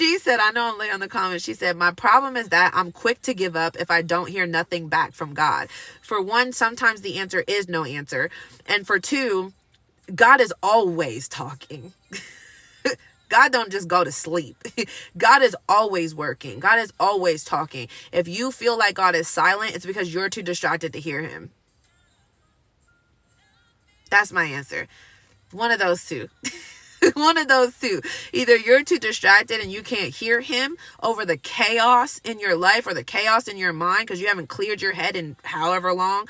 S1: She said, I know I'm late on the comments. She said, my problem is that I'm quick to give up if I don't hear nothing back from God. For one, sometimes the answer is no answer. And for two, God is always talking. God don't just go to sleep. God is always working. God is always talking. If you feel like God is silent, it's because you're too distracted to hear him. That's my answer. One of those two. One of those two. Either you're too distracted and you can't hear him over the chaos in your life or the chaos in your mind because you haven't cleared your head in however long.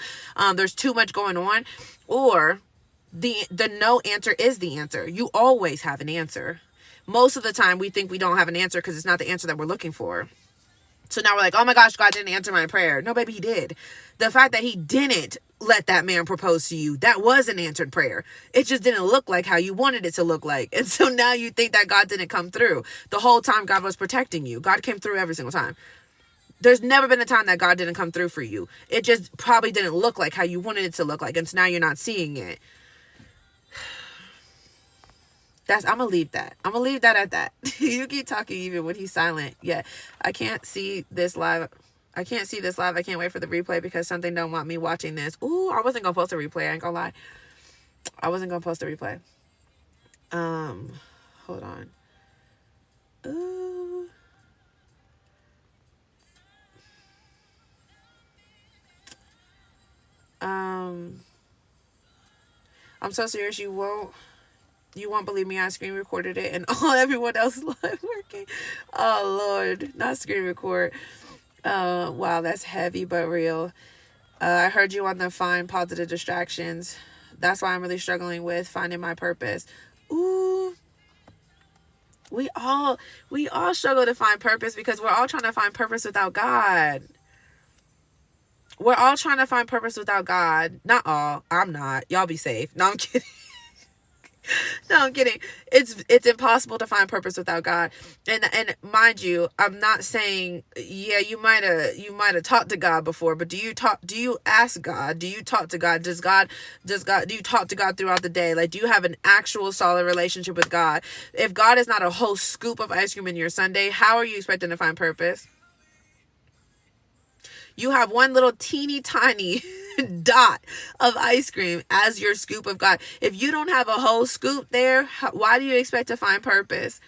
S1: There's too much going on. Or the no answer is the answer. You always have an answer. Most of the time we think we don't have an answer because it's not the answer that we're looking for. So now we're like, oh my gosh, God didn't answer my prayer. No, baby, he did. The fact that he didn't let that man propose to you, that was an answered prayer. It just didn't look like how you wanted it to look like. And so now you think that God didn't come through. The whole time God was protecting you. God came through every single time. There's never been a time that God didn't come through for you. It just probably didn't look like how you wanted it to look like. And so now you're not seeing it. I'm going to leave that. I'm going to leave that at that. You keep talking even when he's silent. Yeah, I can't see this live. I can't see this live. I can't wait for the replay because something don't want me watching this. Ooh, I wasn't going to post a replay. I ain't going to lie. I wasn't going to post a replay. Hold on. Ooh. I'm so serious. You won't believe me. I screen recorded it and everyone else live working. Oh Lord, not screen record. Wow, that's heavy but real. I heard you on the find positive distractions. That's why I'm really struggling with finding my purpose. Ooh. We all struggle to find purpose because we're all trying to find purpose without God. We're all trying to find purpose without God. Not all. I'm not. Y'all be safe. No, I'm kidding. No, I'm kidding. It's impossible to find purpose without God. And mind you, I'm not saying, yeah, you might have talked to God before, but do you ask God? Do you talk to God? Do you talk to God throughout the day? Like, do you have an actual solid relationship with God? If God is not a whole scoop of ice cream in your sundae, how are you expecting to find purpose? You have one little teeny tiny dot of ice cream as your scoop of God. If you don't have a whole scoop there, why do you expect to find purpose?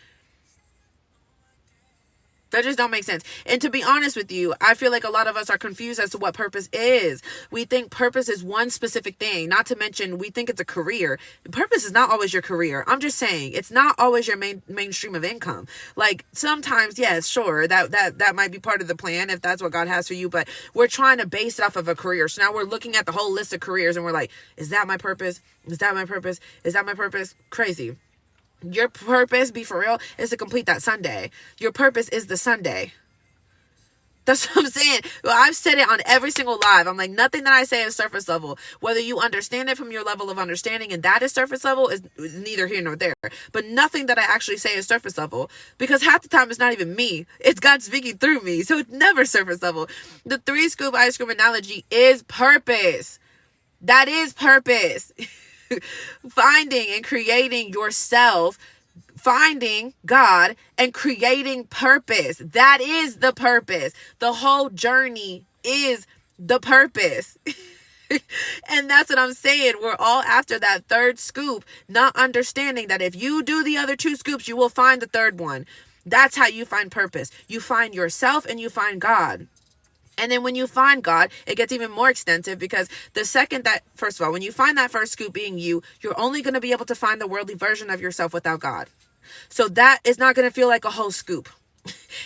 S1: That just don't make sense. And to be honest with you, I feel like a lot of us are confused as to what purpose is. We think purpose is one specific thing, not to mention we think it's a career. Purpose is not always your career. I'm just saying it's not always your mainstream of income. Like sometimes, yes, sure, that might be part of the plan if that's what God has for you, but we're trying to base it off of a career. So now we're looking at the whole list of careers and we're like, is that my purpose? Is that my purpose? Is that my purpose? Crazy. Your purpose, be for real, is to complete that sundae. Your purpose is the sundae. That's what I'm saying. Well, I've said it on every single live. I'm like, nothing that I say is surface level. Whether you understand it from your level of understanding and that is surface level is neither here nor there. But nothing that I actually say is surface level. Because half the time it's not even me. It's God speaking through me. So it's never surface level. The 3-scoop ice cream analogy is purpose. That is purpose. Finding and creating yourself, finding God and creating purpose. That is the purpose. The whole journey is the purpose. And that's what I'm saying. We're all after that 3rd scoop, not understanding that if you do the other 2 scoops, you will find the 3rd one. That's how you find purpose. You find yourself and you find God. And then when you find God, it gets even more extensive because the second that, first of all, when you find that 1st scoop being you, you're only going to be able to find the worldly version of yourself without God. So that is not going to feel like a whole scoop.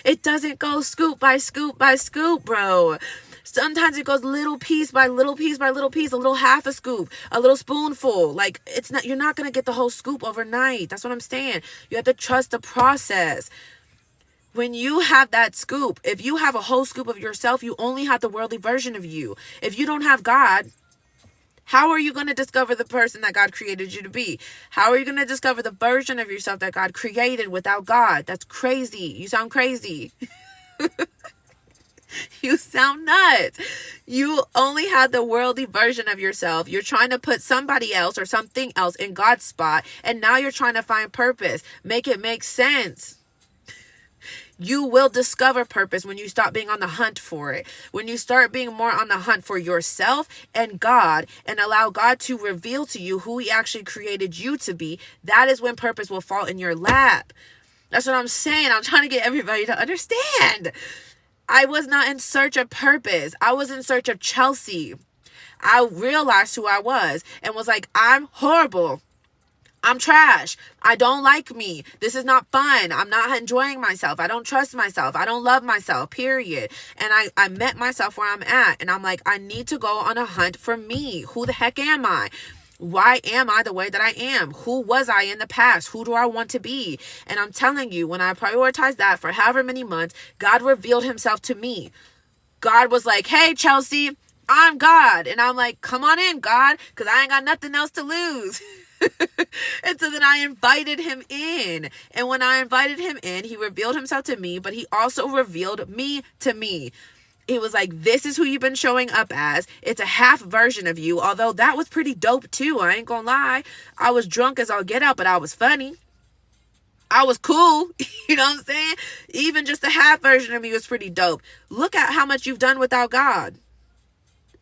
S1: It doesn't go scoop by scoop by scoop, bro. Sometimes it goes little piece by little piece by little piece, a little half a scoop, a little spoonful. Like you're not going to get the whole scoop overnight. That's what I'm saying. You have to trust the process. When you have that scoop, if you have a whole scoop of yourself, you only have the worldly version of you. If you don't have God, how are you going to discover the person that God created you to be? How are you going to discover the version of yourself that God created without God? That's crazy. You sound crazy. You sound nuts. You only have the worldly version of yourself. You're trying to put somebody else or something else in God's spot, and now you're trying to find purpose. Make it make sense. You will discover purpose when you stop being on the hunt for it. When you start being more on the hunt for yourself and God, and allow God to reveal to you who he actually created you to be, that is when purpose will fall in your lap. That's what I'm saying. I'm trying to get everybody to understand. I was not in search of purpose. I was in search of Chelsea. I realized who I was and was like, I'm horrible. I'm trash. I don't like me. This is not fun. I'm not enjoying myself. I don't trust myself. I don't love myself, period. And I met myself where I'm at. And I'm like, I need to go on a hunt for me. Who the heck am I? Why am I the way that I am? Who was I in the past? Who do I want to be? And I'm telling you, when I prioritized that for however many months, God revealed himself to me. God was like, hey, Chelsea, I'm God. And I'm like, come on in, God, because I ain't got nothing else to lose. And so then I invited him in. And when I invited him in, he revealed himself to me, but he also revealed me to me. It was like, this is who you've been showing up as. It's a half version of you, although that was pretty dope too. I ain't gonna lie. I was drunk as all get out, but I was funny. I was cool. You know what I'm saying? Even just a half version of me was pretty dope. Look at how much you've done without God.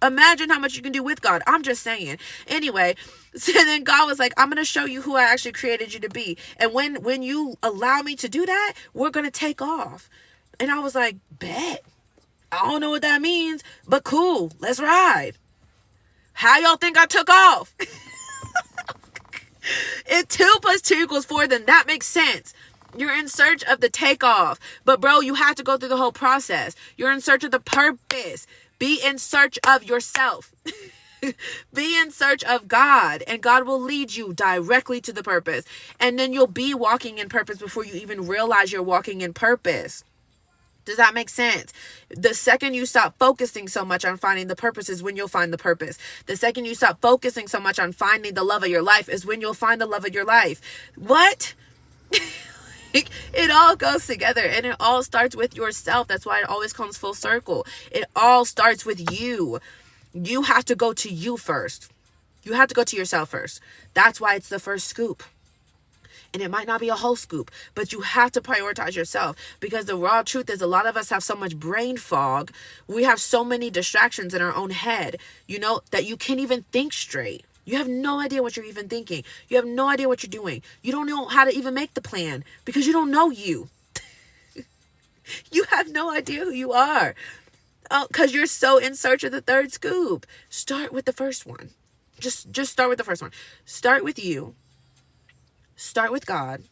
S1: Imagine how much you can do with God. I'm just saying. Anyway, so then God was like, I'm going to show you who I actually created you to be. And when you allow me to do that, we're going to take off. And I was like, bet. I don't know what that means, but cool. Let's ride. How y'all think I took off? If 2 + 2 = 4, then that makes sense. You're in search of the takeoff. But bro, you have to go through the whole process. You're in search of the purpose. Be in search of yourself. Be in search of God, and God will lead you directly to the purpose. And then you'll be walking in purpose before you even realize you're walking in purpose. Does that make sense? The second you stop focusing so much on finding the purpose is when you'll find the purpose. The second you stop focusing so much on finding the love of your life is when you'll find the love of your life. What? It all goes together, and it all starts with yourself. That's why it always comes full circle. It all starts with you. You have to go to you first. You have to go to yourself first. That's why it's the first scoop. And it might not be a whole scoop, but you have to prioritize yourself, because the raw truth is a lot of us have so much brain fog. We have so many distractions in our own head, that you can't even think straight. You have no idea what you're even thinking. You have no idea what you're doing. You don't know how to even make the plan because you don't know you. You have no idea who you are. Oh, because you're so in search of the third scoop. Start with the first one. Just start with the first one. Start with you. Start with God,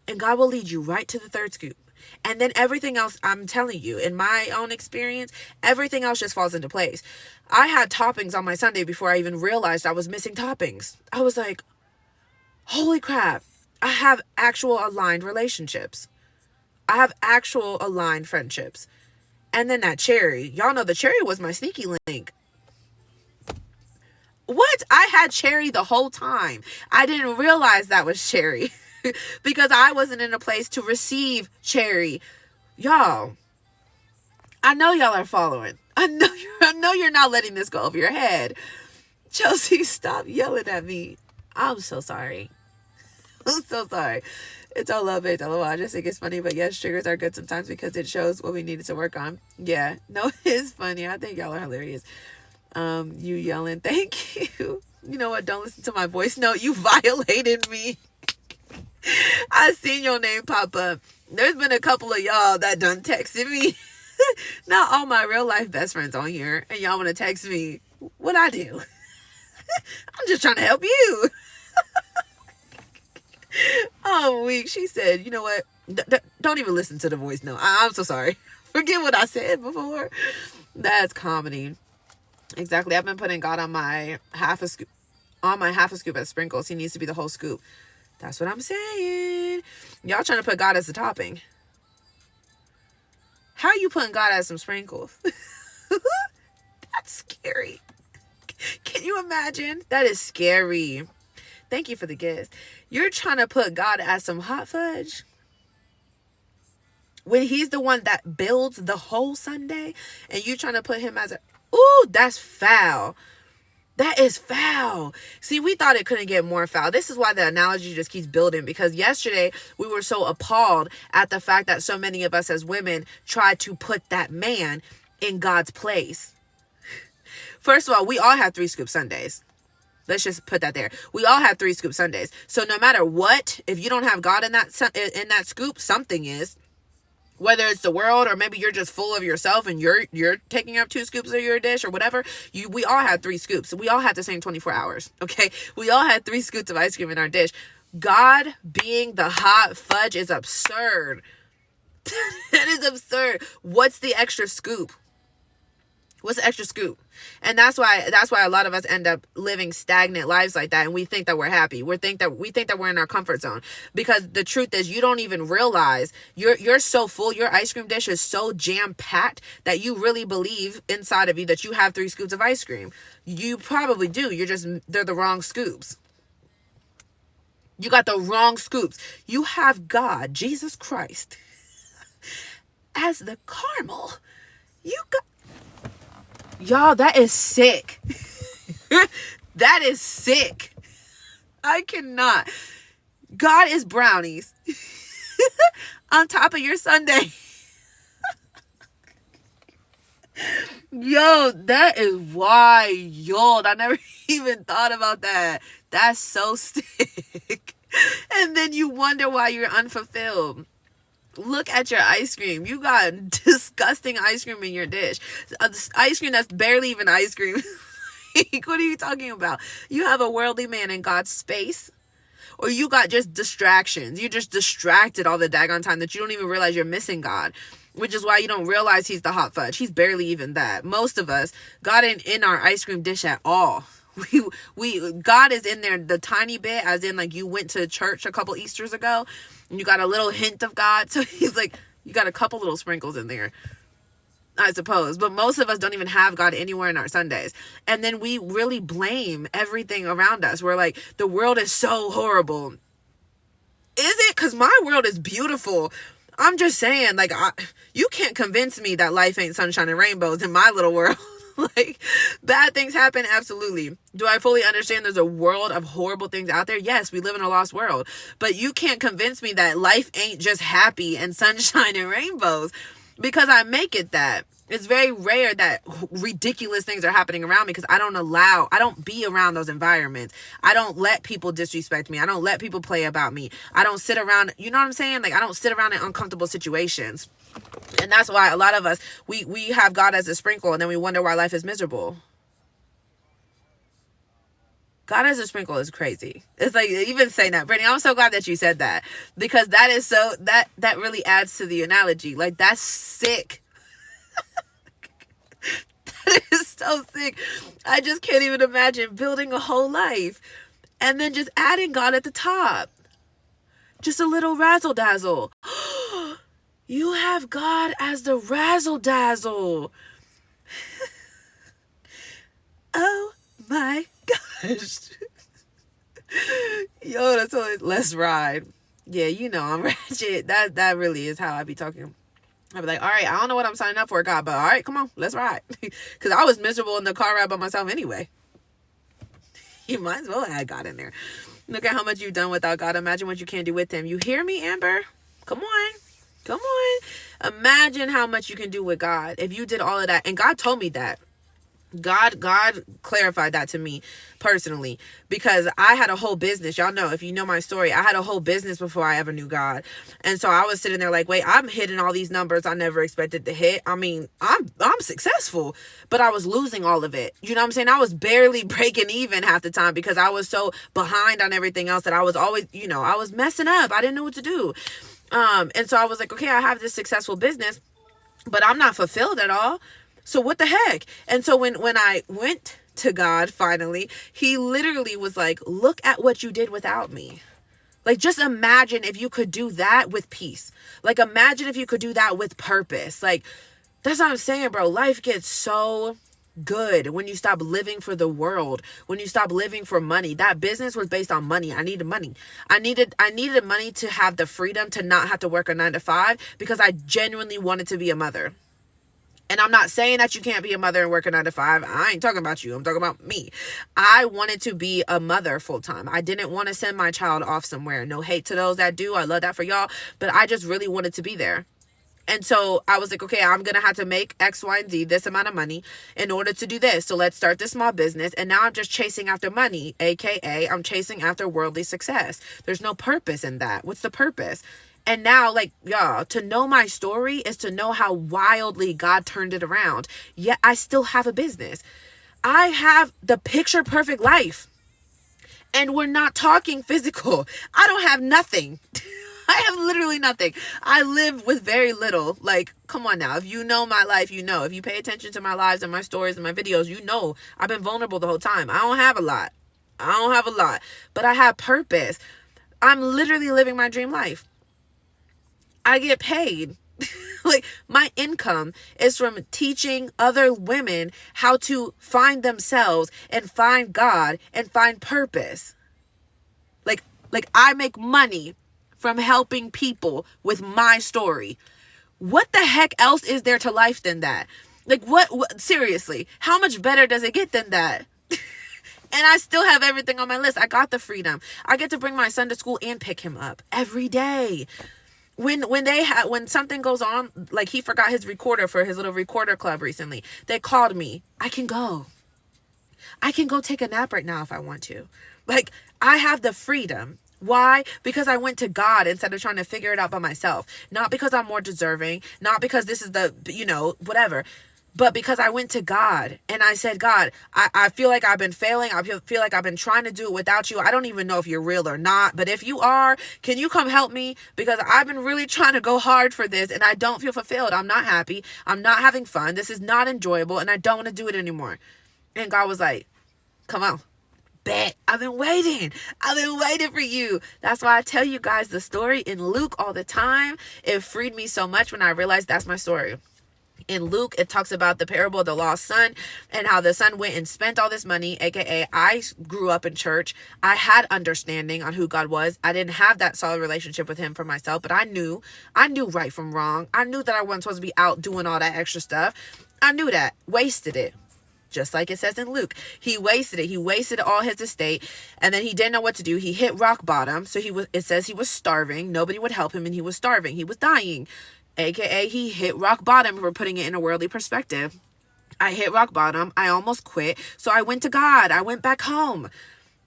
S1: and God will lead you right to the third scoop. And then everything else, I'm telling you, in my own experience, everything else just falls into place. I had toppings on my sundae before I even realized I was missing toppings. I was like, holy crap, I have actual aligned relationships. I have actual aligned friendships. And then that cherry, y'all know the cherry was my sneaky link. What? I had cherry the whole time. I didn't realize that was cherry because I wasn't in a place to receive cherry. Y'all, I know y'all are following. I know you're not letting this go over your head. Chelsea, stop yelling at me. I'm so sorry. I'm so sorry. It's all love, it's all I just think it's funny, but yes, triggers are good sometimes because it shows what we needed to work on. Yeah, no, it's funny. I think y'all are hilarious. You yelling, thank you. You know what? Don't listen to my voice note. You violated me. I seen your name pop up. There's been a couple of y'all that done texted me. Not all my real life best friends on here, and y'all want to text me. What I do? I'm just trying to help you. Oh, weak. She said, you know what? Don't even listen to the voice note. I'm so sorry. Forget what I said before. That's comedy. Exactly. I've been putting God on my half a scoop as sprinkles. He needs to be the whole scoop. That's what I'm saying. Y'all trying to put God as the topping. How are you putting God as some sprinkles? That's scary. Can you imagine? That is scary. Thank you for the gift. You're trying to put God as some hot fudge when he's the one that builds the whole sundae, and you trying to put him as a... Ooh, that's foul. That is foul. See, we thought it couldn't get more foul. This is why the analogy just keeps building, because yesterday we were so appalled at the fact that so many of us as women tried to put that man in God's place. First of all, we all have 3 Scoop Sundays. Let's just put that there. We all have 3 Scoop Sundays. So no matter what, if you don't have God in that scoop, something is. Whether it's the world, or maybe you're just full of yourself and you're taking up 2 scoops of your dish or whatever. We all have 3 scoops. We all have the same 24 hours. Okay. We all had 3 scoops of ice cream in our dish. God being the hot fudge is absurd. That is absurd. What's the extra scoop? What's the extra scoop? And that's why a lot of us end up living stagnant lives like that. And we think that we're happy. We think that we're in our comfort zone, because the truth is you don't even realize you're so full. Your ice cream dish is so jam packed that you really believe inside of you that you have 3 scoops of ice cream. You probably do. They're the wrong scoops. You got the wrong scoops. You have God, Jesus Christ, as the caramel. Y'all, that is sick. That is sick. I cannot. God is brownies on top of your sundae. Yo, that is wild. I never even thought about that. That's so sick. And then you wonder why you're unfulfilled. Look at your ice cream. You got disgusting ice cream in your dish. Ice cream that's barely even ice cream. What are you talking about? You have a worldly man in God's space? Or you got just distractions. You're just distracted all the daggone time that you don't even realize you're missing God. Which is why you don't realize he's the hot fudge. He's barely even that. Most of us, God ain't in our ice cream dish at all. God is in there the tiny bit, as in like you went to church a couple Easters ago and you got a little hint of God. So he's like, you got a couple little sprinkles in there, I suppose. But most of us don't even have God anywhere in our Sundays. And then we really blame everything around us. We're like, the world is so horrible. Is it? Because my world is beautiful. I'm just saying, like, you can't convince me that life ain't sunshine and rainbows in my little world. Like, bad things happen, absolutely. Do I fully understand there's a world of horrible things out there? Yes, we live in a lost world. But you can't convince me that life ain't just happy and sunshine and rainbows, because I make it that. It's very rare that ridiculous things are happening around me, because I don't be around those environments. I don't let people disrespect me. I don't let people play about me. I don't sit around, you know what I'm saying? Like, I don't sit around in uncomfortable situations. And that's why a lot of us, we have God as a sprinkle, and then we wonder why life is miserable. God as a sprinkle is crazy. It's like, even saying that, Brittany, I'm so glad that you said that, because that is so, that really adds to the analogy. Like, that's sick. That is so sick. I just can't even imagine building a whole life and then just adding God at the top. Just a little razzle dazzle. You have God as the razzle dazzle. Oh my gosh. Yo, that's all. Let's ride. Yeah, you know I'm ratchet. That really is how I be talking. I'd be like, all right, I don't know what I'm signing up for, God, but all right, come on, let's ride. Because I was miserable in the car ride by myself anyway. You might as well add God in there. Look at how much you've done without God. Imagine what you can do with him. You hear me, Amber? Come on. Come on. Imagine how much you can do with God if you did all of that. And God told me that. God clarified that to me personally, because I had a whole business. Y'all know, if you know my story, I had a whole business before I ever knew God. And so I was sitting there like, wait, I'm hitting all these numbers I never expected to hit. I mean, I'm successful, but I was losing all of it. You know what I'm saying? I was barely breaking even half the time because I was so behind on everything else that I was always, I was messing up. I didn't know what to do. And so I was like, okay, I have this successful business, but I'm not fulfilled at all. So what the heck? And so when I went to God finally, he literally was like, look at what you did without me. Like, just imagine if you could do that with peace. Like, imagine if you could do that with purpose. Like, that's what I'm saying, bro. Life gets so good when you stop living for the world, when you stop living for money. That business was based on money. I needed money. I needed money to have the freedom to not have to work a 9 to 5, because I genuinely wanted to be a mother. And I'm not saying that you can't be a mother and work a 9 to 5. I ain't talking about you. I'm talking about me. I wanted to be a mother full time. I didn't want to send my child off somewhere. No hate to those that do. I love that for y'all. But I just really wanted to be there. And so I was like, okay, I'm going to have to make X, Y, and Z, this amount of money in order to do this. So let's start this small business. And now I'm just chasing after money, AKA I'm chasing after worldly success. There's no purpose in that. What's the purpose? And now, like, y'all, to know my story is to know how wildly God turned it around. Yet I still have a business. I have the picture perfect life. And we're not talking physical. I don't have nothing. I have literally nothing. I live with very little. Like, come on now. If you know my life, you know. If you pay attention to my lives and my stories and my videos, you know I've been vulnerable the whole time. I don't have a lot. But I have purpose. I'm literally living my dream life. I get paid. Like, my income is from teaching other women how to find themselves and find God and find purpose. Like I make money from helping people with my story. What the heck else is there to life than that? Like, what seriously, how much better does it get than that? And I still have everything on my list. I got the freedom. I get to bring my son to school and pick him up every day. When something goes on, like he forgot his recorder for his little recorder club recently, they called me. I can go take a nap right now if I want to. Like, I have the freedom. Why? Because I went to God instead of trying to figure it out by myself. Not because I'm more deserving, not because this is the, whatever, but because I went to God and I said, God, I feel like I've been failing. I feel like I've been trying to do it without you. I don't even know if you're real or not, but if you are, can you come help me? Because I've been really trying to go hard for this and I don't feel fulfilled. I'm not happy. I'm not having fun. This is not enjoyable and I don't want to do it anymore. And God was like, come on. Bet. I've been waiting for you. That's why I tell you guys the story in Luke all the time. It freed me so much when I realized that's my story. In Luke, it talks about the parable of the lost son and how the son went and spent all this money, aka I grew up in church. I had understanding on who God was. I didn't have that solid relationship with him for myself, but I knew right from wrong. I knew that I wasn't supposed to be out doing all that extra stuff. I knew that. Wasted it. Just like it says in Luke, he wasted it. He wasted all his estate, and then he didn't know what to do. He hit rock bottom. So it says he was starving. Nobody would help him, and he was starving. He was dying, aka he hit rock bottom. If we're putting it in a worldly perspective, I hit rock bottom. I almost quit. So I went to God. I went back home.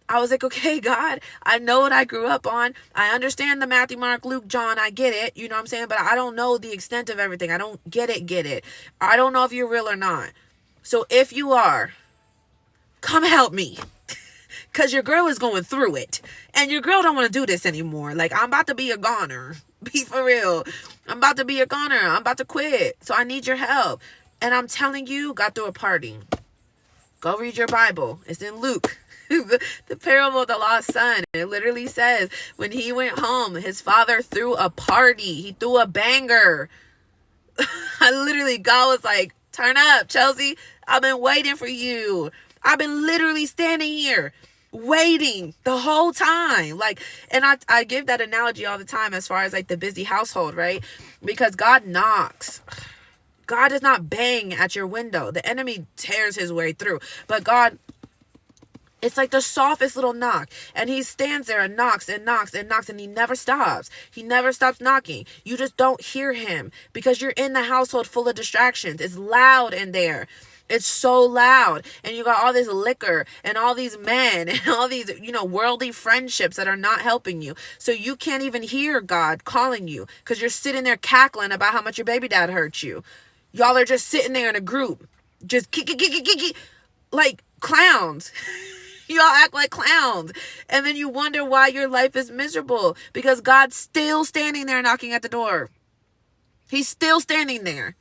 S1: I was like, okay, God, I know what I grew up on. I understand the Matthew, Mark, Luke, John. I get it. You know what I'm saying? But I don't know the extent of everything. I don't get it. I don't know if you're real or not. So if you are, come help me. Because your girl is going through it. And your girl don't want to do this anymore. Like, I'm about to be a goner. Be for real. I'm about to be a goner. I'm about to quit. So I need your help. And I'm telling you, God threw a party. Go read your Bible. It's in Luke. The parable of the lost son. It literally says, when he went home, his father threw a party. He threw a banger. God was like, turn up, Chelsea. I've been waiting for you. I've been literally standing here waiting the whole time. Like, and I give that analogy all the time as far as like the busy household, right? Because God knocks. God does not bang at your window. The enemy tears his way through. But God, it's like the softest little knock. And he stands there and knocks and knocks and knocks, and he never stops. He never stops knocking. You just don't hear him because you're in the household full of distractions. It's loud in there. It's so loud. And you got all this liquor and all these men and all these, worldly friendships that are not helping you. So you can't even hear God calling you because you're sitting there cackling about how much your baby dad hurt you. Y'all are just sitting there in a group, just like clowns. Y'all act like clowns. And then you wonder why your life is miserable because God's still standing there knocking at the door. He's still standing there.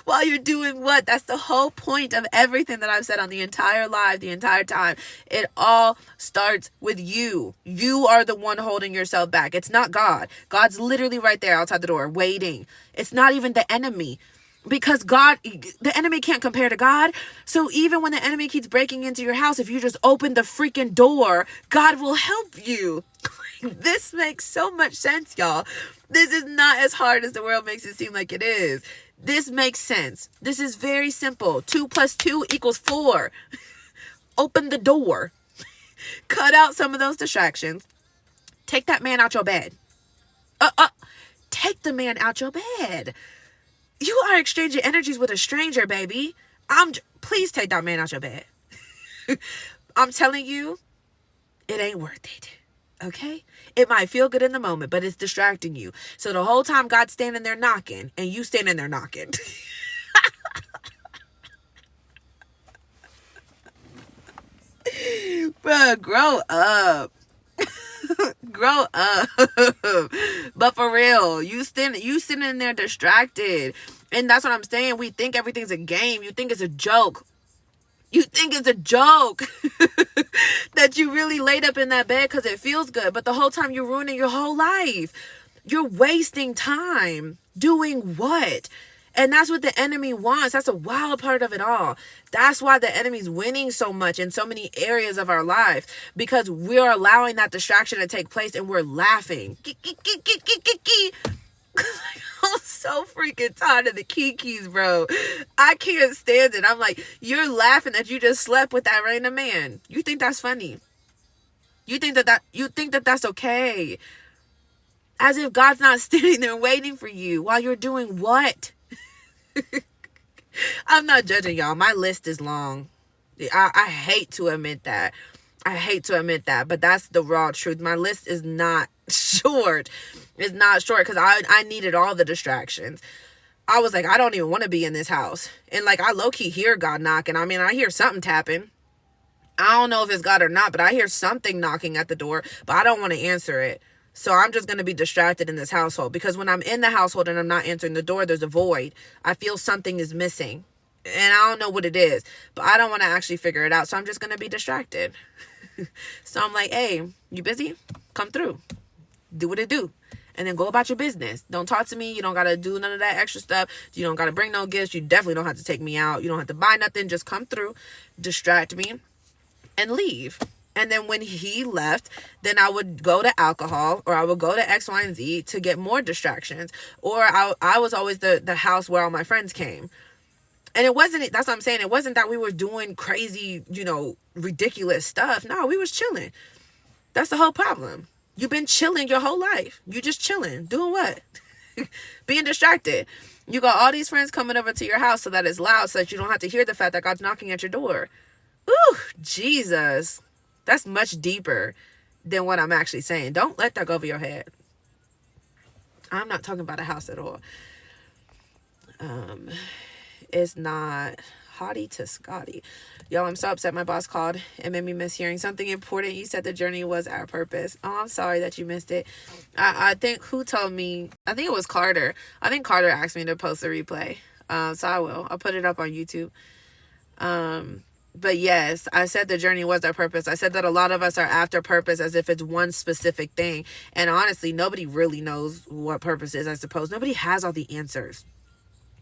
S1: While you're doing what? That's the whole point of everything that I've said on the entire live, the entire time. It all starts with you. You are the one holding yourself back. It's not God. God's literally right there outside the door waiting. It's not even the enemy. because God, the enemy can't compare to God. So even when the enemy keeps breaking into your house, if you just open the freaking door, God will help you. This makes so much sense, y'all. This is not as hard as the world makes it seem like it is. This makes sense. This is very simple. 2 + 2 = 4. Open the door. Cut out some of those distractions. Take that man out your bed. Take the man out your bed. You are exchanging energies with a stranger, baby. Please take that man out your bed. I'm telling you, it ain't worth it. Okay? It might feel good in the moment, but it's distracting you. So the whole time God's standing there knocking, and you standing there knocking. Bruh, grow up. Grow up. But for real, you sitting there distracted. And that's what I'm saying. We think everything's a game. You think it's a joke. You think it's a joke that you really laid up in that bed because it feels good. But the whole time you're ruining your whole life. You're wasting time doing what? And that's what the enemy wants. That's a wild part of it all. That's why the enemy's winning so much in so many areas of our life, because we're allowing that distraction to take place and we're laughing. I'm so freaking tired of the kikis, bro. I can't stand it. I'm like, you're laughing that you just slept with that random man. You think that's funny? You think that that's okay? As if God's not standing there waiting for you while you're doing what? I'm not judging y'all. My list is long. I hate to admit that. But that's the raw truth. My list is not short. It's not short because I needed all the distractions. I was like, I don't even want to be in this house. And like, I low-key hear God knocking. I mean, I hear something tapping. I don't know if it's God or not, but I hear something knocking at the door, but I don't want to answer it. So I'm just going to be distracted in this household, because when I'm in the household and I'm not answering the door, there's a void. I feel something is missing and I don't know what it is, but I don't want to actually figure it out. So I'm just going to be distracted. So I'm like, hey, you busy? Come through. Do what it do. And then go about your business. Don't talk to me. You don't got to do none of that extra stuff. You don't got to bring no gifts. You definitely don't have to take me out. You don't have to buy nothing. Just come through, distract me, and leave. And then when he left, then I would go to alcohol, or I would go to X, Y, and Z to get more distractions. Or I was always the house where all my friends came. And that's what I'm saying. It wasn't that we were doing crazy, ridiculous stuff. No, we was chilling. That's the whole problem. You've been chilling your whole life. You just chilling. Doing what? Being distracted. You got all these friends coming over to your house so that it's loud, so that you don't have to hear the fact that God's knocking at your door. Ooh, Jesus. That's much deeper than what I'm actually saying. Don't let that go over your head. I'm not talking about a house at all. It's not hottie to Scotty. Y'all, I'm so upset my boss called and made me miss hearing something important. You said the journey was our purpose. Oh, I'm sorry that you missed it. I think who told me? I think it was Carter. I think Carter asked me to post a replay. So I will. I'll put it up on YouTube. But yes, I said the journey was our purpose. I said that a lot of us are after purpose as if it's one specific thing. And honestly, nobody really knows what purpose is, I suppose. Nobody has all the answers.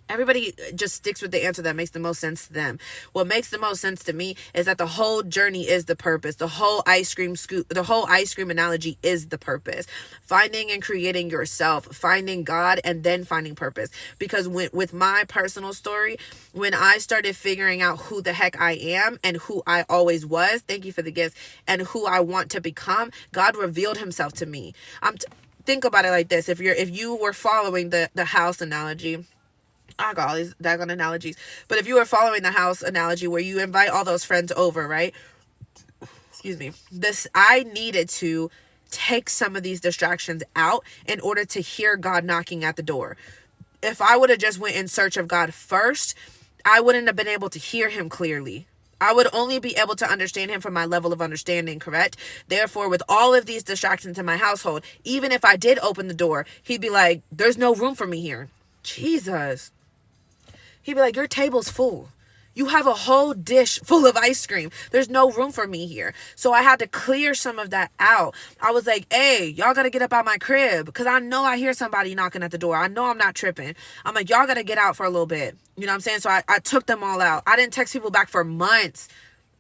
S1: Everybody just sticks with the answer that makes the most sense to them. What makes the most sense to me is that the whole journey is the purpose. The whole ice cream analogy is the purpose. Finding and creating yourself, finding God, and then finding purpose. Because with my personal story, when I started figuring out who the heck I am and who I always was, thank you for the gifts, and who I want to become, God revealed himself to me. Think about it like this. If you were following the house analogy, I got all these daggone analogies. But if you were following the house analogy where you invite all those friends over, right? Excuse me. I needed to take some of these distractions out in order to hear God knocking at the door. If I would have just went in search of God first, I wouldn't have been able to hear him clearly. I would only be able to understand him from my level of understanding, correct? Therefore, with all of these distractions in my household, even if I did open the door, he'd be like, there's no room for me here. Jesus. He'd be like, your table's full. You have a whole dish full of ice cream. There's no room for me here. So I had to clear some of that out. I was like, hey, y'all got to get up out my crib because I know I hear somebody knocking at the door. I know I'm not tripping. I'm like, y'all got to get out for a little bit. You know what I'm saying? So I took them all out. I didn't text people back for months.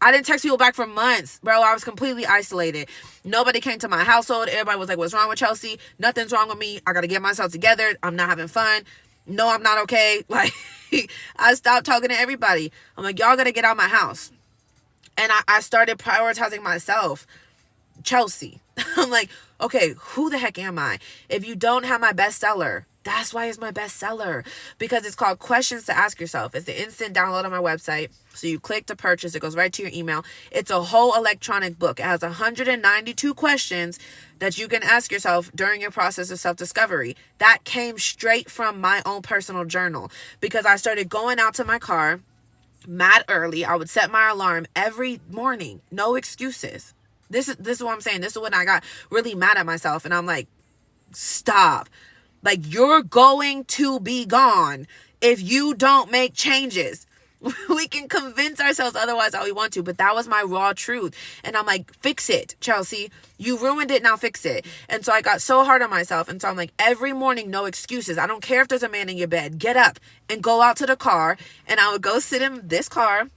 S1: Bro. I was completely isolated. Nobody came to my household. Everybody was like, what's wrong with Chelsea? Nothing's wrong with me. I got to get myself together. I'm not having fun. No, I'm not okay. Like, I stopped talking to everybody. I'm like, y'all got to get out my house. And I started prioritizing myself. Chelsea. I'm like, okay, who the heck am I? If you don't have my bestseller, that's why it's my bestseller, because it's called Questions to Ask Yourself. It's the instant download on my website. So you click to purchase. It goes right to your email. It's a whole electronic book. It has 192 questions that you can ask yourself during your process of self-discovery. That came straight from my own personal journal, because I started going out to my car mad early. I would set my alarm every morning. No excuses. This is what I'm saying. This is when I got really mad at myself. And I'm like, stop. Like, you're going to be gone if you don't make changes. We can convince ourselves otherwise all we want to, but that was my raw truth. And I'm like, fix it, Chelsea. You ruined it, now fix it. And so I got so hard on myself. And so I'm like, every morning, no excuses. I don't care if there's a man in your bed. Get up and go out to the car. And I would go sit in this car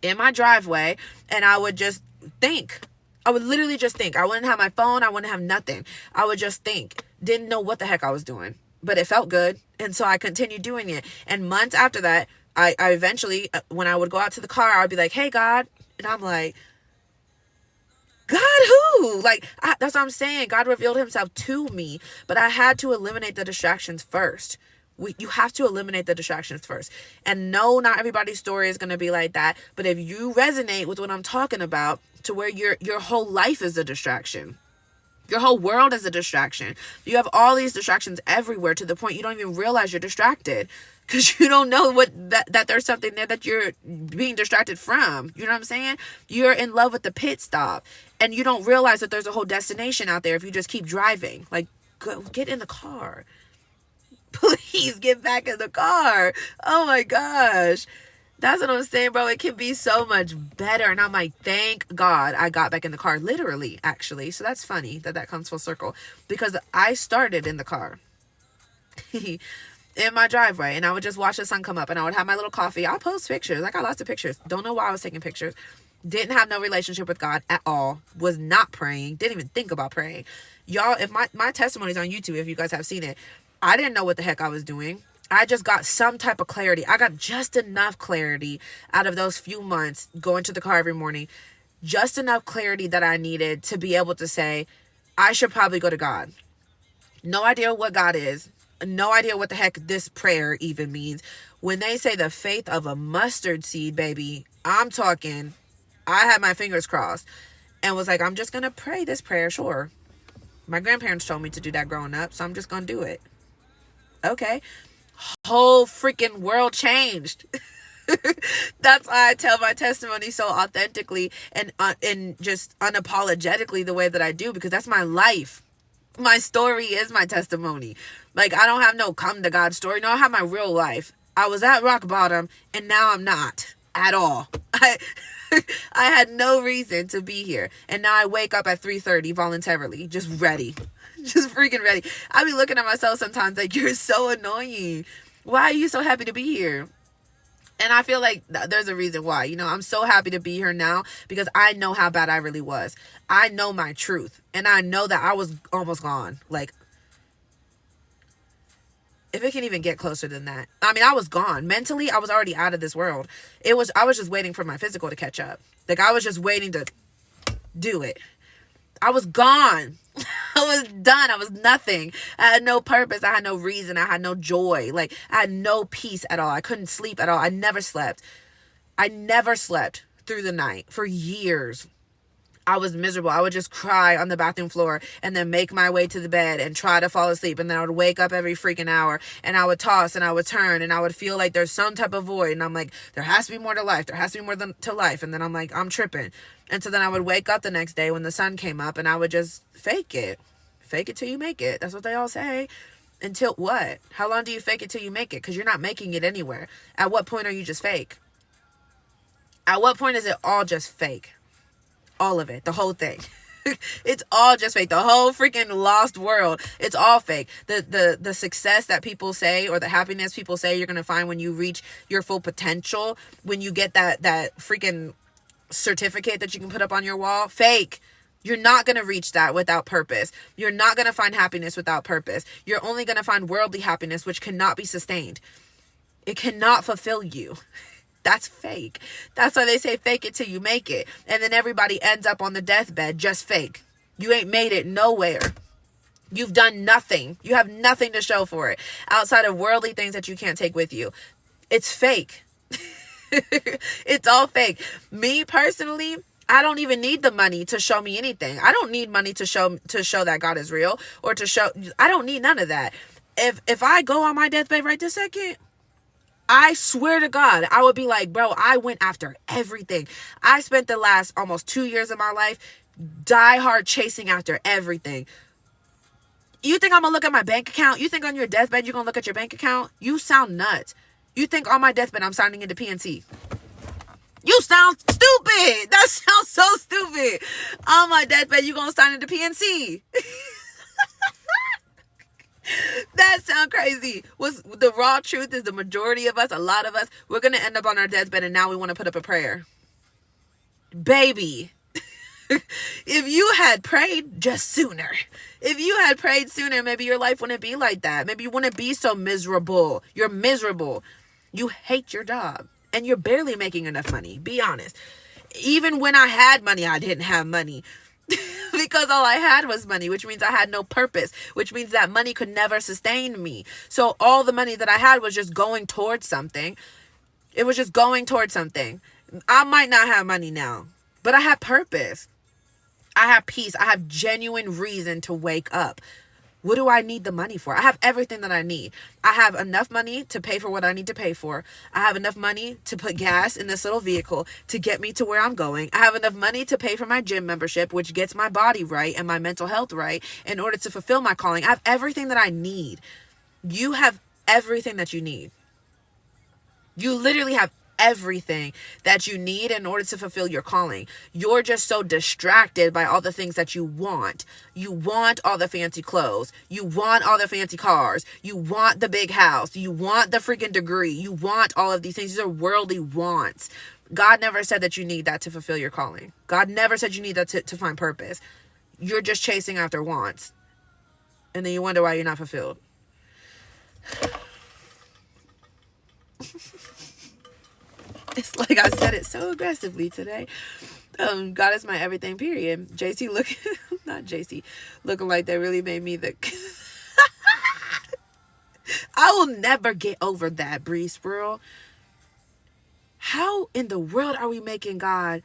S1: in my driveway, and I would just think. I would literally just think. I wouldn't have my phone. I wouldn't have nothing. I would just think. Didn't know what the heck I was doing, but it felt good. And so I continued doing it. And months after that, I eventually, when I would go out to the car, I would be like, hey, God. And I'm like, God who? Like, that's what I'm saying. God revealed himself to me, but I had to eliminate the distractions first. You have to eliminate the distractions first. And no, not everybody's story is going to be like that. But if you resonate with what I'm talking about, to where your whole life is a distraction, your whole world is a distraction. You have all these distractions everywhere to the point you don't even realize you're distracted, because you don't know that there's something there that you're being distracted from. You know what I'm saying? You're in love with the pit stop, and you don't realize that there's a whole destination out there if you just keep driving. Like, go, get in the car. Please get back in the car. Oh my gosh. That's what I'm saying, bro. It can be so much better. And I'm like, thank God I got back in the car. Literally, actually. So that's funny that comes full circle, because I started in the car in my driveway, and I would just watch the sun come up, and I would have my little coffee. I'll post pictures. I got lots of pictures. Don't know why I was taking pictures. Didn't have no relationship with God at all. Was not praying. Didn't even think about praying. Y'all, if my testimony's on YouTube, if you guys have seen it, I didn't know what the heck I was doing. I just got some type of clarity. I got just enough clarity out of those few months going to the car every morning. Just enough clarity that I needed to be able to say, I should probably go to God. No idea what God is. No idea what the heck this prayer even means. When they say the faith of a mustard seed, baby, I'm talking, I had my fingers crossed and was like, I'm just going to pray this prayer. Sure. My grandparents told me to do that growing up, so I'm just going to do it. Okay. Whole freaking world changed. That's why I tell my testimony so authentically and just unapologetically the way that I do, because that's my life. My story is my testimony. Like, I don't have no come to God story. No, I have my real life. I was at rock bottom, and now I'm not at all. I had no reason to be here, and now I wake up at 3:30 voluntarily, just ready. Just freaking ready. I be looking at myself sometimes like, you're so annoying. Why are you so happy to be here? And I feel like there's a reason why. You know, I'm so happy to be here now because I know how bad I really was. I know my truth. And I know that I was almost gone. Like, if it can even get closer than that. I mean, I was gone. Mentally, I was already out of this world. I was just waiting for my physical to catch up. Like, I was just waiting to do it. I was gone. I was done. I was nothing. I had no purpose. I had no reason. I had no joy. Like, I had no peace at all. I couldn't sleep at all. I never slept. I never slept through the night for years. I was miserable. I would just cry on the bathroom floor and then make my way to the bed and try to fall asleep. And then I would wake up every freaking hour, and I would toss and I would turn, and I would feel like there's some type of void. And I'm like, there has to be more to life. There has to be more to life. And then I'm like, I'm tripping. And so then I would wake up the next day when the sun came up, and I would just fake it. Fake it till you make it. That's what they all say. Until what? How long do you fake it till you make it? Because you're not making it anywhere. At what point are you just fake? At what point is it all just fake? All of it, the whole thing. It's all just fake. The whole freaking lost world. It's all fake. The success that people say, or the happiness people say you're going to find when you reach your full potential, when you get that freaking certificate that you can put up on your wall, fake. You're not going to reach that without purpose. You're not going to find happiness without purpose. You're only going to find worldly happiness, which cannot be sustained. It cannot fulfill you. That's fake. That's why they say fake it till you make it. And then everybody ends up on the deathbed just fake. You ain't made it nowhere. You've done nothing. You have nothing to show for it outside of worldly things that you can't take with you. It's fake. It's all fake. Me personally, I don't even need the money to show me anything. I don't need money to show that God is real, or to show. I don't need none of that. If I go on my deathbed right this second, I swear to God, I would be like, bro, I went after everything. I spent the last almost 2 years of my life die hard chasing after everything. You think I'm going to look at my bank account? You think on your deathbed you're going to look at your bank account? You sound nuts. You think on my deathbed I'm signing into PNC? You sound stupid. That sounds so stupid. On my deathbed, you going to sign into PNC? That sounds crazy. The raw truth is the majority of us, a lot of us, we're going to end up on our deathbed and now we want to put up a prayer. Baby, if you had prayed just sooner, maybe your life wouldn't be like that. Maybe you wouldn't be so miserable. You're miserable. You hate your job and you're barely making enough money. Be honest. Even when I had money, I didn't have money. Because all I had was money, which means I had no purpose, which means that money could never sustain me. So all the money that I had was just going towards something. It was just going towards something. I might not have money now, but I have purpose. I have peace. I have genuine reason to wake up. What do I need the money for? I have everything that I need. I have enough money to pay for what I need to pay for. I have enough money to put gas in this little vehicle to get me to where I'm going. I have enough money to pay for my gym membership, which gets my body right and my mental health right in order to fulfill my calling. I have everything that I need. You have everything that you need. You literally have everything that you need in order to fulfill your calling. You're just so distracted by all the things that you want. You want all the fancy clothes. You want all the fancy cars. You want the big house. You want the freaking degree. You want all of these things. These are worldly wants. God never said that you need that to fulfill your calling. God never said you need that to find purpose. You're just chasing after wants. And then you wonder why you're not fulfilled. It's like I said it so aggressively today. God is my everything, period. JC looking like that really made me the... I will never get over that, Bree Squirrel. How in the world are we making God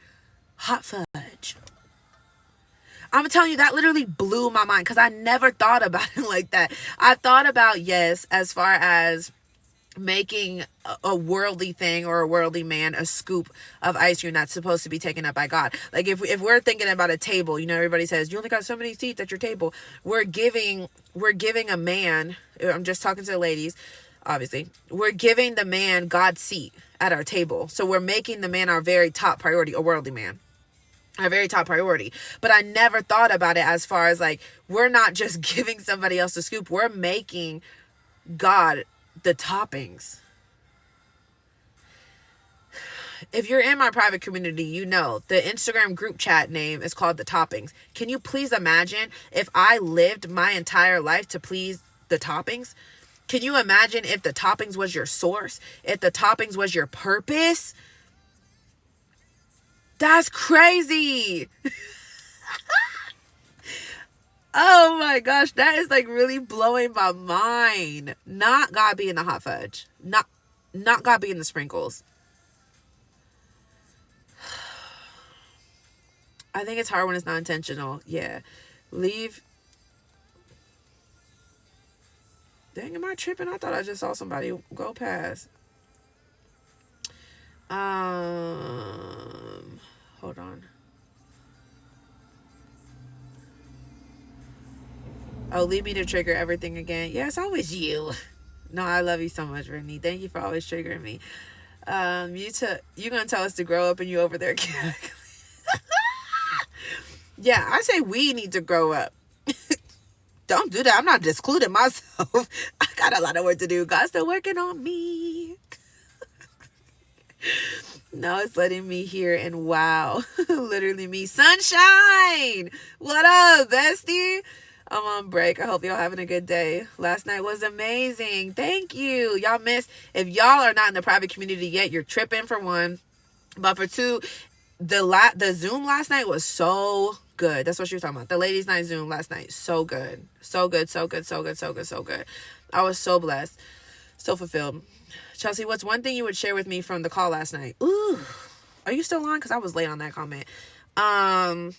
S1: hot fudge? I'm telling you, that literally blew my mind because I never thought about it like that. I thought about, yes, as far as making a worldly thing or a worldly man a scoop of ice cream that's supposed to be taken up by God. Like if we're thinking about a table, everybody says you only got so many seats at your table. We're giving a man, I'm just talking to the ladies, obviously, we're giving the man God's seat at our table. So we're making the man our very top priority, a worldly man. Our very top priority. But I never thought about it as far as like, we're not just giving somebody else a scoop. We're making God the toppings. If you're in my private community, you know the Instagram group chat name is called The Toppings. Can you please imagine if I lived my entire life to please the toppings? Can you imagine if the toppings was your source? If the toppings was your purpose? That's crazy. Oh my gosh, that is like really blowing my mind. Not God being the hot fudge. Not God being the sprinkles. I think it's hard when it's not intentional. Yeah. Leave. Dang, am I tripping? I thought I just saw somebody go past. Hold on. Oh, leave me to trigger everything again. Yeah, it's always you. No, I love you so much, Brittany. Thank you for always triggering me. you're gonna tell us to grow up and you over there. Yeah, I say we need to grow up. Don't do that. I'm not excluding myself. I got a lot of work to do. God's still working on me. No, it's letting me hear and wow. Literally me. Sunshine! What up, bestie? I'm on break. I hope y'all having a good day. Last night was amazing. Thank you. Y'all missed. If y'all are not in the private community yet, you're tripping for one. But for two, the Zoom last night was so good. That's what she was talking about. The ladies' night Zoom last night. So good. So good. So good. So good. So good. So good. I was so blessed. So fulfilled. Chelsea, what's one thing you would share with me from the call last night? Ooh. Are you still on? Because I was late on that comment. I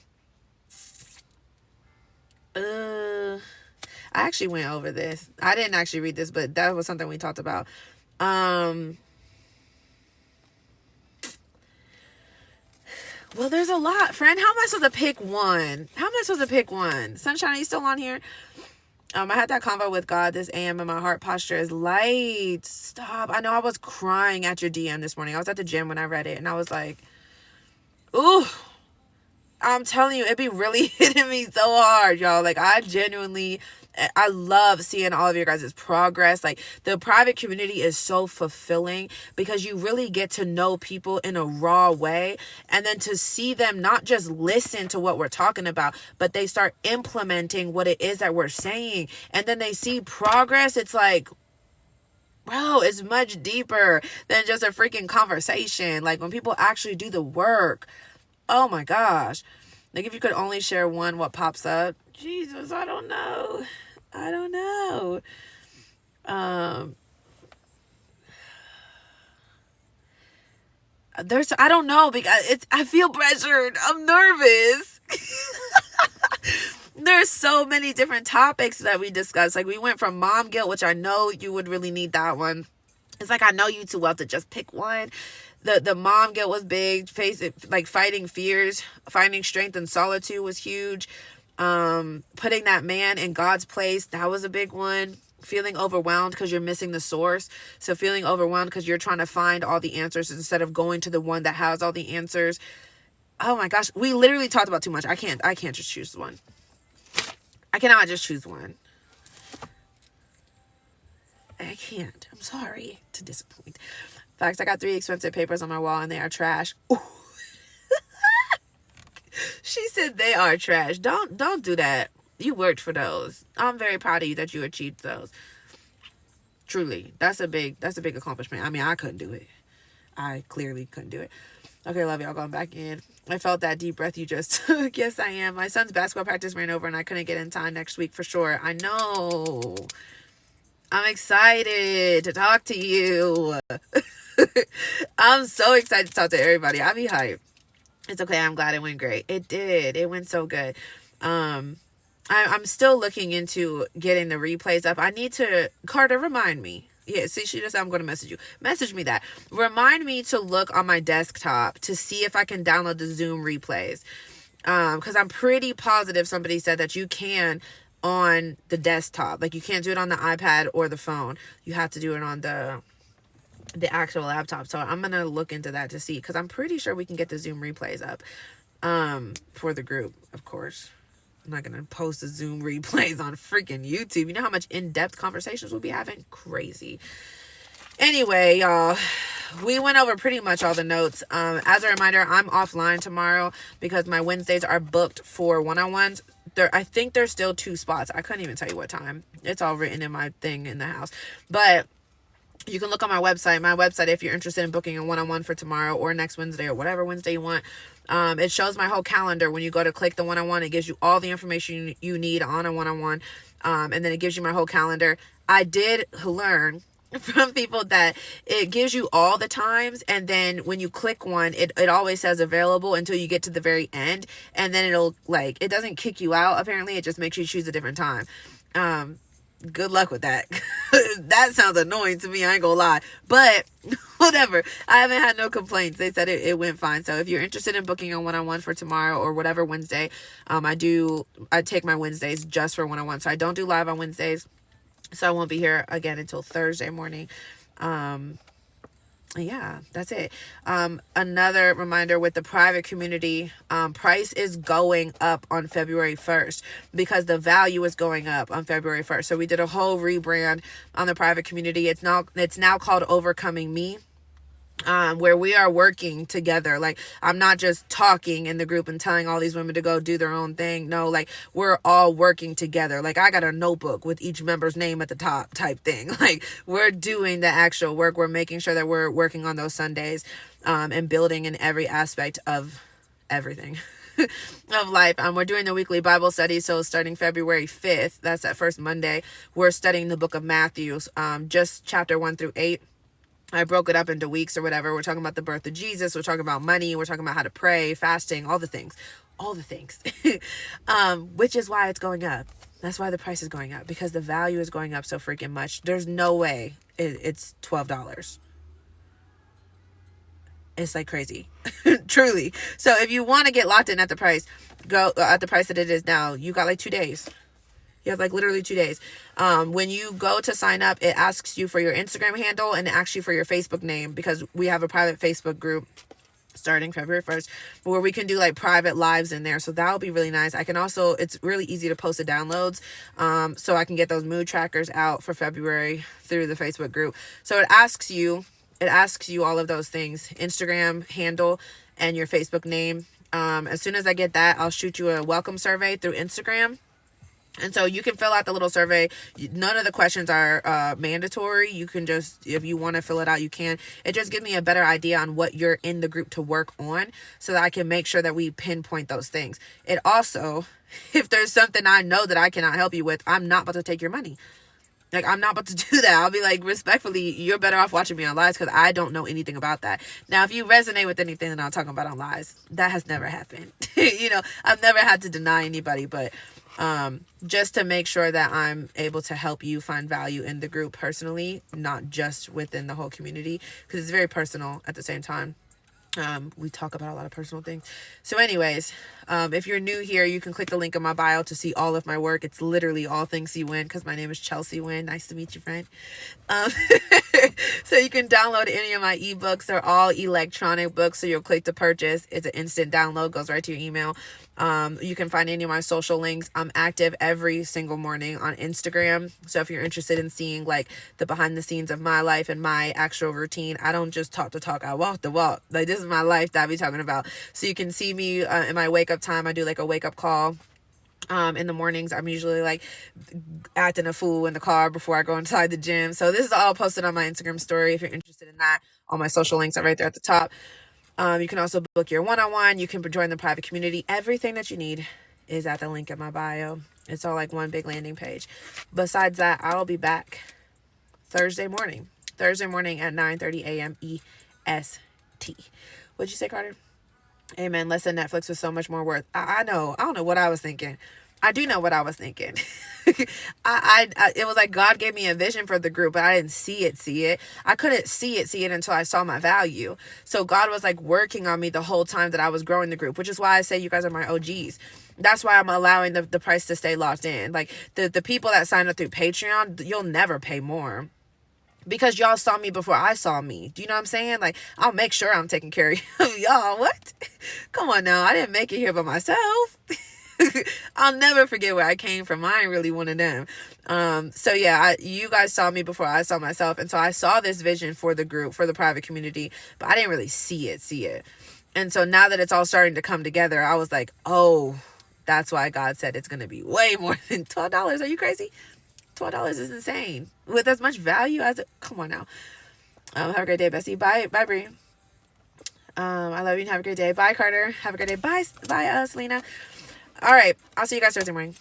S1: actually went over this. I didn't actually read this, but that was something we talked about. Well, there's a lot, friend. How am I supposed to pick one? Sunshine, are you still on here? I had that convo with God this AM and my heart posture is light. Stop. I know I was crying at your DM this morning. I was at the gym when I read it and I was like, ooh, I'm telling you, it be really hitting me so hard, y'all. Like, I love seeing all of your guys' progress. Like, the private community is so fulfilling because you really get to know people in a raw way. And then to see them not just listen to what we're talking about, but they start implementing what it is that we're saying. And then they see progress. It's like, bro, it's much deeper than just a freaking conversation. Like, when people actually do the work, oh my gosh. Like, if you could only share one, what pops up? Jesus, I don't know. I don't know because I feel pressured. I'm nervous. There's so many different topics that we discussed. Like, we went from mom guilt, which I know you would really need that one. It's like, I know you too well to just pick one. The mom guilt was big. Fighting fears, finding strength in solitude was huge. Putting that man in God's place, that was a big one. Feeling overwhelmed because you're missing the source. So feeling overwhelmed because you're trying to find all the answers instead of going to the one that has all the answers. Oh my gosh, we literally talked about too much. I can't just choose one. I cannot just choose one. I can't. I'm sorry to disappoint. Facts, I got 3 expensive papers on my wall and they are trash. Ooh. She said they are trash. Don't do that. You worked for those. I'm very proud of you that you achieved those. Truly. That's a big accomplishment. I mean, I couldn't do it. I clearly couldn't do it. Okay, love y'all. Going back in. I felt that deep breath you just took. Yes, I am. My son's basketball practice ran over and I couldn't get in time next week for sure. I know. I'm excited to talk to you. I'm so excited to talk to everybody. I'll be hyped. It's okay. I'm glad it went great. It did. It went so good. I'm still looking into getting the replays up. I need to, Carter, remind me. Yeah, see, she just said, I'm going to message you. Message me that. Remind me to look on my desktop to see if I can download the Zoom replays. Because I'm pretty positive somebody said that you can on the desktop. Like, you can't do it on the iPad or the phone. You have to do it on the actual laptop. So I'm gonna look into that to see, because I'm pretty sure we can get the Zoom replays up for the group. Of course, I'm not gonna post the Zoom replays on freaking YouTube. You know how much in-depth conversations we'll be having? Crazy. Anyway, y'all, we went over pretty much all the notes. As a reminder, I'm offline tomorrow because my Wednesdays are booked for one-on-ones. I think there's still 2 spots. I couldn't even tell you what time. It's all written in my thing in the house, but you can look on my website if you're interested in booking a one-on-one for tomorrow or next Wednesday or whatever Wednesday you want. It shows my whole calendar. When you go to click the one-on-one, it gives you all the information you need on a one-on-one. And then it gives you my whole calendar. I did learn from people that it gives you all the times, and then when you click one, it always says available until you get to the very end, and then it doesn't kick you out. Apparently, it just makes you choose a different time. Good luck with that. That sounds annoying to me, I ain't gonna lie, but whatever. I haven't had no complaints. They said it went fine. So if you're interested in booking a one-on-one for tomorrow or whatever Wednesday, I take my Wednesdays just for one-on-one. So I don't do live on Wednesdays, so I won't be here again until Thursday morning. Yeah, that's it. Another reminder with the private community, price is going up on February 1st because the value is going up on February 1st. So we did a whole rebrand on the private community. It's now called Overcoming Me, where we are working together. Like, I'm not just talking in the group and telling all these women to go do their own thing. No, like, we're all working together. Like, I got a notebook with each member's name at the top type thing. Like, we're doing the actual work. We're making sure that we're working on those Sundays, and building in every aspect of everything of life. We're doing the weekly Bible study. So starting February 5th, that's that first Monday, we're studying the book of Matthew, just chapter 1 through 8. I broke it up into weeks or whatever. We're talking about the birth of Jesus. We're talking about money. We're talking about how to pray, fasting, all the things, which is why it's going up. That's why the price is going up, because the value is going up so freaking much. There's no way it's $12. It's like crazy, truly. So if you want to get locked in at the price, go at the price that it is now. You got like 2 days. You have like literally 2 days. When you go to sign up, it asks you for your Instagram handle and it asks you for your Facebook name, because we have a private Facebook group starting February 1st where we can do like private lives in there. So that'll be really nice. I can also, it's really easy to post the downloads. So I can get those mood trackers out for February through the Facebook group. So it asks you all of those things: Instagram handle and your Facebook name. As soon as I get that, I'll shoot you a welcome survey through Instagram. And so you can fill out the little survey. None of the questions are mandatory. You can just, if you want to fill it out, you can. It just gives me a better idea on what you're in the group to work on, so that I can make sure that we pinpoint those things. It also, if there's something I know that I cannot help you with, I'm not about to take your money. Like, I'm not about to do that. I'll be like, respectfully, you're better off watching me on Lies, because I don't know anything about that. Now, if you resonate with anything that I'm talking about on Lies, that has never happened. I've never had to deny anybody, but just to make sure that I'm able to help you find value in the group personally, not just within the whole community, because it's very personal at the same time. We talk about a lot of personal things. So anyways, if you're new here, you can click the link in my bio to see all of my work. It's literally all things C-Win, because my name is Chelsea Wynn. Nice to meet you, friend. So you can download any of my ebooks. They're all electronic books, so you'll click to purchase. It's an instant download, goes right to your email. You can find any of my social links. I'm active every single morning on Instagram. So if you're interested in seeing like the behind the scenes of my life and my actual routine, I don't just talk the talk, I walk the walk. Like, this is my life that I be talking about. So you can see me in my wake up time. I do like a wake up call. In the mornings, I'm usually like acting a fool in the car before I go inside the gym. So this is all posted on my Instagram story. If you're interested in that, all my social links are right there at the top. You can also book your one-on-one. You can join the private community. Everything that you need is at the link in my bio. It's all like one big landing page. Besides that, I'll be back Thursday morning at 9:30 a.m. EST. What'd you say, Carter? Amen. Listen, Netflix was so much more worth. I know. I don't know what I was thinking. I do know what I was thinking. It was like God gave me a vision for the group, but I didn't see it. I couldn't see it until I saw my value. So God was like working on me the whole time that I was growing the group, which is why I say you guys are my OGs. That's why I'm allowing the price to stay locked in. Like the people that sign up through Patreon, you'll never pay more, because y'all saw me before I saw me. Do you know what I'm saying? Like, I'll make sure I'm taking care of y'all. What? Come on now. I didn't make it here by myself. I'll never forget where I came from. I ain't really one of them. So yeah, you guys saw me before I saw myself. And so I saw this vision for the group, for the private community, but I didn't really see it. And so now that it's all starting to come together, I was like, oh, that's why God said it's going to be way more than $12. Are you crazy? $12 is insane. With as much value as it. Come on now. Have a great day, Bessie. Bye, Bree. I love you and have a great day. Bye, Carter. Have a great day. Bye, Selena. All right. I'll see you guys Thursday morning.